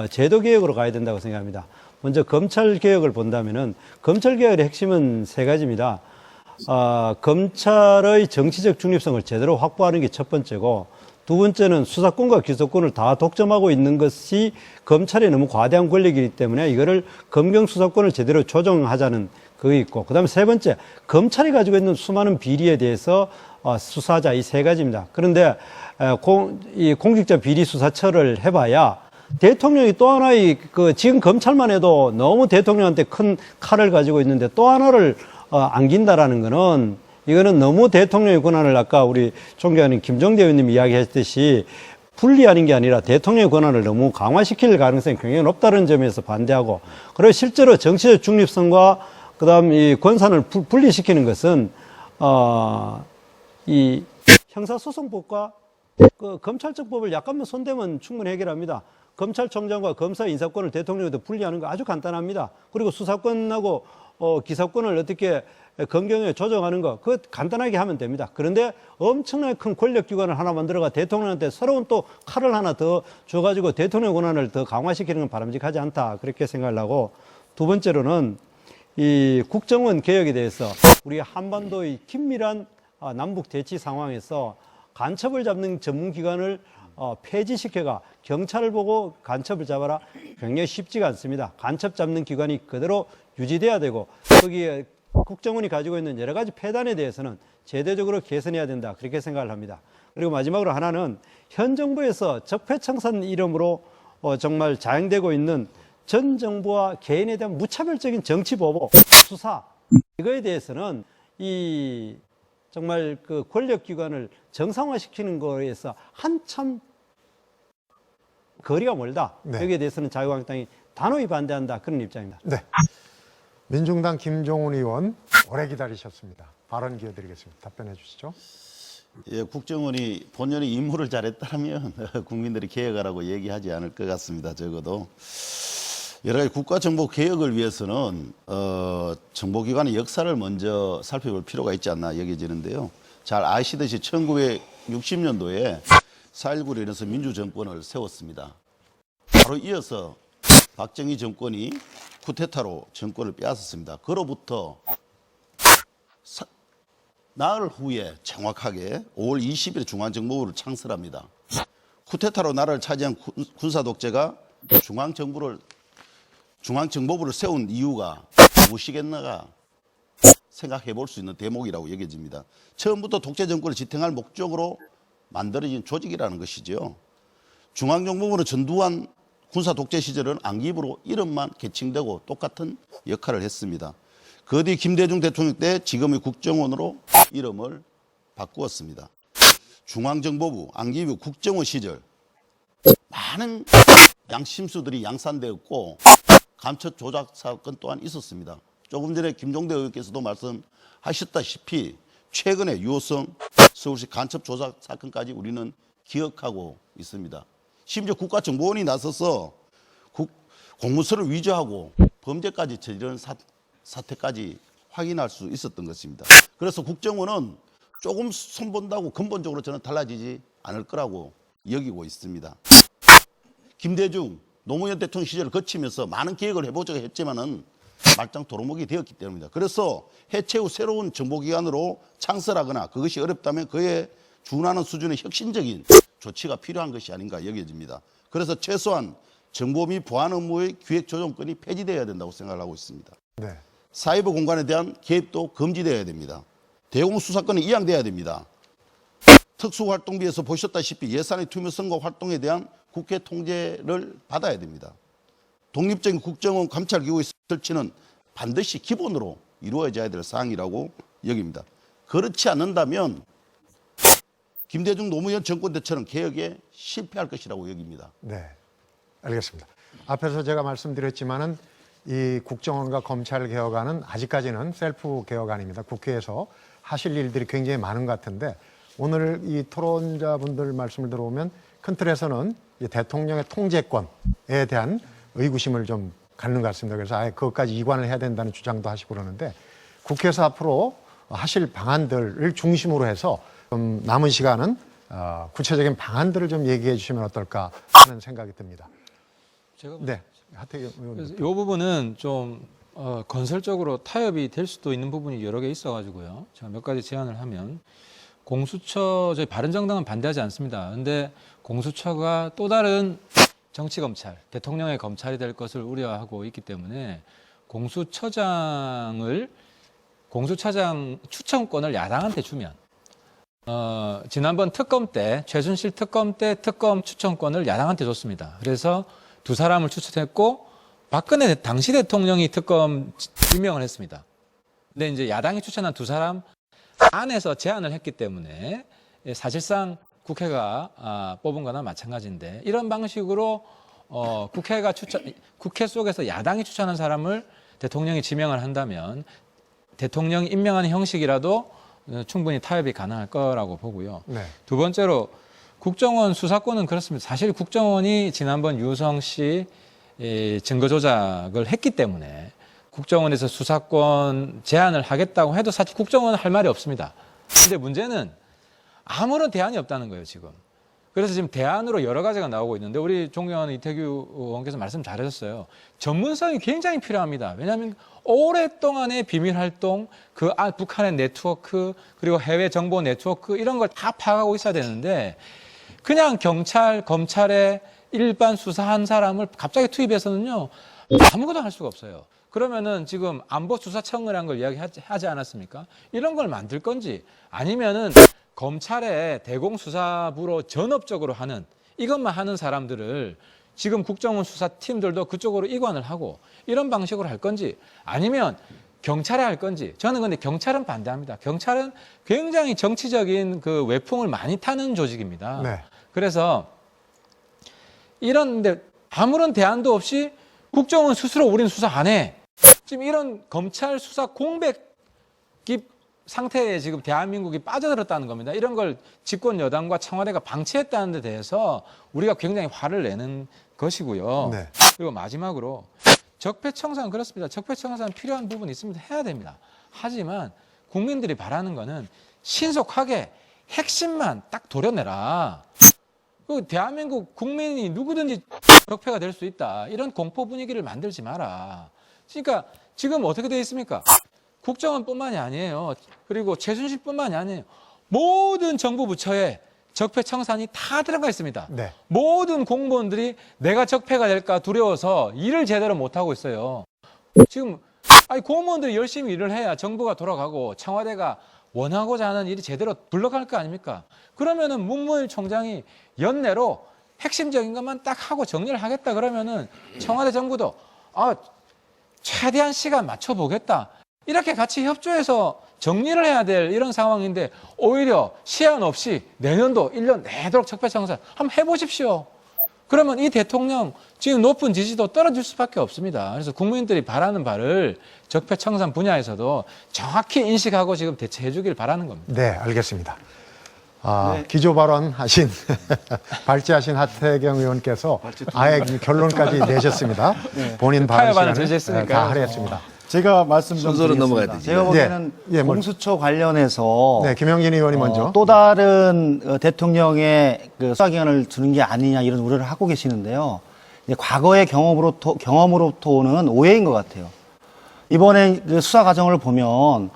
제도 개혁으로 가야 된다고 생각합니다. 먼저 검찰 개혁을 본다면은 검찰 개혁의 핵심은 세 가지입니다. 검찰의 정치적 중립성을 제대로 확보하는 게 첫 번째고, 두 번째는 수사권과 기소권을 다 독점하고 있는 것이 검찰에 너무 과대한 권력이기 때문에 이거를 검경 수사권을 제대로 조정하자는 그게 있고, 그다음에 세 번째, 검찰이 가지고 있는 수많은 비리에 대해서 수사하자, 이 세 가지입니다. 그런데 이 공직자 비리 수사처를 해봐야 대통령이 또 하나의 지금 검찰만 해도 너무 대통령한테 큰 칼을 가지고 있는데 또 하나를 안긴다라는 거는, 이거는 너무 대통령의 권한을 아까 우리 존경하는 김종대 의원님이 이야기했듯이 분리하는 게 아니라 대통령의 권한을 너무 강화시킬 가능성이 굉장히 높다는 점에서 반대하고, 그리고 실제로 정치적 중립성과 그다음 이 권한을 분리시키는 것은 이 형사소송법과 그 검찰적 법을 약간만 손대면 충분히 해결합니다. 검찰총장과 검사 인사권을 대통령한테 분리하는 거 아주 간단합니다. 그리고 수사권하고 기사권을 어떻게 검경에 조정하는 거, 그거 간단하게 하면 됩니다. 그런데 엄청나게 큰 권력기관을 하나 만들어가 대통령한테 새로운 또 칼을 하나 더 줘가지고 대통령 권한을 더 강화시키는 건 바람직하지 않다, 그렇게 생각을 하고, 두 번째로는 이 국정원 개혁에 대해서 우리 한반도의 긴밀한 남북 대치 상황에서 간첩을 잡는 전문기관을 폐지시켜가 경찰을 보고 간첩을 잡아라, 굉장히 쉽지가 않습니다. 간첩 잡는 기관이 그대로 유지돼야 되고, 거기에 국정원이 가지고 있는 여러 가지 폐단에 대해서는 제도적으로 개선해야 된다, 그렇게 생각을 합니다. 그리고 마지막으로 하나는 현 정부에서 적폐청산 이름으로 정말 자행되고 있는 전 정부와 개인에 대한 무차별적인 정치 보복, 수사, 이거에 대해서는 이 정말 그 권력기관을 정상화시키는 거에서 한참 거리가 멀다. 네. 여기에 대해서는 자유한국당이 단호히 반대한다. 그런 입장입니다. 네. 민중당 김종훈 의원 오래 기다리셨습니다. 발언 기회 드리겠습니다. 답변해 주시죠. 예, 국정원이 본연의 임무를 잘했다면 국민들이 개혁하라고 얘기하지 않을 것 같습니다. 적어도 여러 가지 국가정보 개혁을 위해서는 정보기관의 역사를 먼저 살펴볼 필요가 있지 않나 여겨지는데요. 잘 아시듯이 1960년도에 4.19로 인해서 민주정권을 세웠습니다. 바로 이어서 박정희 정권이 쿠데타로 정권을 빼앗았습니다. 그로부터 나흘 후에 정확하게 5월 20일 중앙정보부를 창설합니다. 쿠데타로 나라를 차지한 군사독재가 중앙정보부를 세운 이유가 무엇이겠나가 생각해 볼 수 있는 대목이라고 여겨집니다. 처음부터 독재 정권을 지탱할 목적으로 만들어진 조직이라는 것이죠. 중앙정보부는 전두환 군사독재 시절은 안기부로 이름만 개칭되고 똑같은 역할을 했습니다. 그 뒤 김대중 대통령 때 지금의 국정원으로 이름을 바꾸었습니다. 중앙정보부, 안기부, 국정원 시절 많은 양심수들이 양산되었고 간첩 조작 사건 또한 있었습니다. 조금 전에 김종대 의원께서도 말씀하셨다시피 최근에 유호성 서울시 간첩 조작 사건까지 우리는 기억하고 있습니다. 심지어 국가정보원이 나서서 공문서를 위조하고 범죄까지 저지른 사태까지 확인할 수 있었던 것입니다. 그래서 국정원은 조금 손본다고 근본적으로 저는 달라지지 않을 거라고 여기고 있습니다. 김대중, 노무현 대통령 시절을 거치면서 많은 개혁을 해보자고 했지만은 말짱 도루묵이 되었기 때문입니다. 그래서 해체 후 새로운 정보기관으로 창설하거나 그것이 어렵다면 그에 준하는 수준의 혁신적인 조치가 필요한 것이 아닌가 여겨집니다. 그래서 최소한 정보 및 보안 업무의 기획 조정권이 폐지되어야 된다고 생각을 하고 있습니다. 네. 사이버 공간에 대한 개입도 금지되어야 됩니다. 대공수사권이 이양돼야 됩니다. 특수활동비에서 보셨다시피 예산의 투명성과 활동에 대한 국회 통제를 받아야 됩니다. 독립적인 국정원 감찰기구의 설치는 반드시 기본으로 이루어져야 될 사항이라고 여깁니다. 그렇지 않는다면 김대중 노무현 정권 때처럼 개혁에 실패할 것이라고 여깁니다. 네. 알겠습니다. 앞에서 제가 말씀드렸지만은 이 국정원과 검찰 개혁안은 아직까지는 셀프 개혁안입니다. 국회에서 하실 일들이 굉장히 많은 것 같은데 오늘 이 토론자분들 말씀을 들어보면 큰 틀에서는 이 대통령의 통제권에 대한 의구심을 좀 갖는 것 같습니다. 그래서 아예 그것까지 이관을 해야 된다는 주장도 하시고 그러는데 국회에서 앞으로 하실 방안들을 중심으로 해서 좀 남은 시간은 구체적인 방안들을 좀 얘기해 주시면 어떨까 하는 생각이 듭니다. 제가 네, 하태경 의원. 그래서 이 부분은 좀 건설적으로 타협이 될 수도 있는 부분이 여러 개 있어가지고요. 제가 몇 가지 제안을 하면 공수처 저희 바른정당은 반대하지 않습니다. 그런데 공수처가 또 다른 정치검찰, 대통령의 검찰이 될 것을 우려하고 있기 때문에 공수처장 추천권을 야당한테 주면 지난번 특검 때 최순실 특검 때 특검 추천권을 야당한테 줬습니다. 그래서 두 사람을 추천했고 박근혜 당시 대통령이 특검 지명을 했습니다. 근데 이제 야당이 추천한 두 사람 안에서 제안을 했기 때문에 사실상 국회가 뽑은 거나 마찬가지인데 이런 방식으로 국회 속에서 야당이 추천한 사람을 대통령이 지명을 한다면 대통령이 임명하는 형식이라도 충분히 타협이 가능할 거라고 보고요. 네. 두 번째로 국정원 수사권은 그렇습니다. 사실 국정원이 지난번 유성 씨 증거 조작을 했기 때문에 국정원에서 수사권 제한을 하겠다고 해도 사실 국정원은 할 말이 없습니다. 근데 문제는 아무런 대안이 없다는 거예요, 지금. 그래서 지금 대안으로 여러 가지가 나오고 있는데 우리 존경하는 이태규 의원께서 말씀 잘하셨어요. 전문성이 굉장히 필요합니다. 왜냐하면 오랫동안의 비밀 활동, 북한의 네트워크, 그리고 해외 정보 네트워크 이런 걸 다 파악하고 있어야 되는데 그냥 경찰, 검찰에 일반 수사한 사람을 갑자기 투입해서는요 아무것도 할 수가 없어요. 그러면은 지금 안보수사청이라는 걸 이야기하지 않았습니까? 이런 걸 만들 건지 아니면은 검찰의 대공수사부로 전업적으로 하는 이것만 하는 사람들을 지금 국정원 수사팀들도 그쪽으로 이관을 하고 이런 방식으로 할 건지 아니면 경찰에 할 건지 저는 근데 경찰은 반대합니다. 경찰은 굉장히 정치적인 그 외풍을 많이 타는 조직입니다. 네. 그래서 이런데 아무런 대안도 없이 국정원 스스로 우리는 수사 안 해. 지금 이런 검찰 수사 공백기 상태에 지금 대한민국이 빠져들었다는 겁니다. 이런 걸 집권 여당과 청와대가 방치했다는 데 대해서 우리가 굉장히 화를 내는 것이고요. 네. 그리고 마지막으로 적폐청산 그렇습니다. 적폐청산 필요한 부분이 있습니다. 해야 됩니다. 하지만 국민들이 바라는 거는 신속하게 핵심만 딱 도려내라. 그 대한민국 국민이 누구든지 적폐가 될 수 있다. 이런 공포 분위기를 만들지 마라. 그러니까 지금 어떻게 되어 있습니까? 국정원뿐만이 아니에요. 그리고 최순실뿐만이 아니에요. 모든 정부 부처에 적폐청산이 다 들어가 있습니다. 네. 모든 공무원들이 내가 적폐가 될까 두려워서 일을 제대로 못하고 있어요. 지금 공무원들이 열심히 일을 해야 정부가 돌아가고 청와대가 원하고자 하는 일이 제대로 굴러갈 거 아닙니까? 그러면은 문무일 총장이 연내로 핵심적인 것만 딱 하고 정리를 하겠다 그러면은 청와대 정부도 최대한 시간 맞춰보겠다. 이렇게 같이 협조해서 정리를 해야 될 이런 상황인데 오히려 시한 없이 내년도 1년 내도록 적폐청산 한번 해보십시오. 그러면 이 대통령 지금 높은 지지도 떨어질 수밖에 없습니다. 그래서 국민들이 바라는 바를 적폐청산 분야에서도 정확히 인식하고 지금 대처해 주길 바라는 겁니다. 네, 알겠습니다. 기조 발언하신 발제하신 하태경 의원께서 아예 결론까지 내셨습니다. 본인 발언 타협안을 시간을 제시했으니까요. 다 할애했습니다. 제가 말씀 좀 순서로 드리겠습니다. 넘어가야 되죠. 제가 보기에는 공수처 관련해서 네, 김영진 의원이 먼저. 또 다른 대통령의 그 수사기관을 두는 게 아니냐 이런 우려를 하고 계시는데요. 이제 과거의 경험으로부터 오는 오해인 것 같아요. 이번에 그 수사 과정을 보면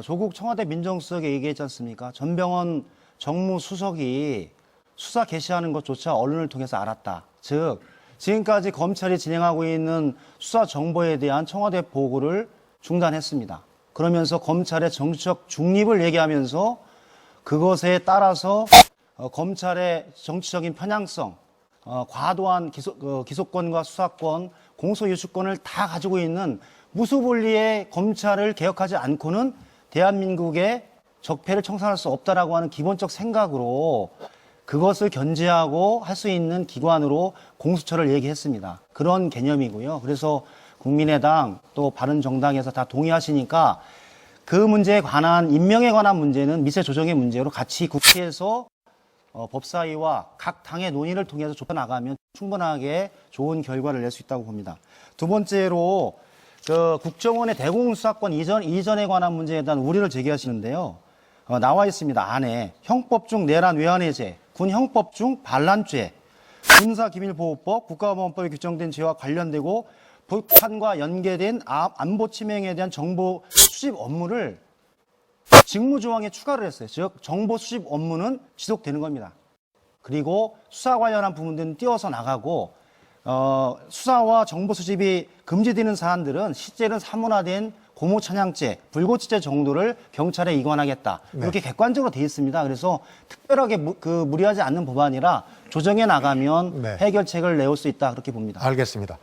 조국 청와대 민정수석이 얘기했지 않습니까? 전병헌 정무수석이 수사 개시하는 것조차 언론을 통해서 알았다. 즉 지금까지 검찰이 진행하고 있는 수사 정보에 대한 청와대 보고를 중단했습니다. 그러면서 검찰의 정치적 중립을 얘기하면서 그것에 따라서 검찰의 정치적인 편향성, 과도한 기소권과 수사권, 공소유수권을 다 가지고 있는 무소불리의 검찰을 개혁하지 않고는 대한민국의 적폐를 청산할 수 없다라고 하는 기본적 생각으로 그것을 견제하고 할 수 있는 기관으로 공수처를 얘기했습니다. 그런 개념이고요. 그래서 국민의당 또 바른정당에서 다 동의하시니까 그 문제에 관한 임명에 관한 문제는 미세 조정의 문제로 같이 국회에서 법사위와 각 당의 논의를 통해서 좁혀나가면 충분하게 좋은 결과를 낼 수 있다고 봅니다. 두 번째로 국정원의 대공수사권 이전에 관한 문제에 대한 우려를 제기하시는데요. 나와 있습니다. 안에 형법 중 내란 외환해제, 군 형법 중 반란죄, 군사기밀보호법, 국가보안법에 규정된 죄와 관련되고 북한과 연계된 안보 침해 행위에 대한 정보 수집 업무를 직무조항에 추가를 했어요. 즉 정보 수집 업무는 지속되는 겁니다. 그리고 수사 관련한 부분들은 띄워서 나가고 수사와 정보 수집이 금지되는 사안들은 실제는 사문화된 고무찬양죄, 불고치죄 정도를 경찰에 이관하겠다. 이렇게 객관적으로 돼 있습니다. 그래서 특별하게 무리하지 않는 법안이라 조정해 나가면 해결책을 내올 수 있다. 그렇게 봅니다. 알겠습니다.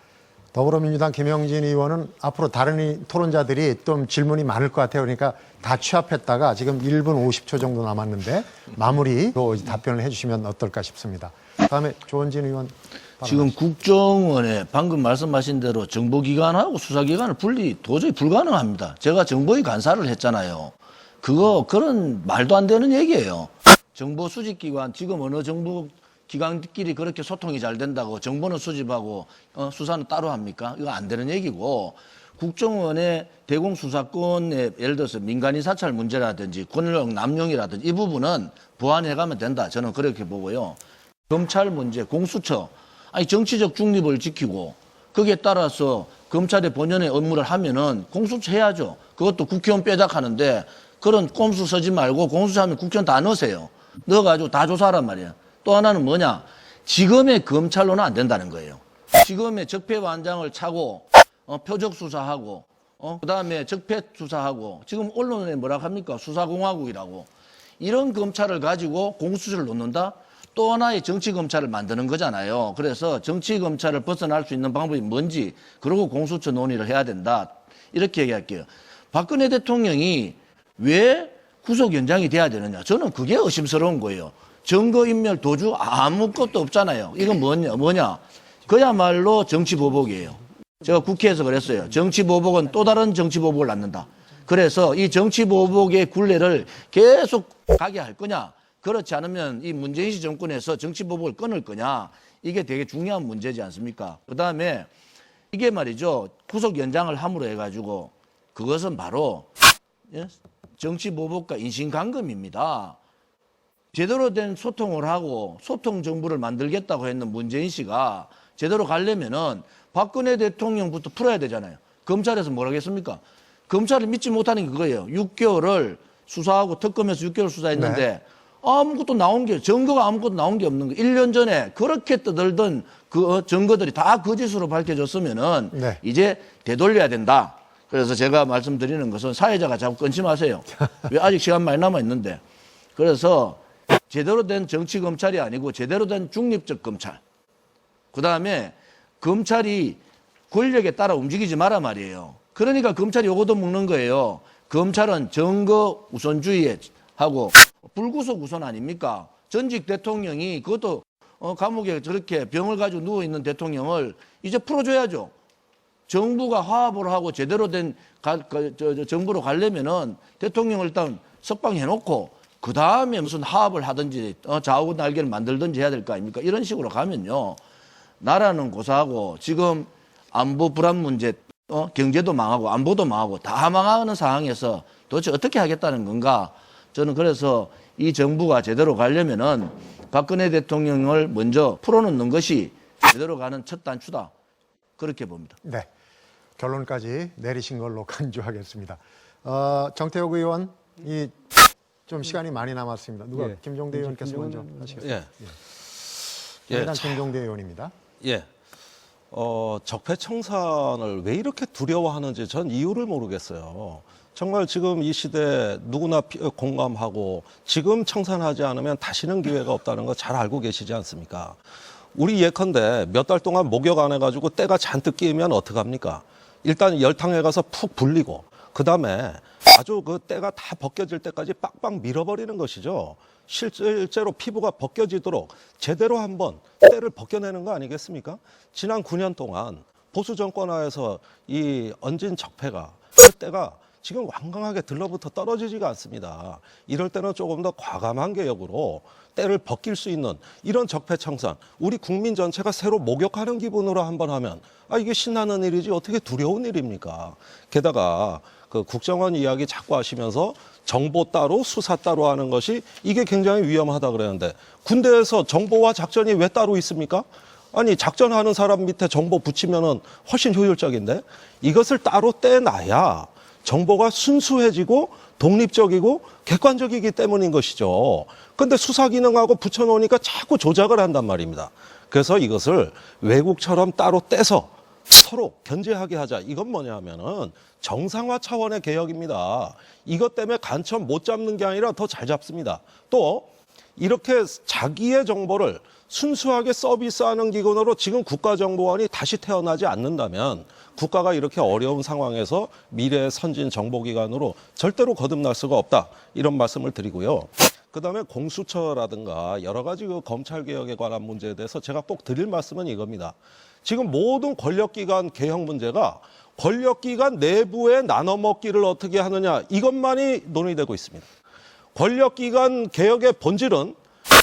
더불어민주당 김영진 의원은 앞으로 다른 토론자들이 좀 질문이 많을 것 같아요. 그러니까 다 취합했다가 지금 1분 50초 정도 남았는데 마무리로 답변을 해주시면 어떨까 싶습니다. 다음에 조원진 의원. 지금 국정원에 방금 말씀하신 대로 정보기관하고 수사기관을 분리 도저히 불가능합니다. 제가 정보위 간사를 했잖아요. 그런 말도 안 되는 얘기예요. 정보 수집기관, 지금 어느 정부 기관끼리 그렇게 소통이 잘 된다고 정보는 수집하고 수사는 따로 합니까? 이거 안 되는 얘기고, 국정원의 대공수사권에 예를 들어서 민간인 사찰 문제라든지 권력 남용이라든지 이 부분은 보완해가면 된다. 저는 그렇게 보고요. 검찰 문제, 공수처, 정치적 중립을 지키고 거기에 따라서 검찰의 본연의 업무를 하면은 공수처 해야죠. 그것도 국회의원 빼작하는데 그런 꼼수 쓰지 말고 공수처하면 국회의원 다 넣으세요. 넣어가지고 다 조사하란 말이야. 또 하나는 뭐냐? 지금의 검찰로는 안 된다는 거예요. 지금의 적폐완장을 차고 표적 수사하고 그다음에 적폐 수사하고 지금 언론에 뭐라 합니까? 수사공화국이라고. 이런 검찰을 가지고 공수처를 놓는다? 또 하나의 정치검찰을 만드는 거잖아요. 그래서 정치검찰을 벗어날 수 있는 방법이 뭔지, 그러고 공수처 논의를 해야 된다. 이렇게 얘기할게요. 박근혜 대통령이 왜 구속 연장이 돼야 되느냐? 저는 그게 의심스러운 거예요. 증거인멸 도주 아무것도 없잖아요. 이건 뭐냐? 그야말로 정치보복이에요. 제가 국회에서 그랬어요. 정치보복은 또 다른 정치보복을 낳는다. 그래서 이 정치보복의 굴레를 계속 가게 할 거냐? 그렇지 않으면 이 문재인 씨 정권에서 정치보복을 끊을 거냐? 이게 되게 중요한 문제지 않습니까? 그다음에 이게 말이죠. 구속 연장을 함으로 해가지고 그것은 바로 정치보복과 인신감금입니다. 제대로 된 소통을 하고 소통 정부를 만들겠다고 했는 문재인 씨가 제대로 가려면은 박근혜 대통령부터 풀어야 되잖아요. 검찰에서 뭘 하겠습니까? 검찰을 믿지 못하는 게 그거예요. 6개월을 수사하고 특검에서 6개월 수사했는데 아무것도 나온 게, 증거가 아무것도 나온 게 없는 거. 1년 전에 그렇게 떠들던 그 증거들이 다 거짓으로 밝혀졌으면은 이제 되돌려야 된다. 그래서 제가 말씀드리는 것은 사회자가 자꾸 끊지 마세요. 왜 아직 시간 많이 남아 있는데. 그래서 제대로 된 정치 검찰이 아니고 제대로 된 중립적 검찰. 그 다음에 검찰이 권력에 따라 움직이지 마라 말이에요. 그러니까 검찰이 요거도 먹는 거예요. 검찰은 증거 우선주의에 하고 불구속 우선 아닙니까? 전직 대통령이 그것도 감옥에 저렇게 병을 가지고 누워있는 대통령을 이제 풀어줘야죠. 정부가 화합을 하고 제대로 된 정부로 가려면은 대통령을 일단 석방해놓고 그 다음에 무슨 화합을 하든지 좌우 날개를 만들든지 해야 될 거 아닙니까? 이런 식으로 가면요. 나라는 고사하고 지금 안보 불안 문제, 경제도 망하고 안보도 망하고 다 망하는 상황에서 도대체 어떻게 하겠다는 건가? 저는 그래서 이 정부가 제대로 가려면은 박근혜 대통령을 먼저 풀어놓는 것이 제대로 가는 첫 단추다. 그렇게 봅니다. 네. 결론까지 내리신 걸로 간주하겠습니다. 정태욱 의원, 좀 시간이 많이 남았습니다. 누가 예. 김종대 의원께서 먼저 하시겠습니다. 일단 김종대 의원입니다. 예. 적폐청산을 왜 이렇게 두려워하는지 전 이유를 모르겠어요. 정말 지금 이 시대에 누구나 공감하고 지금 청산하지 않으면 다시는 기회가 없다는 거 잘 알고 계시지 않습니까? 우리 예컨대 몇 달 동안 목욕 안 해가지고 때가 잔뜩 끼면 어떡합니까? 일단 열탕에 가서 푹 불리고 그 다음에 아주 그 때가 다 벗겨질 때까지 빡빡 밀어버리는 것이죠. 실제로 피부가 벗겨지도록 제대로 한번 때를 벗겨내는 거 아니겠습니까? 지난 9년 동안 보수 정권 하에서 이 얹은 적폐가 그 때가 지금 완강하게 들러붙어 떨어지지가 않습니다. 이럴 때는 조금 더 과감한 개혁으로 때를 벗길 수 있는 이런 적폐청산, 우리 국민 전체가 새로 목욕하는 기분으로 한번 하면 이게 신나는 일이지 어떻게 두려운 일입니까? 게다가 그 국정원 이야기 자꾸 하시면서 정보 따로 수사 따로 하는 것이 이게 굉장히 위험하다 그러는데 군대에서 정보와 작전이 왜 따로 있습니까? 아니 작전하는 사람 밑에 정보 붙이면은 훨씬 효율적인데 이것을 따로 떼놔야 정보가 순수해지고 독립적이고 객관적이기 때문인 것이죠. 그런데 수사 기능하고 붙여놓으니까 자꾸 조작을 한단 말입니다. 그래서 이것을 외국처럼 따로 떼서 서로 견제하게 하자. 이건 뭐냐면은 정상화 차원의 개혁입니다. 이것 때문에 간첩 못 잡는 게 아니라 더 잘 잡습니다. 또 이렇게 자기의 정보를 순수하게 서비스하는 기관으로 지금 국가정보원이 다시 태어나지 않는다면 국가가 이렇게 어려운 상황에서 미래의 선진 정보기관으로 절대로 거듭날 수가 없다. 이런 말씀을 드리고요. 그다음에 공수처라든가 여러 가지 그 검찰개혁에 관한 문제에 대해서 제가 꼭 드릴 말씀은 이겁니다. 지금 모든 권력기관 개혁 문제가 권력기관 내부의 나눠먹기를 어떻게 하느냐 이것만이 논의되고 있습니다. 권력기관 개혁의 본질은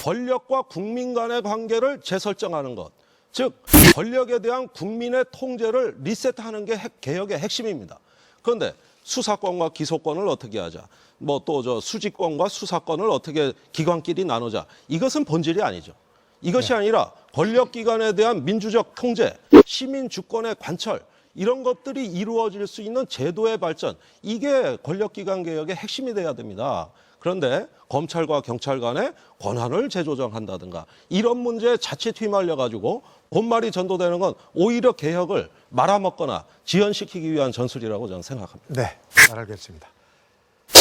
권력과 국민 간의 관계를 재설정하는 것. 즉 권력에 대한 국민의 통제를 리셋하는 게 개혁의 핵심입니다. 그런데 수사권과 기소권을 어떻게 하자. 뭐 또 수지권과 수사권을 어떻게 기관끼리 나누자. 이것은 본질이 아니죠. 이것이 아니라 권력기관에 대한 민주적 통제, 시민 주권의 관철 이런 것들이 이루어질 수 있는 제도의 발전 이게 권력기관 개혁의 핵심이 돼야 됩니다. 그런데 검찰과 경찰 간의 권한을 재조정한다든가 이런 문제에 자칫 휘말려가지고 본말이 전도되는 건 오히려 개혁을 말아먹거나 지연시키기 위한 전술이라고 저는 생각합니다. 네, 잘 알겠습니다.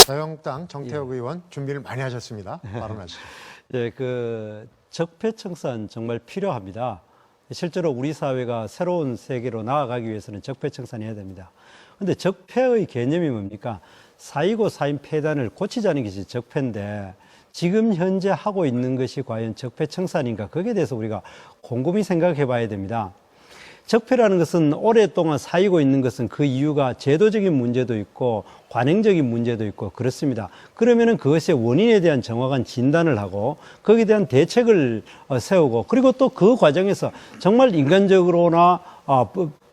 자유한국당 정태욱 의원 준비를 많이 하셨습니다. 발언하시죠. 그 적폐청산 정말 필요합니다. 실제로 우리 사회가 새로운 세계로 나아가기 위해서는 적폐청산해야 됩니다. 그런데 적폐의 개념이 뭡니까? 4.29 4.1 폐단을 고치자는 것이 적폐인데 지금 현재 하고 있는 것이 과연 적폐청산인가? 거기에 대해서 우리가 곰곰이 생각해 봐야 됩니다. 적폐라는 것은 오랫동안 쌓이고 있는 것은 그 이유가 제도적인 문제도 있고 관행적인 문제도 있고 그렇습니다. 그러면은 그것의 원인에 대한 정확한 진단을 하고 거기에 대한 대책을 세우고 그리고 또 그 과정에서 정말 인간적으로나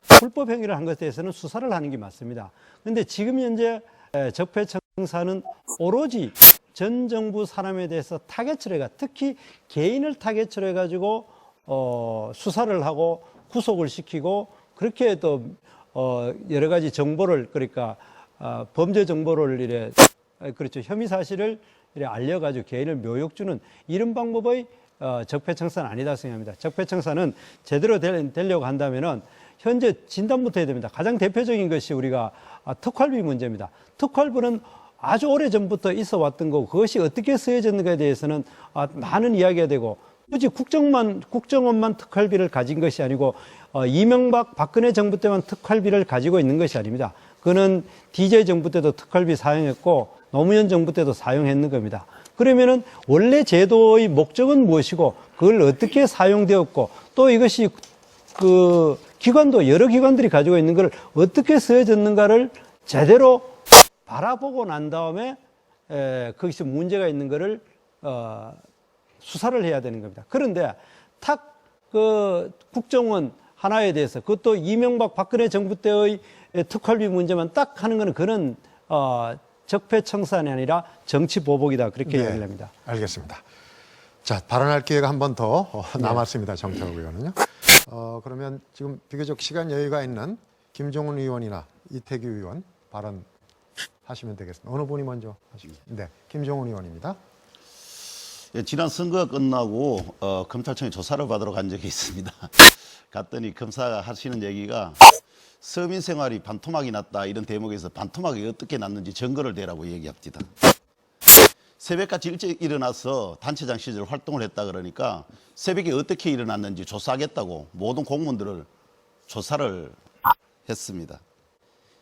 불법 행위를 한 것에 대해서는 수사를 하는 게 맞습니다. 그런데 지금 현재 적폐청산은 오로지 전 정부 사람에 대해서 타겟을 해가 특히 개인을 타겟으로 해가지고 수사를 하고 구속을 시키고 그렇게 또 여러 가지 정보를 그러니까 범죄 정보를 이래 그렇죠 혐의 사실을 이래 알려가지고 개인을 묘욕 주는 이런 방법의 적폐청산 아니다 생각합니다. 적폐청산은 제대로 되려고 한다면은 현재 진단부터 해야 됩니다. 가장 대표적인 것이 우리가 특활비 문제입니다. 특활비는 아주 오래 전부터 있어 왔던 거고 그것이 어떻게 쓰여졌는가에 대해서는 많은 이야기가 되고 굳이 국정원만 특활비를 가진 것이 아니고 이명박 박근혜 정부 때만 특활비를 가지고 있는 것이 아닙니다. 그는 DJ 정부 때도 특활비 사용했고 노무현 정부 때도 사용했는 겁니다. 그러면은 원래 제도의 목적은 무엇이고 그걸 어떻게 사용되었고 또 이것이 그 기관도 여러 기관들이 가지고 있는 걸 어떻게 쓰여졌는가를 제대로 바라보고 난 다음에 거기서 문제가 있는 거를 수사를 해야 되는 겁니다. 그런데 그 국정원 하나에 대해서 그것도 이명박 박근혜 정부 때의 특활비 문제만 딱 하는 것은 그는 적폐청산이 아니라 정치보복이다 그렇게 이야기를 합니다. 알겠습니다. 자, 발언할 기회가 한 번 더 남았습니다. 정태욱 의원은요. 그러면 지금 비교적 시간 여유가 있는 김종훈 의원이나 이태규 의원 발언하시면 되겠습니다. 어느 분이 먼저 하시겠습니다. 네, 김종훈 의원입니다. 예, 지난 선거가 끝나고 검찰청에 조사를 받으러 간 적이 있습니다. 갔더니 검사가 하시는 얘기가 서민 생활이 반토막이 났다 이런 대목에서 반토막이 어떻게 났는지 증거를 대라고 얘기합니다. 새벽같이 일찍 일어나서 단체장 시절 활동을 했다 그러니까 새벽에 어떻게 일어났는지 조사하겠다고 모든 공무원들을 조사를 했습니다.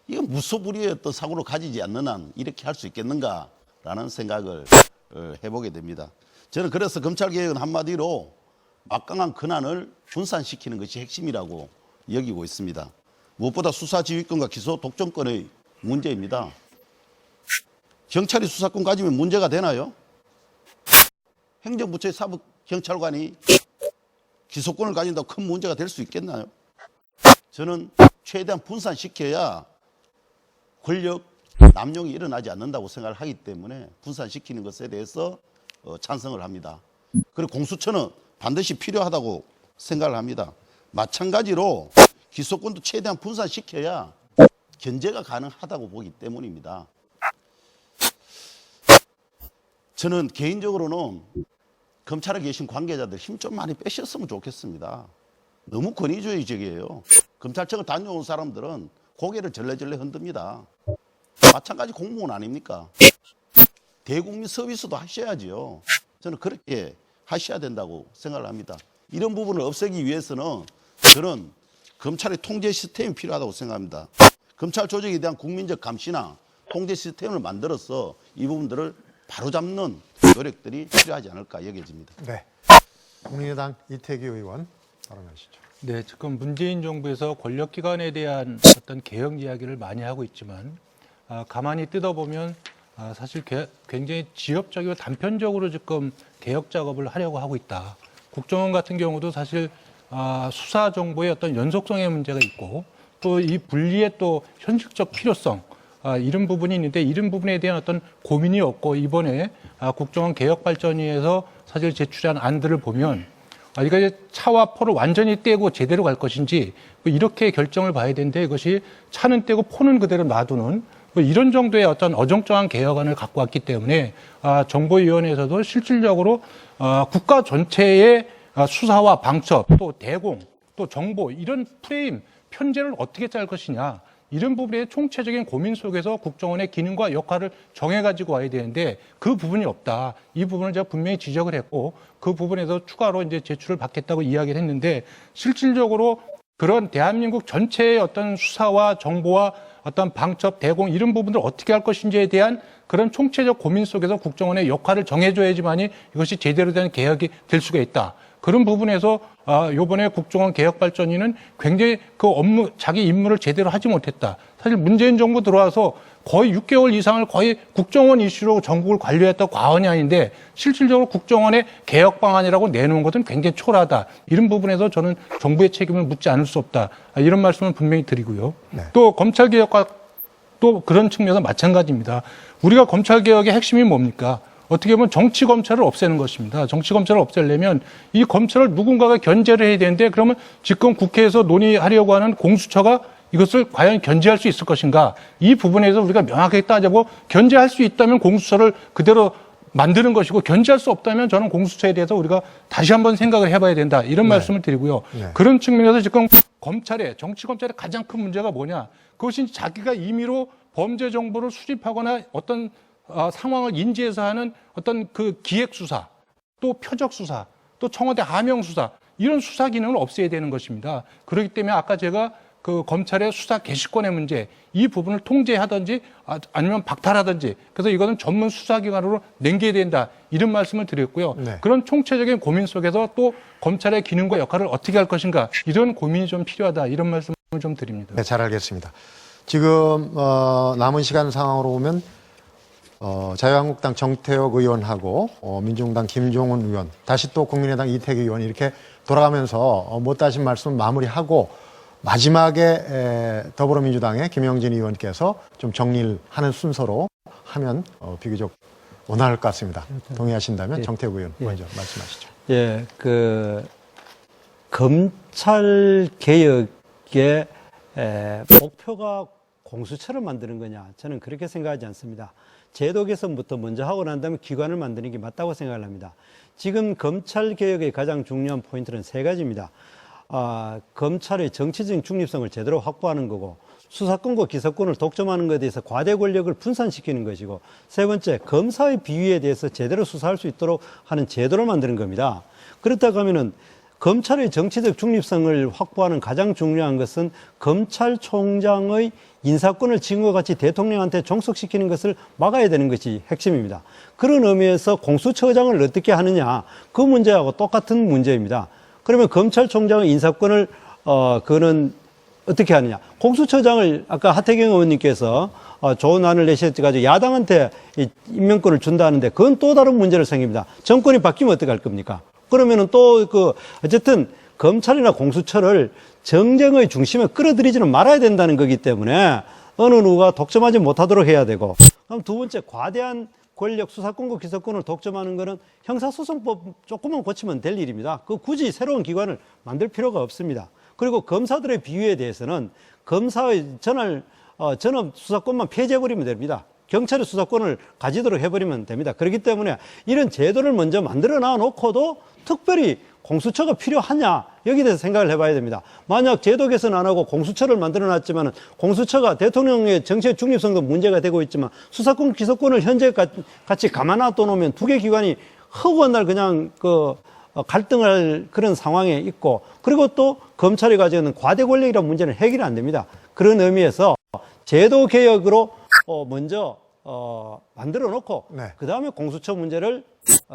이건 무소불위의 어떤 사고를 가지지 않는 한 이렇게 할 수 있겠는가라는 생각을 해보게 됩니다. 저는 그래서 검찰개혁은 한마디로 막강한 권한을 분산시키는 것이 핵심이라고 여기고 있습니다. 무엇보다 수사지휘권과 기소 독점권의 문제입니다. 경찰이 수사권 가지면 문제가 되나요? 행정부처의 사법경찰관이 기소권을 가진다고 큰 문제가 될 수 있겠나요? 저는 최대한 분산시켜야 권력 남용이 일어나지 않는다고 생각을 하기 때문에 분산시키는 것에 대해서 찬성을 합니다. 그리고 공수처는 반드시 필요하다고 생각을 합니다. 마찬가지로 기소권도 최대한 분산시켜야 견제가 가능하다고 보기 때문입니다. 저는 개인적으로는 검찰에 계신 관계자들 힘 좀 많이 빼셨으면 좋겠습니다. 너무 권위주의적이에요. 검찰청을 다녀온 사람들은 고개를 절레절레 흔듭니다. 마찬가지 공무원 아닙니까? 대국민 서비스도 하셔야지요. 저는 그렇게 하셔야 된다고 생각을 합니다. 이런 부분을 없애기 위해서는 저는 검찰의 통제 시스템이 필요하다고 생각합니다. 검찰 조직에 대한 국민적 감시나 통제 시스템을 만들어서 이 부분들을 바로잡는 노력들이 필요하지 않을까 여겨집니다. 네, 국민의당 이태규 의원 발언하시죠. 네, 지금 문재인 정부에서 권력기관에 대한 어떤 개혁 이야기를 많이 하고 있지만 가만히 뜯어보면 사실 굉장히 지엽적이고 단편적으로 지금 개혁 작업을 하려고 하고 있다. 국정원 같은 경우도 사실 수사 정보의 어떤 연속성의 문제가 있고 또 이 분리의 또 현실적 필요성 이런 부분이 있는데 이런 부분에 대한 어떤 고민이 없고 이번에 국정원 개혁발전위에서 사실 제출한 안들을 보면 이거 차와 포를 완전히 떼고 제대로 갈 것인지 이렇게 결정을 봐야 되는데 이것이 차는 떼고 포는 그대로 놔두는 이런 정도의 어떤 어정쩡한 개혁안을 갖고 왔기 때문에 정보위원회에서도 실질적으로 국가 전체의 수사와 방첩 또 대공 또 정보 이런 프레임 편제를 어떻게 짤 것이냐 이런 부분의 총체적인 고민 속에서 국정원의 기능과 역할을 정해가지고 와야 되는데 그 부분이 없다. 이 부분을 제가 분명히 지적을 했고 그 부분에서 추가로 이제 제출을 받겠다고 이야기를 했는데 실질적으로 그런 대한민국 전체의 어떤 수사와 정보와 어떤 방첩, 대공 이런 부분들을 어떻게 할 것인지에 대한 그런 총체적 고민 속에서 국정원의 역할을 정해줘야지만이 이것이 제대로 된 개혁이 될 수가 있다. 그런 부분에서 요번에 국정원 개혁발전위는 굉장히 그 업무, 자기 임무를 제대로 하지 못했다. 사실 문재인 정부 들어와서 거의 6개월 이상을 거의 국정원 이슈로 전국을 관리했다고 과언이 아닌데 실질적으로 국정원의 개혁 방안이라고 내놓은 것은 굉장히 초라하다. 이런 부분에서 저는 정부의 책임을 묻지 않을 수 없다. 이런 말씀을 분명히 드리고요. 네. 또 검찰개혁과 또 그런 측면에서 마찬가지입니다. 우리가 검찰개혁의 핵심이 뭡니까? 어떻게 보면 정치검찰을 없애는 것입니다. 정치검찰을 없애려면 이 검찰을 누군가가 견제를 해야 되는데 그러면 지금 국회에서 논의하려고 하는 공수처가 이것을 과연 견제할 수 있을 것인가? 이 부분에서 우리가 명확하게 따져보고 견제할 수 있다면 공수처를 그대로 만드는 것이고 견제할 수 없다면 저는 공수처에 대해서 우리가 다시 한번 생각을 해봐야 된다. 이런 말씀을 드리고요. 네. 그런 측면에서 지금 정치검찰의 가장 큰 문제가 뭐냐? 그것이 자기가 임의로 범죄 정보를 수집하거나 어떤 상황을 인지해서 하는 어떤 그 기획수사, 또 표적수사, 또 청와대 하명수사 이런 수사 기능을 없애야 되는 것입니다. 그렇기 때문에 아까 제가 그 검찰의 수사 개시권의 문제 이 부분을 통제하든지 아니면 박탈하든지 그래서 이거는 전문 수사기관으로 남겨야 된다 이런 말씀을 드렸고요. 네. 그런 총체적인 고민 속에서 또 검찰의 기능과 역할을 어떻게 할 것인가 이런 고민이 좀 필요하다 이런 말씀을 좀 드립니다. 네, 잘 알겠습니다. 지금 남은 시간 상황으로 보면 자유한국당 정태욱 의원하고 민중당 김종훈 의원, 다시 또 국민의당 이태규 의원 이렇게 돌아가면서 못다신 말씀 마무리하고 마지막에 더불어민주당의 김영진 의원께서 좀 정리를 하는 순서로 하면 비교적 원활할 것 같습니다. 동의하신다면 정태욱 의원 먼저 말씀하시죠. 예, 검찰 개혁의 목표가 공수처를 만드는 거냐? 저는 그렇게 생각하지 않습니다. 제도 개선부터 먼저 하고 난 다음에 기관을 만드는 게 맞다고 생각을 합니다. 지금 검찰 개혁의 가장 중요한 포인트는 세 가지입니다. 검찰의 정치적인 중립성을 제대로 확보하는 거고, 수사권과 기소권을 독점하는 것에 대해서 과대 권력을 분산시키는 것이고, 세 번째, 검사의 비위에 대해서 제대로 수사할 수 있도록 하는 제도를 만드는 겁니다. 그렇다고 하면은 검찰의 정치적 중립성을 확보하는 가장 중요한 것은 검찰총장의 인사권을 지금과 같이 대통령한테 종속시키는 것을 막아야 되는 것이 핵심입니다. 그런 의미에서 공수처장을 어떻게 하느냐, 그 문제하고 똑같은 문제입니다. 그러면 검찰총장의 인사권을 그거는 어떻게 하느냐. 공수처장을 아까 하태경 의원님께서 좋은 안을 내셔가지고 야당한테 임명권을 준다는데 그건 또 다른 문제를 생깁니다. 정권이 바뀌면 어떻게 할 겁니까? 그러면은 또 어쨌든 검찰이나 공수처를 정쟁의 중심에 끌어들이지는 말아야 된다는 거기 때문에 어느 누가 독점하지 못하도록 해야 되고, 그럼 두 번째, 과대한 권력, 수사권과 기소권을 독점하는 것은 형사소송법 조금만 고치면 될 일입니다. 그 굳이 새로운 기관을 만들 필요가 없습니다. 그리고 검사들의 비위에 대해서는 검사의 전업 수사권만 폐지해버리면 됩니다. 경찰의 수사권을 가지도록 해버리면 됩니다. 그렇기 때문에 이런 제도를 먼저 만들어 놔놓고도 특별히 공수처가 필요하냐, 여기에 대해서 생각을 해봐야 됩니다. 만약 제도 개선 안 하고 공수처를 만들어 놨지만 공수처가 대통령의 정치의 중립성도 문제가 되고 있지만 수사권, 기소권을 현재 같이 가만 놔둬놓으면 두 개 기관이 허구한 날 그냥 갈등할 그런 상황에 있고, 그리고 또 검찰이 가지고 있는 과대 권력이라는 문제는 해결이 안 됩니다. 그런 의미에서 제도 개혁으로 먼저 만들어 놓고 네. 그 다음에 공수처 문제를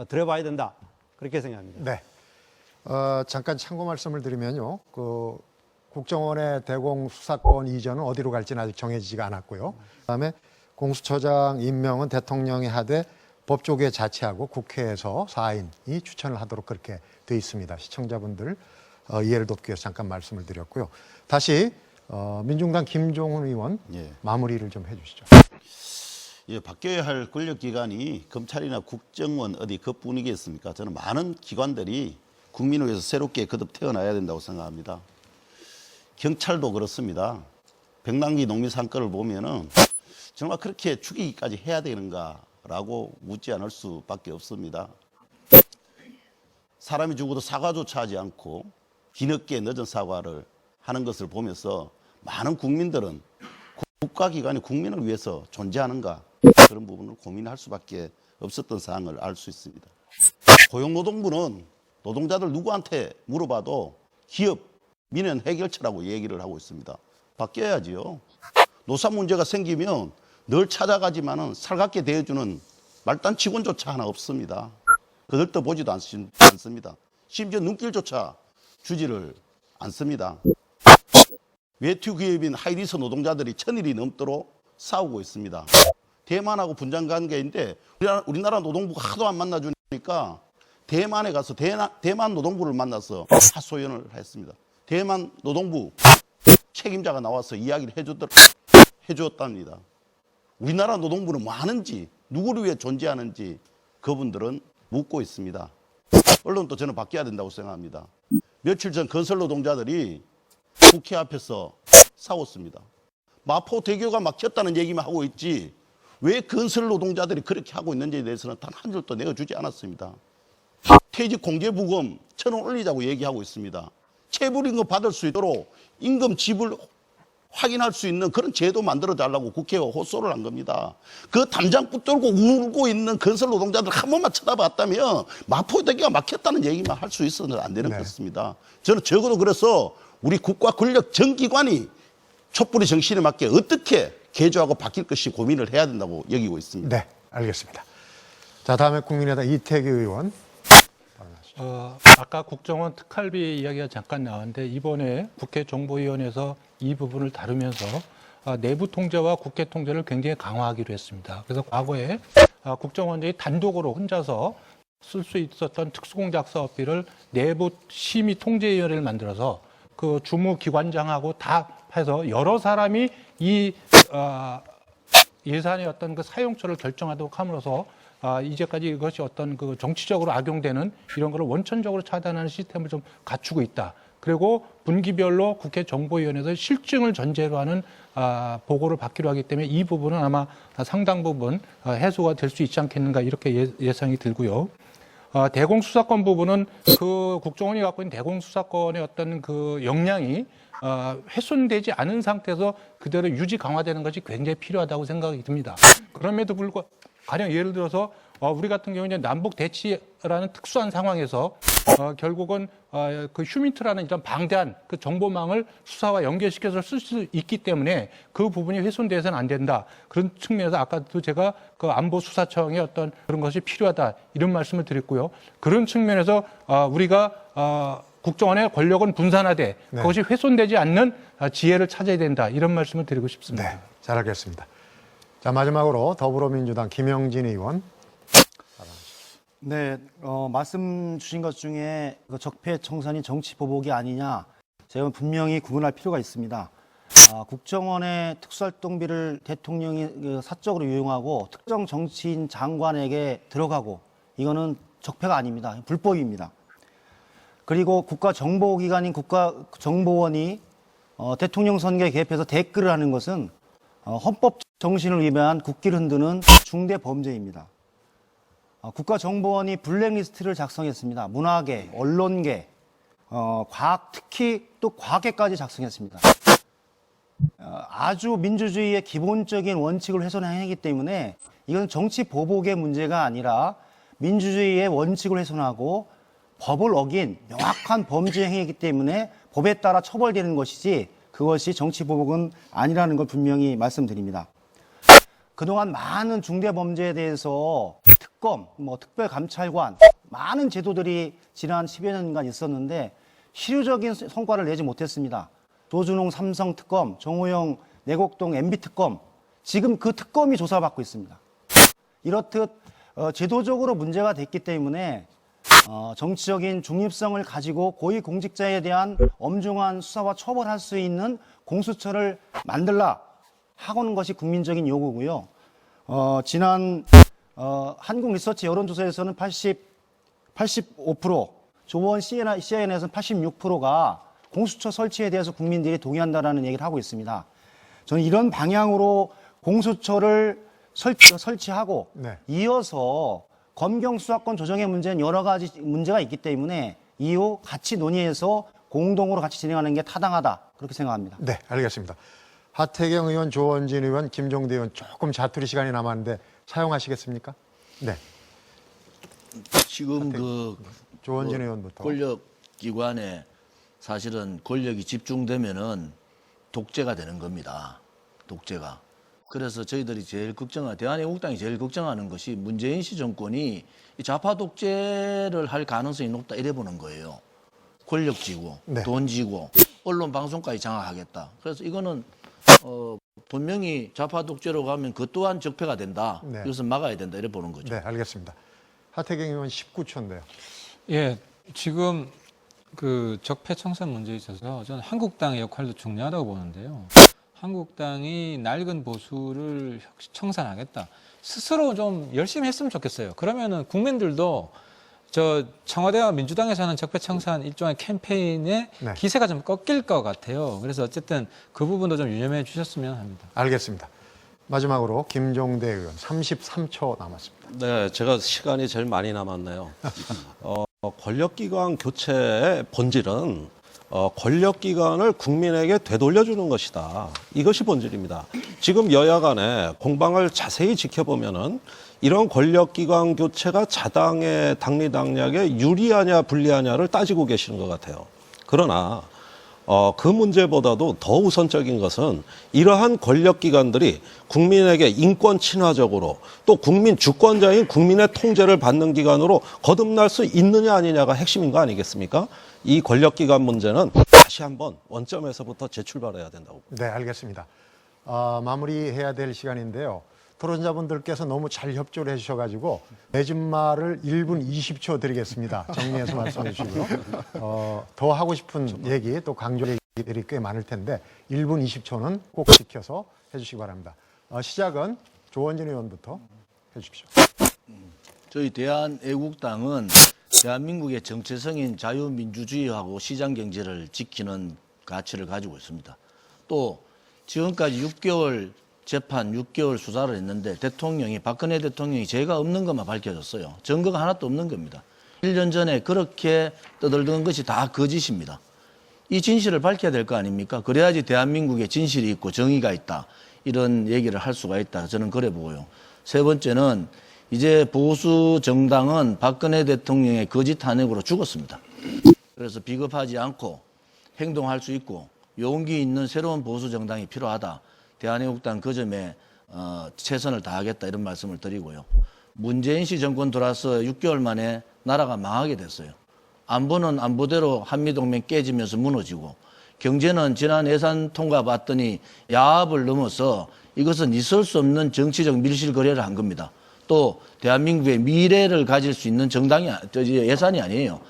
들여봐야 된다. 그렇게 생각합니다. 네. 잠깐 참고 말씀을 드리면요. 국정원의 대공 수사권 이전은 어디로 갈지는 아직 정해지지가 않았고요. 그다음에 공수처장 임명은 대통령이 하되 법조계 자치하고 국회에서 4인이 추천을 하도록 그렇게 돼 있습니다. 시청자분들 이해를 돕기 위해서 잠깐 말씀을 드렸고요. 다시 민중당 김종훈 의원 마무리를 좀 해주시죠. 예, 바뀌어야 할 권력기관이 검찰이나 국정원 어디 그뿐이겠습니까? 저는 많은 기관들이 국민을 위해서 새롭게 거듭 태어나야 된다고 생각합니다. 경찰도 그렇습니다. 백남기 농민사건을 보면은 정말 그렇게 죽이기까지 해야 되는가라고 묻지 않을 수밖에 없습니다. 사람이 죽어도 사과조차 하지 않고 뒤늦게 늦은 사과를 하는 것을 보면서 많은 국민들은 국가기관이 국민을 위해서 존재하는가, 그런 부분을 고민할 수밖에 없었던 사항을 알 수 있습니다. 고용노동부는 노동자들 누구한테 물어봐도 기업 민원 해결처라고 얘기를 하고 있습니다. 바뀌어야지요. 노사 문제가 생기면 늘 찾아가지만은 살갑게 대해주는 말단 직원조차 하나 없습니다. 그들도 보지도 않습니다. 심지어 눈길조차 주지를 않습니다. 외투 기업인 하이리스 노동자들이 1000일이 넘도록 싸우고 있습니다. 대만하고 분쟁 관계인데 우리나라 노동부가 하도 안 만나주니까 대만에 가서 대만 노동부를 만나서 하소연을 했습니다. 대만 노동부 책임자가 나와서 이야기를 해주었답니다. 우리나라 노동부는 뭐 하는지, 누구를 위해 존재하는지 그분들은 묻고 있습니다. 언론도 저는 바뀌어야 된다고 생각합니다. 며칠 전 건설 노동자들이 국회 앞에서 싸웠습니다. 마포대교가 막혔다는 얘기만 하고 있지 왜 건설 노동자들이 그렇게 하고 있는지에 대해서는 단 한 줄도 내어주지 않았습니다. 퇴직 공제부금 1,000원 올리자고 얘기하고 있습니다. 체불임금 받을 수 있도록 임금 지불 확인할 수 있는 그런 제도 만들어 달라고 국회에 호소를 한 겁니다. 그 담장 붙들고 울고 있는 건설 노동자들 한 번만 쳐다봤다면 마포대교가 막혔다는 얘기만 할 수 있어서는 안 되는 것입니다. 저는 적어도 그래서 우리 국가 권력 전 기관이 촛불의 정신에 맞게 어떻게 개조하고 바뀔 것이 고민을 해야 된다고 여기고 있습니다. 네, 알겠습니다. 자, 다음에 국민의당 이태규 의원. 아까 국정원 특활비 이야기가 잠깐 나왔는데 이번에 국회 정보위원회에서 이 부분을 다루면서 내부 통제와 국회 통제를 굉장히 강화하기로 했습니다. 그래서 과거에 국정원장이 단독으로 혼자서 쓸 수 있었던 특수공작 사업비를 내부 심의 통제위원회를 만들어서 그 주무기관장하고 다 해서 여러 사람이 이 예산의 어떤 그 사용처를 결정하도록 함으로써 이제까지 이것이 어떤 그 정치적으로 악용되는 이런 거를 원천적으로 차단하는 시스템을 좀 갖추고 있다. 그리고 분기별로 국회 정보위원회에서 실증을 전제로 하는 보고를 받기로 하기 때문에 이 부분은 아마 상당 부분 해소가 될 수 있지 않겠는가 이렇게 예상이 들고요. 대공수사권 부분은 그 국정원이 갖고 있는 대공수사권의 어떤 그 역량이 훼손되지 않은 상태에서 그대로 유지 강화되는 것이 굉장히 필요하다고 생각이 듭니다. 그럼에도 불구하고 가령 예를 들어서 우리 같은 경우는 남북 대치라는 특수한 상황에서 결국은 그 휴민트라는 이런 방대한 그 정보망을 수사와 연결시켜서 쓸 수 있기 때문에 그 부분이 훼손돼서는 안 된다. 그런 측면에서 아까도 제가 그 안보수사청의 어떤 그런 것이 필요하다 이런 말씀을 드렸고요. 그런 측면에서 우리가 국정원의 권력은 분산화돼 그것이 훼손되지 않는 지혜를 찾아야 된다 이런 말씀을 드리고 싶습니다. 네, 잘 알겠습니다. 자, 마지막으로 더불어민주당 김영진 의원. 네, 말씀 주신 것 중에 그 적폐청산이 정치 보복이 아니냐, 제가 분명히 구분할 필요가 있습니다. 국정원의 특수활동비를 대통령이 사적으로 유용하고 특정 정치인 장관에게 들어가고 이거는 적폐가 아닙니다. 불법입니다. 그리고 국가정보기관인 국가정보원이 대통령 선거에 개입해서 댓글을 하는 것은 헌법 정신을 위반한 국기를 흔드는 중대 범죄입니다. 국가정보원이 블랙리스트를 작성했습니다. 문화계, 언론계, 과학, 특히 또 과학계까지 작성했습니다. 아주 민주주의의 기본적인 원칙을 훼손한 행위이기 때문에 이건 정치 보복의 문제가 아니라 민주주의의 원칙을 훼손하고 법을 어긴 명확한 범죄 행위이기 때문에 법에 따라 처벌되는 것이지 그것이 정치 보복은 아니라는 걸 분명히 말씀드립니다. 그동안 많은 중대범죄에 대해서 특검, 특별감찰관, 많은 제도들이 지난 10여 년간 있었는데 실효적인 성과를 내지 못했습니다. 도준홍 삼성특검, 정호영 내곡동 MB특검, 지금 그 특검이 조사받고 있습니다. 이렇듯 제도적으로 문제가 됐기 때문에 정치적인 중립성을 가지고 고위공직자에 대한 엄중한 수사와 처벌할 수 있는 공수처를 만들라 하고는 것이 국민적인 요구고요. 지난 한국리서치 여론조사에서는 85%, 조원 CNN에서는 86%가 공수처 설치에 대해서 국민들이 동의한다라는 얘기를 하고 있습니다. 저는 이런 방향으로 공수처를 설치하고 이어서 검경 수사권 조정의 문제는 여러 가지 문제가 있기 때문에 이후 같이 논의해서 공동으로 같이 진행하는 게 타당하다 그렇게 생각합니다. 네, 알겠습니다. 하태경 의원, 조원진 의원, 김종대 의원 조금 자투리 시간이 남았는데 사용하시겠습니까? 네. 지금 조원진 의원부터. 권력기관에 사실은 권력이 집중되면은 독재가 되는 겁니다. 독재가. 그래서 저희들이 제일 대한애국당이 제일 걱정하는 것이 문재인 씨 정권이 이 좌파 독재를 할 가능성이 높다 이래 보는 거예요. 권력 쥐고, 네. 돈 쥐고, 언론 방송까지 장악하겠다. 그래서 이거는 분명히 좌파 독재로 가면 그 또한 적폐가 된다. 네. 이것은 막아야 된다 이래 보는 거죠. 네, 알겠습니다. 하태경 의원 19초인데요. 예, 지금 그 적폐 청산 문제에 있어서 저는 한국당의 역할도 중요하다고 보는데요. 한국당이 낡은 보수를 청산하겠다. 스스로 좀 열심히 했으면 좋겠어요. 그러면은 국민들도 저 청와대와 민주당에서 하는 적폐 청산 일종의 캠페인의 네. 기세가 좀 꺾일 것 같아요. 그래서 어쨌든 그 부분도 좀 유념해 주셨으면 합니다. 알겠습니다. 마지막으로 김종대 의원 33초 남았습니다. 네, 제가 시간이 제일 많이 남았네요. 권력기관 교체의 본질은 권력기관을 국민에게 되돌려주는 것이다. 이것이 본질입니다. 지금 여야 간에 공방을 자세히 지켜보면은 이런 권력기관 교체가 자당의 당리당략에 유리하냐 불리하냐를 따지고 계시는 것 같아요. 그러나 그 문제보다도 더 우선적인 것은 이러한 권력기관들이 국민에게 인권 친화적으로 또 국민 주권자인 국민의 통제를 받는 기관으로 거듭날 수 있느냐 아니냐가 핵심인 거 아니겠습니까? 이 권력기관 문제는 다시 한번 원점에서부터 재출발해야 된다고 봅니다. 네, 알겠습니다. 마무리해야 될 시간인데요. 토론자분들께서 너무 잘 협조를 해주셔가지고 매진말을 1분 20초 드리겠습니다. 정리해서 말씀해 주시고요. 더 하고 싶은 얘기 또 강조 얘기들이 꽤 많을 텐데 1분 20초는 꼭 지켜서 해주시기 바랍니다. 시작은 조원진 의원부터 해주십시오. 저희 대한애국당은 대한민국의 정체성인 자유민주주의하고 시장경제를 지키는 가치를 가지고 있습니다. 또 지금까지 6개월 재판, 6개월 수사를 했는데 박근혜 대통령이 죄가 없는 것만 밝혀졌어요. 증거가 하나도 없는 겁니다. 1년 전에 그렇게 떠들던 것이 다 거짓입니다. 이 진실을 밝혀야 될 거 아닙니까? 그래야지 대한민국에 진실이 있고 정의가 있다. 이런 얘기를 할 수가 있다. 저는 그래 보고요. 세 번째는 이제 보수 정당은 박근혜 대통령의 거짓 탄핵으로 죽었습니다. 그래서 비겁하지 않고 행동할 수 있고 용기 있는 새로운 보수 정당이 필요하다. 대한애국당 그 점에 최선을 다하겠다 이런 말씀을 드리고요. 문재인 씨 정권 들어와서 6개월 만에 나라가 망하게 됐어요. 안보는 안보대로 한미동맹 깨지면서 무너지고 경제는 지난 예산 통과 봤더니 야합을 넘어서 이것은 있을 수 없는 정치적 밀실 거래를 한 겁니다. 또 대한민국의 미래를 가질 수 있는 예산이 아니에요.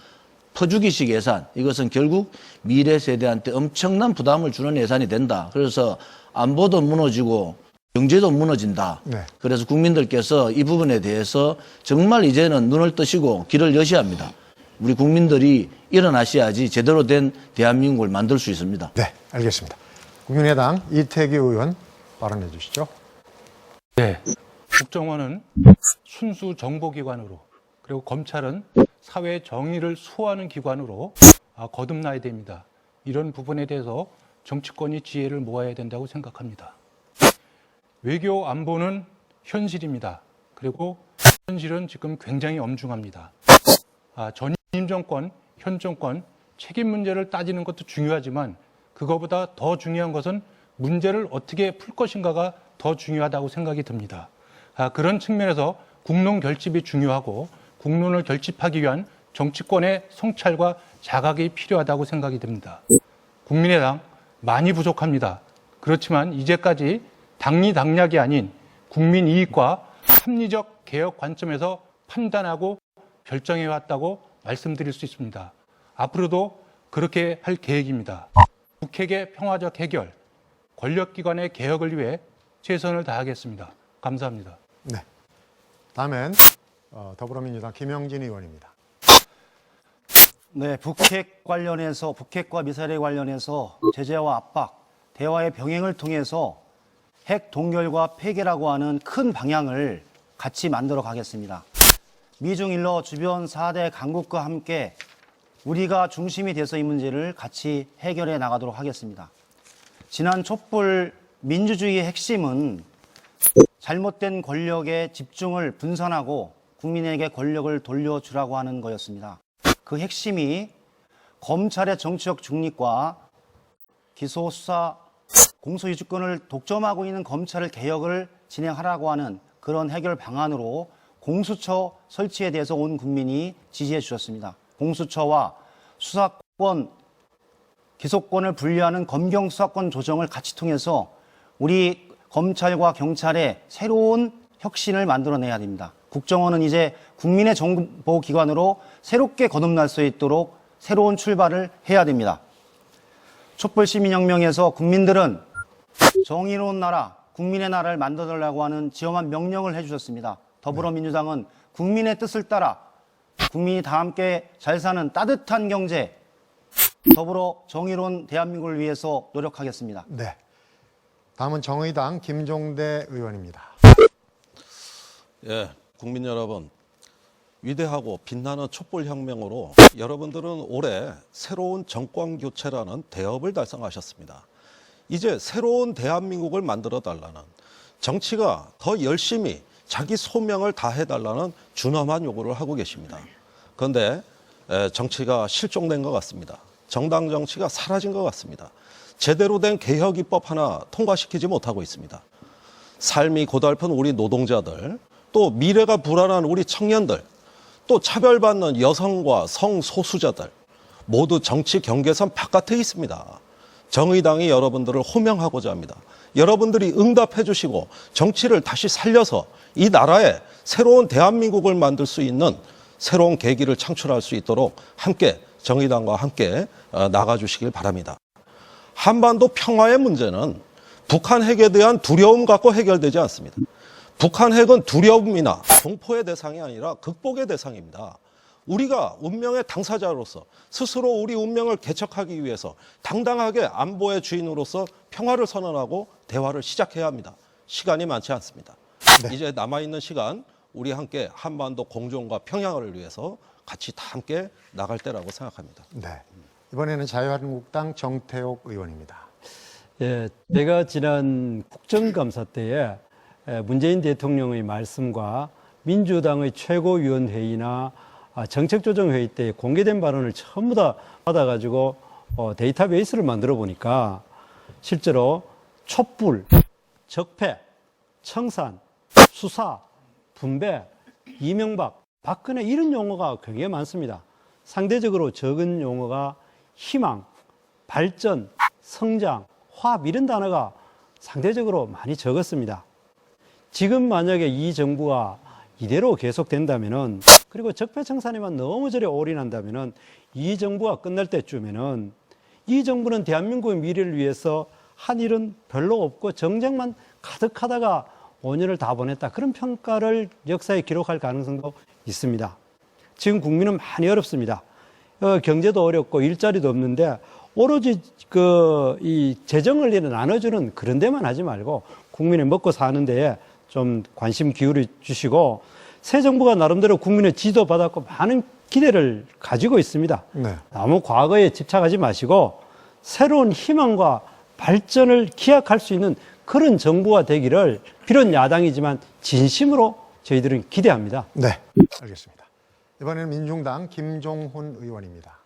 퍼주기식 예산. 이것은 결국 미래 세대한테 엄청난 부담을 주는 예산이 된다. 그래서 안보도 무너지고 경제도 무너진다. 네. 그래서 국민들께서 이 부분에 대해서 정말 이제는 눈을 뜨시고 귀를 여셔야 합니다. 우리 국민들이 일어나셔야지 제대로 된 대한민국을 만들 수 있습니다. 네, 알겠습니다. 국민의당 이태규 의원 발언해 주시죠. 네. 국정원은 순수 정보기관으로 그리고 검찰은 사회 정의를 수호하는 기관으로 거듭나야 됩니다. 이런 부분에 대해서 정치권이 지혜를 모아야 된다고 생각합니다. 외교 안보는 현실입니다. 그리고 현실은 지금 굉장히 엄중합니다. 전임 정권, 현 정권 책임 문제를 따지는 것도 중요하지만 그거보다 더 중요한 것은 문제를 어떻게 풀 것인가가 더 중요하다고 생각이 듭니다. 그런 측면에서 국론 결집이 중요하고 국론을 결집하기 위한 정치권의 성찰과 자각이 필요하다고 생각이 듭니다. 국민의당 많이 부족합니다. 그렇지만 이제까지 당리당략이 아닌 국민 이익과 합리적 개혁 관점에서 판단하고 결정해왔다고 말씀드릴 수 있습니다. 앞으로도 그렇게 할 계획입니다. 북핵의 평화적 해결, 권력기관의 개혁을 위해 최선을 다하겠습니다. 감사합니다. 네. 다음엔 더불어민주당 김영진 의원입니다. 네, 북핵과 미사일에 관련해서 제재와 압박, 대화의 병행을 통해서 핵 동결과 폐기라고 하는 큰 방향을 같이 만들어 가겠습니다. 미중 일러 주변 4대 강국과 함께 우리가 중심이 돼서 이 문제를 같이 해결해 나가도록 하겠습니다. 지난 촛불 민주주의의 핵심은 잘못된 권력의 집중을 분산하고 국민에게 권력을 돌려주라고 하는 거였습니다. 그 핵심이 검찰의 정치적 중립과 기소 수사 공소유지권을 독점하고 있는 검찰을 개혁을 진행하라고 하는 그런 해결 방안으로 공수처 설치에 대해서 온 국민이 지지해 주셨습니다. 공수처와 수사권, 기소권을 분리하는 검경 수사권 조정을 같이 통해서 우리 검찰과 경찰의 새로운 혁신을 만들어내야 됩니다. 국정원은 이제 국민의 정보기관으로 새롭게 거듭날 수 있도록 새로운 출발을 해야 됩니다. 촛불시민혁명에서 국민들은 정의로운 나라, 국민의 나라를 만들어달라고 하는 지엄한 명령을 해주셨습니다. 더불어민주당은 국민의 뜻을 따라 국민이 다 함께 잘 사는 따뜻한 경제, 더불어 정의로운 대한민국을 위해서 노력하겠습니다. 네. 다음은 정의당 김종대 의원입니다. 예, 국민 여러분, 위대하고 빛나는 촛불혁명으로 여러분들은 올해 새로운 정권 교체라는 대업을 달성하셨습니다. 이제 새로운 대한민국을 만들어 달라는, 정치가 더 열심히 자기 소명을 다해달라는 준엄한 요구를 하고 계십니다. 그런데 정치가 실종된 것 같습니다. 정당 정치가 사라진 것 같습니다. 제대로 된 개혁 입법 하나 통과시키지 못하고 있습니다. 삶이 고달픈 우리 노동자들, 또 미래가 불안한 우리 청년들, 또 차별받는 여성과 성소수자들 모두 정치 경계선 바깥에 있습니다. 정의당이 여러분들을 호명하고자 합니다. 여러분들이 응답해 주시고 정치를 다시 살려서 이 나라에 새로운 대한민국을 만들 수 있는 새로운 계기를 창출할 수 있도록 함께 정의당과 함께 나가주시길 바랍니다. 한반도 평화의 문제는 북한 핵에 대한 두려움 갖고 해결되지 않습니다. 북한 핵은 두려움이나 공포의 대상이 아니라 극복의 대상입니다. 우리가 운명의 당사자로서 스스로 우리 운명을 개척하기 위해서 당당하게 안보의 주인으로서 평화를 선언하고 대화를 시작해야 합니다. 시간이 많지 않습니다. 네. 이제 남아있는 시간 우리 함께 한반도 공존과 평양을 위해서 같이 다 함께 나갈 때라고 생각합니다. 네. 이번에는 자유한국당 정태욱 의원입니다. 예, 제가 지난 국정감사 때에 문재인 대통령의 말씀과 민주당의 최고위원회의나 정책조정회의 때 공개된 발언을 전부 다 받아가지고 데이터베이스를 만들어 보니까 실제로 촛불, 적폐, 청산, 수사, 분배, 이명박, 박근혜 이런 용어가 굉장히 많습니다. 상대적으로 적은 용어가 희망, 발전, 성장, 화합 이런 단어가 상대적으로 많이 적었습니다. 지금 만약에 이 정부가 이대로 계속된다면은, 그리고 적폐청산에만 너무 저래 올인한다면은 이 정부가 끝날 때쯤에는 이 정부는 대한민국의 미래를 위해서 한 일은 별로 없고 정쟁만 가득하다가 5년을 다 보냈다, 그런 평가를 역사에 기록할 가능성도 있습니다. 지금 국민은 많이 어렵습니다. 경제도 어렵고 일자리도 없는데 오로지 이 재정 원리를 나눠주는 그런 데만 하지 말고 국민이 먹고 사는 데에 좀 관심 기울여 주시고, 새 정부가 나름대로 국민의 지도 받았고 많은 기대를 가지고 있습니다. 네. 너무 과거에 집착하지 마시고 새로운 희망과 발전을 기약할 수 있는 그런 정부가 되기를 비록 야당이지만 진심으로 저희들은 기대합니다. 네, 알겠습니다. 이번에는 민중당 김종훈 의원입니다.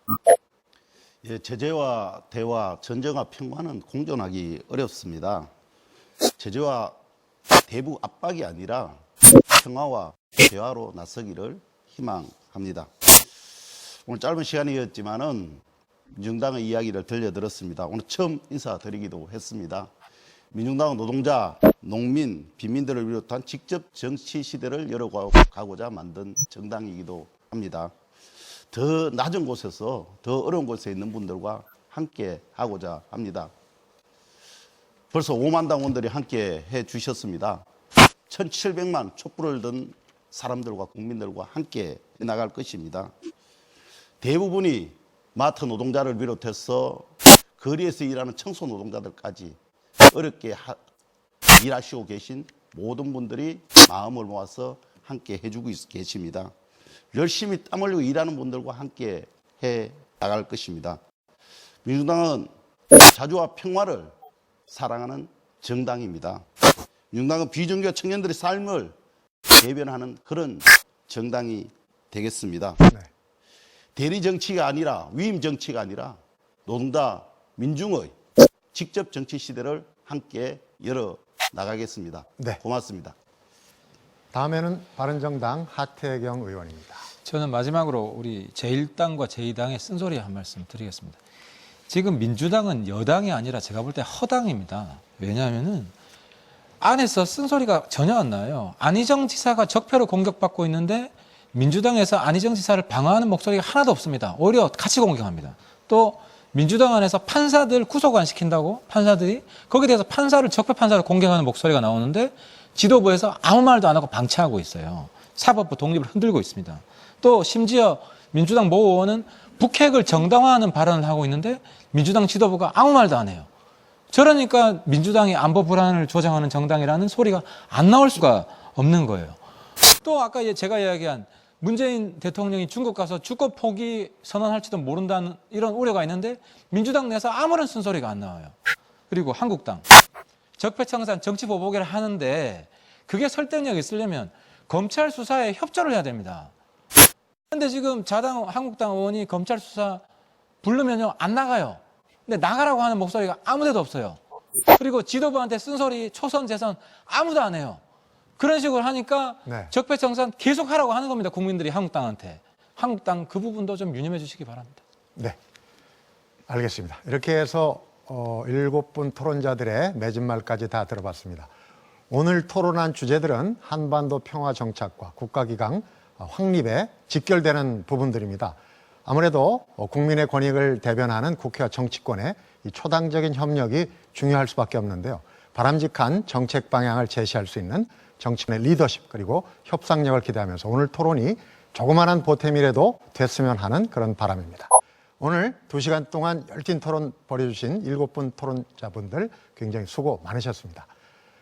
예, 제재와 대화, 전쟁과 평화는 공존하기 어렵습니다. 제재와 대북 압박이 아니라 평화와 대화로 나서기를 희망합니다. 오늘 짧은 시간이었지만은 민중당의 이야기를 들려드렸습니다. 오늘 처음 인사드리기도 했습니다. 민중당은 노동자, 농민, 빈민들을 비롯한 직접 정치 시대를 열어가고자 만든 정당이기도 합니다. 더 낮은 곳에서, 더 어려운 곳에 있는 분들과 함께 하고자 합니다. 벌써 5만 당원들이 함께 해 주셨습니다. 1,700만 촛불을 든 사람들과 국민들과 함께 나갈 것입니다. 대부분이 마트 노동자를 비롯해서 거리에서 일하는 청소 노동자들까지 어렵게 일하시고 계신 모든 분들이 마음을 모아서 함께 해주고 계십니다. 열심히 땀 흘리고 일하는 분들과 함께 해 나갈 것입니다. 민주당은 자주와 평화를 사랑하는 정당입니다. 민주당은 비정규 청년들의 삶을 대변하는 그런 정당이 되겠습니다. 네. 대리 정치가 아니라, 위임 정치가 아니라 노동자 민중의 직접 정치 시대를 함께 열어 나가겠습니다. 네. 고맙습니다. 다음에는 바른정당 하태경 의원입니다. 저는 마지막으로 우리 제1당과 제2당의 쓴소리 한 말씀 드리겠습니다. 지금 민주당은 여당이 아니라 제가 볼 때 허당입니다. 왜냐하면은 안에서 쓴소리가 전혀 안 나요. 안희정 지사가 적폐로 공격받고 있는데 민주당에서 안희정 지사를 방어하는 목소리가 하나도 없습니다. 오히려 같이 공격합니다. 또 민주당 안에서 판사들 구속 안 시킨다고 판사들이 거기에 대해서 적폐 판사를 공격하는 목소리가 나오는데 지도부에서 아무 말도 안 하고 방치하고 있어요. 사법부 독립을 흔들고 있습니다. 또 심지어 민주당 모 의원은 북핵을 정당화하는 발언을 하고 있는데 민주당 지도부가 아무 말도 안 해요. 저러니까 민주당이 안보 불안을 조장하는 정당이라는 소리가 안 나올 수가 없는 거예요. 또 아까 제가 이야기한 문재인 대통령이 중국 가서 주권 포기 선언할지도 모른다는 이런 우려가 있는데 민주당 내에서 아무런 쓴소리가 안 나와요. 그리고 한국당 적폐청산 정치보복을 하는데 그게 설득력이 있으려면 검찰 수사에 협조를 해야 됩니다. 그런데 지금 자당 한국당 의원이 검찰 수사 부르면요 안 나가요. 근데 나가라고 하는 목소리가 아무데도 없어요. 그리고 지도부한테 쓴소리 초선 재선 아무도 안 해요. 그런 식으로 하니까 네. 적폐청산 계속 하라고 하는 겁니다. 국민들이 한국당한테. 한국당 그 부분도 좀 유념해 주시기 바랍니다. 네, 알겠습니다. 이렇게 해서 7분 토론자들의 맺은말까지 다 들어봤습니다. 오늘 토론한 주제들은 한반도 평화 정착과 국가기강 확립에 직결되는 부분들입니다. 아무래도 국민의 권익을 대변하는 국회와 정치권의 이 초당적인 협력이 중요할 수밖에 없는데요. 바람직한 정책 방향을 제시할 수 있는 정치권의 리더십 그리고 협상력을 기대하면서 오늘 토론이 조그마한 보탬이라도 됐으면 하는 그런 바람입니다. 오늘 2시간 동안 열띤 토론 벌여주신 7분 토론자분들 굉장히 수고 많으셨습니다.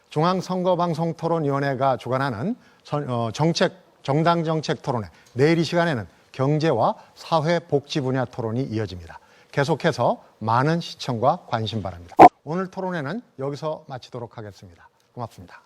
중앙선거방송토론위원회가 주관하는 정당 정책 토론회 내일 이 시간에는 경제와 사회복지 분야 토론이 이어집니다. 계속해서 많은 시청과 관심 바랍니다. 오늘 토론회는 여기서 마치도록 하겠습니다. 고맙습니다.